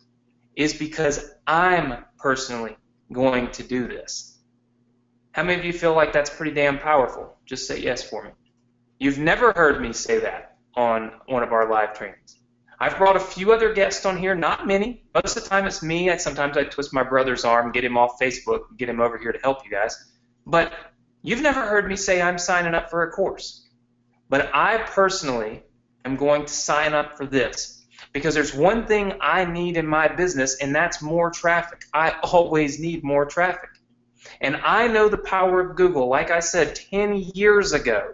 is because I'm personally going to do this. How many of you feel like that's pretty damn powerful? Just say yes for me. You've never heard me say that on one of our live trainings. I've brought a few other guests on here, not many. Most of the time it's me. Sometimes I twist my brother's arm, get him off Facebook, get him over here to help you guys. But you've never heard me say I'm signing up for a course. But I personally am going to sign up for this, because there's one thing I need in my business, and that's more traffic. I always need more traffic. And I know the power of Google. Like I said, 10 years ago,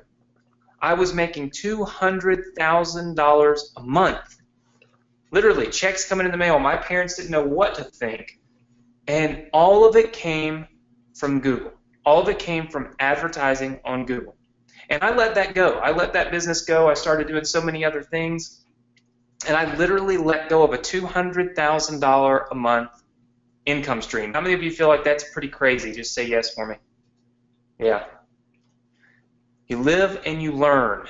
I was making $200,000 a month. Literally, checks coming in the mail. My parents didn't know what to think. And all of it came from Google. All of it came from advertising on Google. And I let that go. I let that business go. I started doing so many other things. And I literally let go of a $200,000 a month income stream. How many of you feel like that's pretty crazy? Just say yes for me. Yeah. You live and you learn.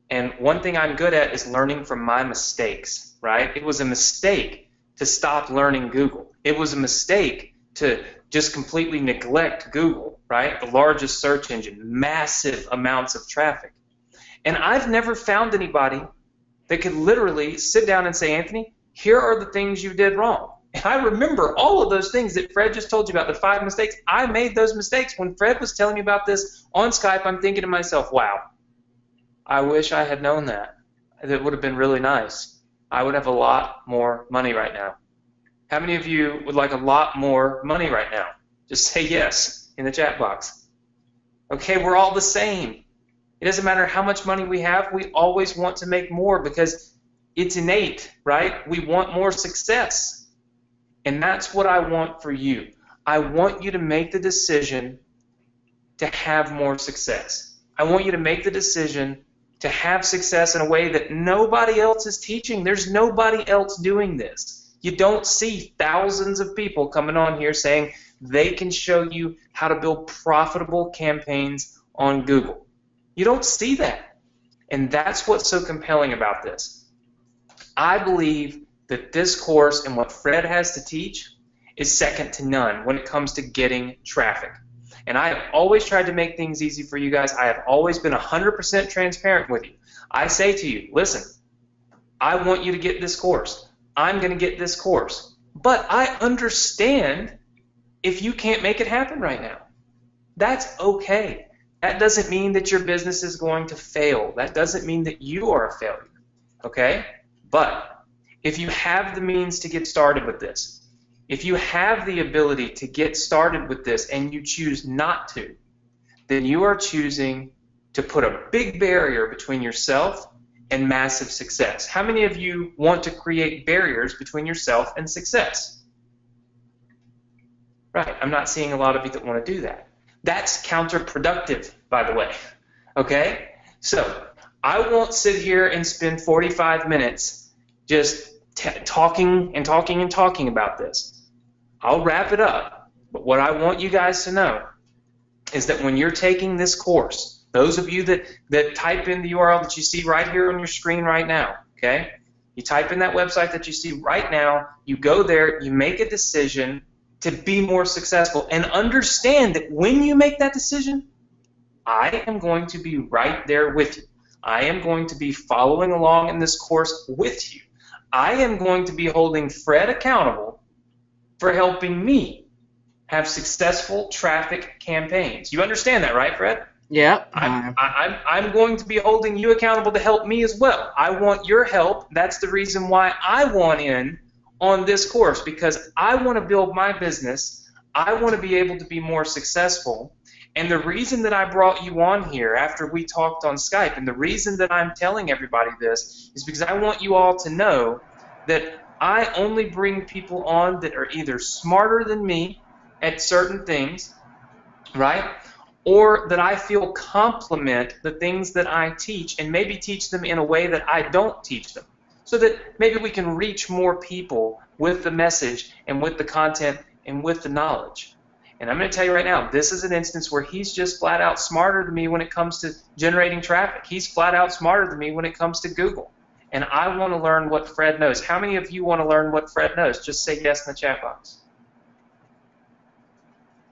And one thing I'm good at is learning from my mistakes, right? It was a mistake to stop learning Google. It was a mistake to just completely neglect Google, right? The largest search engine, massive amounts of traffic. And I've never found anybody that could literally sit down and say, Anthony, here are the things you did wrong. And I remember all of those things that Fred just told you about, the 5 mistakes. I made those mistakes. When Fred was telling me about this on Skype, I'm thinking to myself, wow, I wish I had known that. That would have been really nice. I would have a lot more money right now. How many of you would like a lot more money right now? Just say yes in the chat box. Okay, we're all the same. It doesn't matter how much money we have. We always want to make more because it's innate, right? We want more success. And that's what I want for you. I want you to make the decision to have more success. I want you to make the decision to have success in a way that nobody else is teaching. There's nobody else doing this. You don't see thousands of people coming on here saying they can show you how to build profitable campaigns on Google. You don't see that. And that's what's so compelling about this. I believe that this course and what Fred has to teach is second to none when it comes to getting traffic. And I have always tried to make things easy for you guys. I have always been 100% transparent with you. I say to you, listen, I want you to get this course. I'm going to get this course. But I understand if you can't make it happen right now. That's okay. That doesn't mean that your business is going to fail. That doesn't mean that you are a failure. Okay? But if you have the means to get started with this, if you have the ability to get started with this and you choose not to, then you are choosing to put a big barrier between yourself and massive success? How many of you want to create barriers between yourself and success? Right, I'm not seeing a lot of you that want to do that. That's counterproductive, by the way. Okay? So, I won't sit here and spend 45 minutes just talking about this. I'll wrap it up. But what I want you guys to know is that when you're taking this course, those of you that type in the URL that you see right here on your screen right now, okay? You type in that website that you see right now, you go there, you make a decision to be more successful, and understand that when you make that decision, I am going to be right there with you. I am going to be following along in this course with you. I am going to be holding Fred accountable for helping me have successful traffic campaigns. You understand that, right, Fred? Yeah. I'm going to be holding you accountable to help me as well. I want your help. That's the reason why I want in on this course, because I want to build my business. I want to be able to be more successful. And the reason that I brought you on here after we talked on Skype, and the reason that I'm telling everybody this, is because I want you all to know that I only bring people on that are either smarter than me at certain things, right? Or that I feel complement the things that I teach, and maybe teach them in a way that I don't teach them, so that maybe we can reach more people with the message and with the content and with the knowledge. And I'm going to tell you right now, this is an instance where he's just flat out smarter than me when it comes to generating traffic. He's flat out smarter than me when it comes to Google. And I want to learn what Fred knows. How many of you want to learn what Fred knows? Just say yes in the chat box.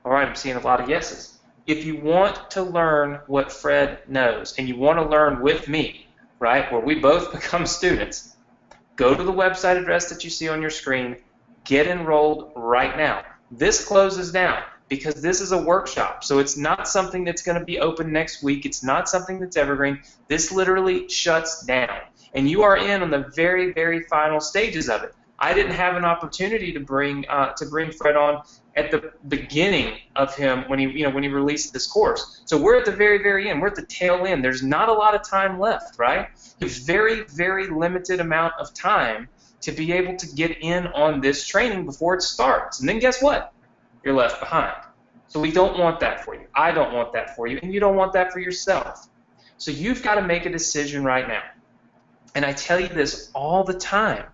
All right, I'm seeing a lot of yeses. If you want to learn what Fred knows, and you want to learn with me, right, where we both become students, go to the website address that you see on your screen, get enrolled right now. This closes down because this is a workshop, so it's not something that's going to be open next week. It's not something that's evergreen. This literally shuts down, and you are in on the very, very final stages of it. I didn't have an opportunity to bring Fred on at the beginning of him when he released this course. So we're at the very, very end. We're at the tail end. There's not a lot of time left, right? There's very, very limited amount of time to be able to get in on this training before it starts. And then guess what? You're left behind. So we don't want that for you. I don't want that for you, and you don't want that for yourself. So you've got to make a decision right now. And I tell you this all the time.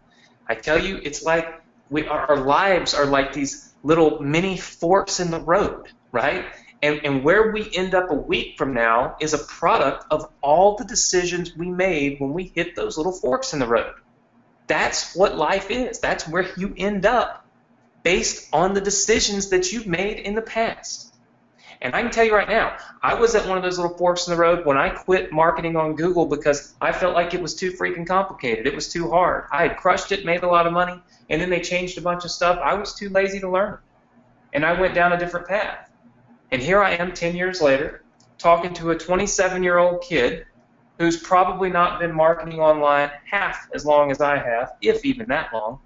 I tell you, it's like our lives are like these little mini forks in the road, right? And where we end up a week from now is a product of all the decisions we made when we hit those little forks in the road. That's what life is. That's where you end up based on the decisions that you've made in the past. And I can tell you right now, I was at one of those little forks in the road when I quit marketing on Google because I felt like it was too freaking complicated. It was too hard. I had crushed it, made a lot of money, and then they changed a bunch of stuff. I was too lazy to learn. And I went down a different path. And here I am 10 years later talking to a 27-year-old kid who's probably not been marketing online half as long as I have, if even that long,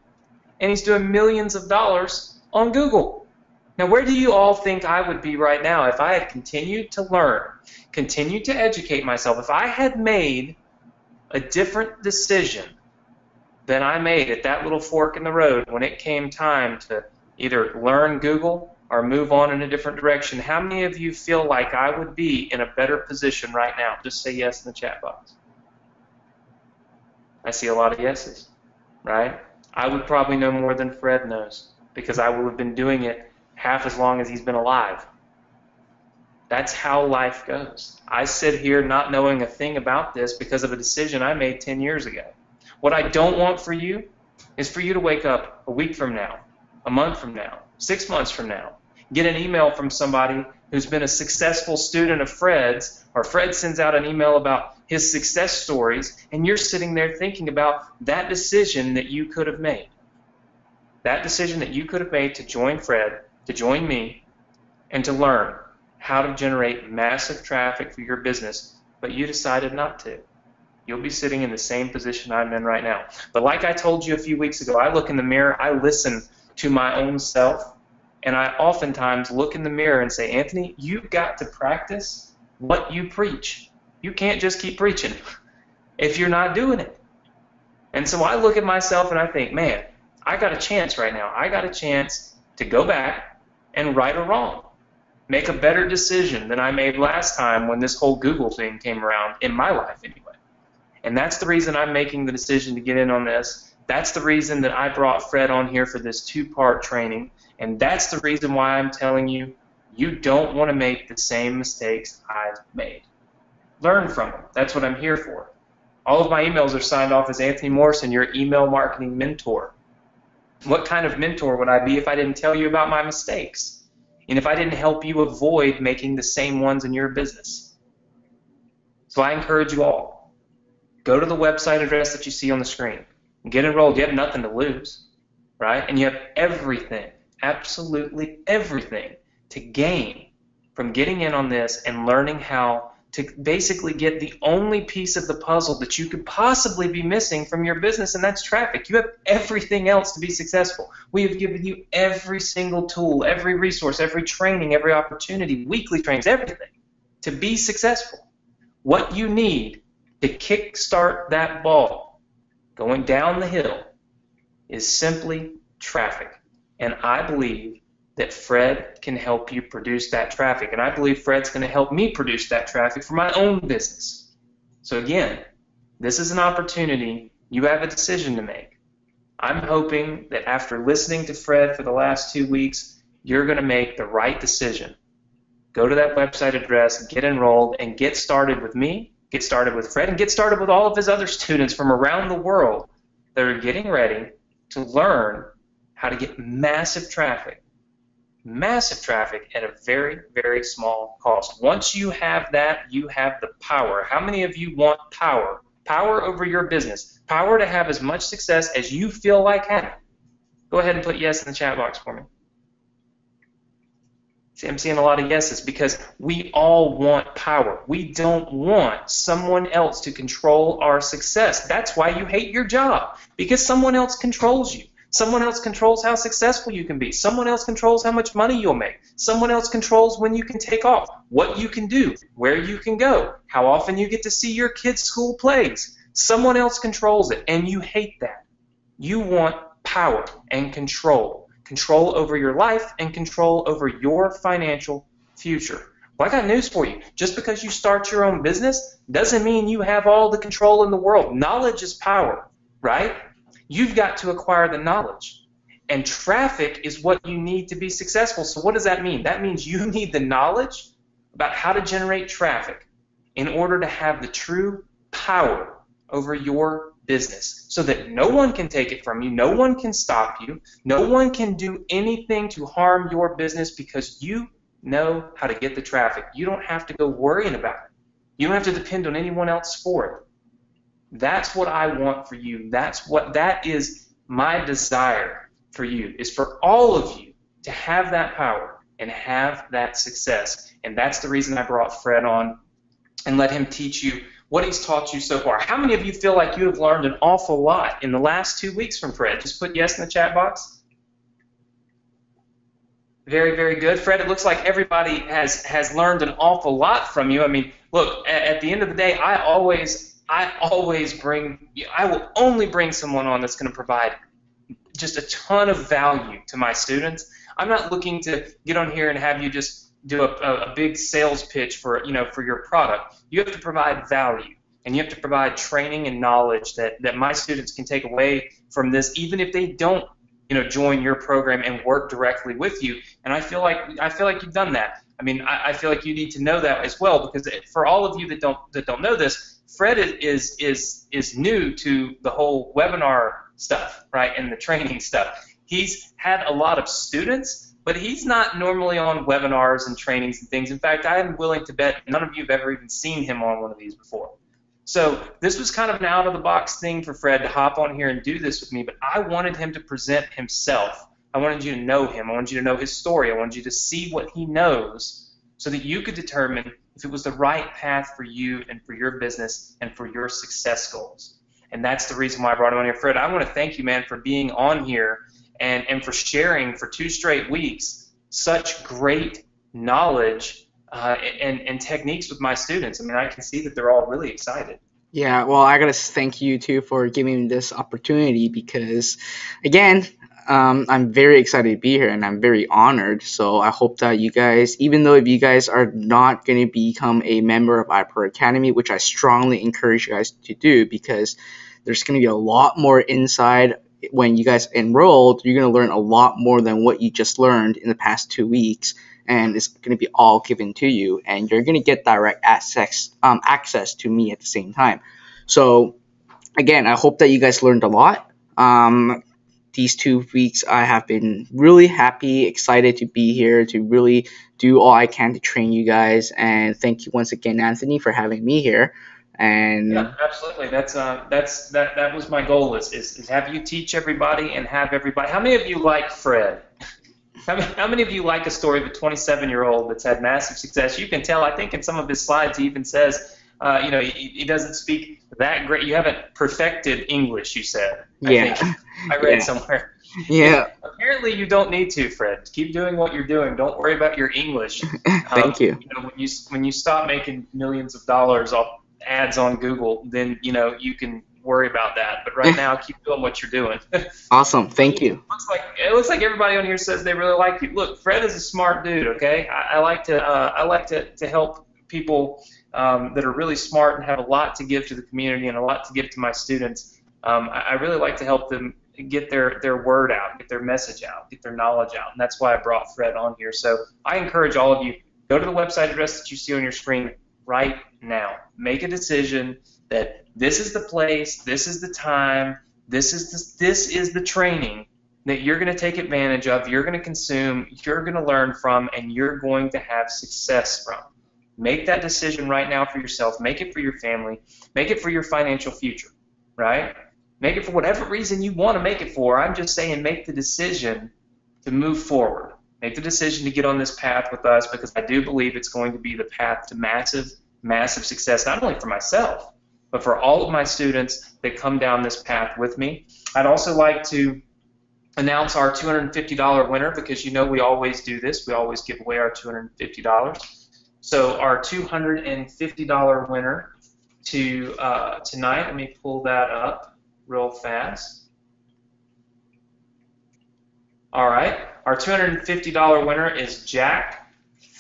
and he's doing millions of dollars on Google. Now, where do you all think I would be right now if I had continued to learn, continued to educate myself, if I had made a different decision than I made at that little fork in the road when it came time to either learn Google or move on in a different direction? How many of you feel like I would be in a better position right now? Just say yes in the chat box. I see a lot of yeses, right? I would probably know more than Fred knows because I would have been doing it half as long as he's been alive. That's how life goes. I sit here not knowing a thing about this because of a decision I made 10 years ago. What I don't want for you is for you to wake up a week from now, a month from now, 6 months from now, get an email from somebody who's been a successful student of Fred's, or Fred sends out an email about his success stories, and you're sitting there thinking about that decision that you could have made. That decision that you could have made to join Fred, to join me, and to learn how to generate massive traffic for your business, but you decided not to. You'll be sitting in the same position I'm in right now. But like I told you a few weeks ago, I look in the mirror, I listen to my own self, and I oftentimes look in the mirror and say, Anthony, you've got to practice what you preach. You can't just keep preaching. if you're not doing it. And so I look at myself and I think, man, I got a chance right now. I got a chance to go back and right or wrong, make a better decision than I made last time when this whole Google thing came around in my life anyway. And that's the reason I'm making the decision to get in on this. That's the reason that I brought Fred on here for this 2-part training. And that's the reason why I'm telling you, you don't want to make the same mistakes I've made. Learn from them. That's what I'm here for. All of my emails are signed off as Anthony Morrison, your email marketing mentor. What kind of mentor would I be if I didn't tell you about my mistakes? And if I didn't help you avoid making the same ones in your business? So I encourage you all, go to the website address that you see on the screen. Get enrolled. You have nothing to lose, right? And you have everything, absolutely everything, to gain from getting in on this and learning how to basically get the only piece of the puzzle that you could possibly be missing from your business, and that's traffic. You have everything else to be successful. We have given you every single tool, every resource, every training, every opportunity, weekly trainings, everything to be successful. What you need to kickstart that ball going down the hill is simply traffic. And I believe that Fred can help you produce that traffic. And I believe Fred's going to help me produce that traffic for my own business. So again, this is an opportunity. You have a decision to make. I'm hoping that after listening to Fred for the last 2 weeks, you're going to make the right decision. Go to that website address, get enrolled, and get started with me, get started with Fred, and get started with all of his other students from around the world that are getting ready to learn how to get massive traffic at a very, very small cost. Once you have that, you have the power. How many of you want power? Power over your business. Power to have as much success as you feel like having. Go ahead and put yes in the chat box for me. See, I'm seeing a lot of yeses because we all want power. We don't want someone else to control our success. That's why you hate your job, because someone else controls you. Someone else controls how successful you can be. Someone else controls how much money you'll make. Someone else controls when you can take off, what you can do, where you can go, how often you get to see your kids' school plays. Someone else controls it, and you hate that. You want power and control. Control over your life and control over your financial future. Well, I got news for you. Just because you start your own business doesn't mean you have all the control in the world. Knowledge is power, right? You've got to acquire the knowledge. And traffic is what you need to be successful. So what does that mean? That means you need the knowledge about how to generate traffic in order to have the true power over your business so that no one can take it from you, no one can stop you, no one can do anything to harm your business because you know how to get the traffic. You don't have to go worrying about it. You don't have to depend on anyone else for it. That's what I want for you. That is my desire for you, is for all of you to have that power and have that success. And that's the reason I brought Fred on and let him teach you what he's taught you so far. How many of you feel like you have learned an awful lot in the last 2 weeks from Fred? Just put yes in the chat box. Very, very good. Fred, it looks like everybody has learned an awful lot from you. I mean, look, at the end of the day, I will only bring someone on that's going to provide just a ton of value to my students. I'm not looking to get on here and have you just do a big sales pitch for your product. You have to provide value, and you have to provide training and knowledge that my students can take away from this, even if they don't join your program and work directly with you. And I feel like you've done that. I mean, I feel like you need to know that as well, because for all of you that don't know this, Fred is new to the whole webinar stuff, right, and the training stuff. He's had a lot of students, but he's not normally on webinars and trainings and things. In fact, I am willing to bet none of you have ever even seen him on one of these before. So this was kind of an out-of-the-box thing for Fred to hop on here and do this with me, but I wanted him to present himself. I wanted you to know him. I wanted you to know his story. I wanted you to see what he knows so that you could determine if it was the right path for you and for your business and for your success goals. And that's the reason why I brought him on here. Fred, I want to thank you, man, for being on here and for sharing for 2 straight weeks such great knowledge and techniques with my students. I mean, I can see that they're all really excited. Yeah, well, I gotta thank you too for giving me this opportunity because, again, I'm very excited to be here and I'm very honored. So I hope that you guys, even though if you guys are not going to become a member of iPro Academy, which I strongly encourage you guys to do because there's going to be a lot more inside when you guys enrolled. You're going to learn a lot more than what you just learned in the past 2 weeks. And it's going to be all given to you, and you're going to get direct access to me at the same time. So again, I hope that you guys learned a lot. These 2 weeks, I have been really happy, excited to be here to really do all I can to train you guys. And thank you once again, Anthony, for having me here. And Yeah, absolutely. That was my goal is have you teach everybody and have everybody. How many of you like Fred? How many of you like a story of a 27-year-old that's had massive success? You can tell, I think in some of his slides, he even says, he doesn't speak that great. You haven't perfected English, you said. yeah, I think I read yeah, somewhere. yeah. Apparently, you don't need to, Fred. Keep doing what you're doing. Don't worry about your English. Thank you. When you stop making millions of dollars off ads on Google, then you can worry about that. But right now, keep doing what you're doing. Awesome. Thank you. It looks like everybody on here says they really like you. Look, Fred is a smart dude. Okay, I like to help people that are really smart and have a lot to give to the community and a lot to give to my students. I really like to help them get their word out, get their message out, get their knowledge out, and that's why I brought Fred on here. So I encourage all of you, go to the website address that you see on your screen right now. Make a decision that this is the place, this is the time, this is the training that you're going to take advantage of, you're going to consume, you're going to learn from, and you're going to have success from. Make that decision right now for yourself. Make it for your family. Make it for your financial future, right? Make it for whatever reason you want to make it for. I'm just saying make the decision to move forward. Make the decision to get on this path with us because I do believe it's going to be the path to massive, massive success, not only for myself, but for all of my students that come down this path with me. I'd also like to announce our $250 winner because we always do this. We always give away our $250. So our $250 winner to tonight, let me pull that up real fast. All right, our $250 winner is Jack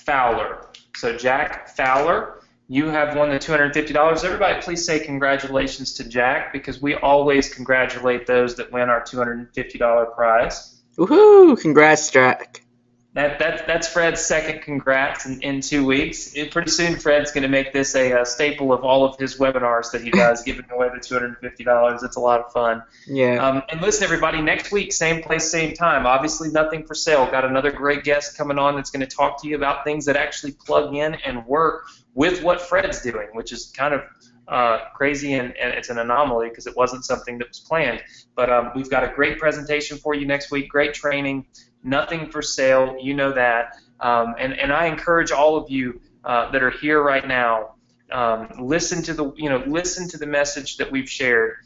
Fowler. So Jack Fowler, you have won the $250. Everybody please say congratulations to Jack because we always congratulate those that win our $250 prize. Woohoo! Congrats, Jack. That's Fred's second congrats in 2 weeks. Pretty soon Fred's going to make this a staple of all of his webinars that he does, giving away the $250. It's a lot of fun. Yeah. And listen, everybody, next week, same place, same time. Obviously, nothing for sale. Got another great guest coming on that's going to talk to you about things that actually plug in and work with what Fred's doing, which is kind of crazy and it's an anomaly because it wasn't something that was planned. But we've got a great presentation for you next week, great training. Nothing for sale, you know that. And I encourage all of you that are here right now, listen to the message that we've shared.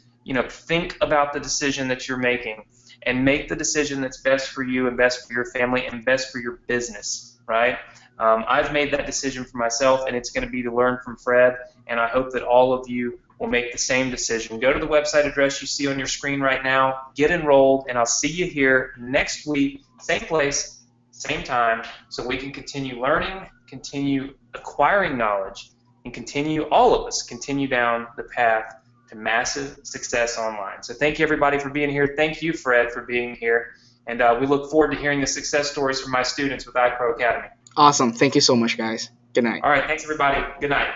Think about the decision that you're making and make the decision that's best for you and best for your family and best for your business, right? I've made that decision for myself, and it's going to be to learn from Fred, and I hope that all of you will make the same decision. Go to the website address you see on your screen right now, get enrolled, and I'll see you here next week, same place, same time, so we can continue learning, continue acquiring knowledge, and all of us continue down the path to massive success online. So thank you, everybody, for being here. Thank you, Fred, for being here. And we look forward to hearing the success stories from my students with iPro Academy. Awesome. Thank you so much, guys. Good night. All right. Thanks, everybody. Good night.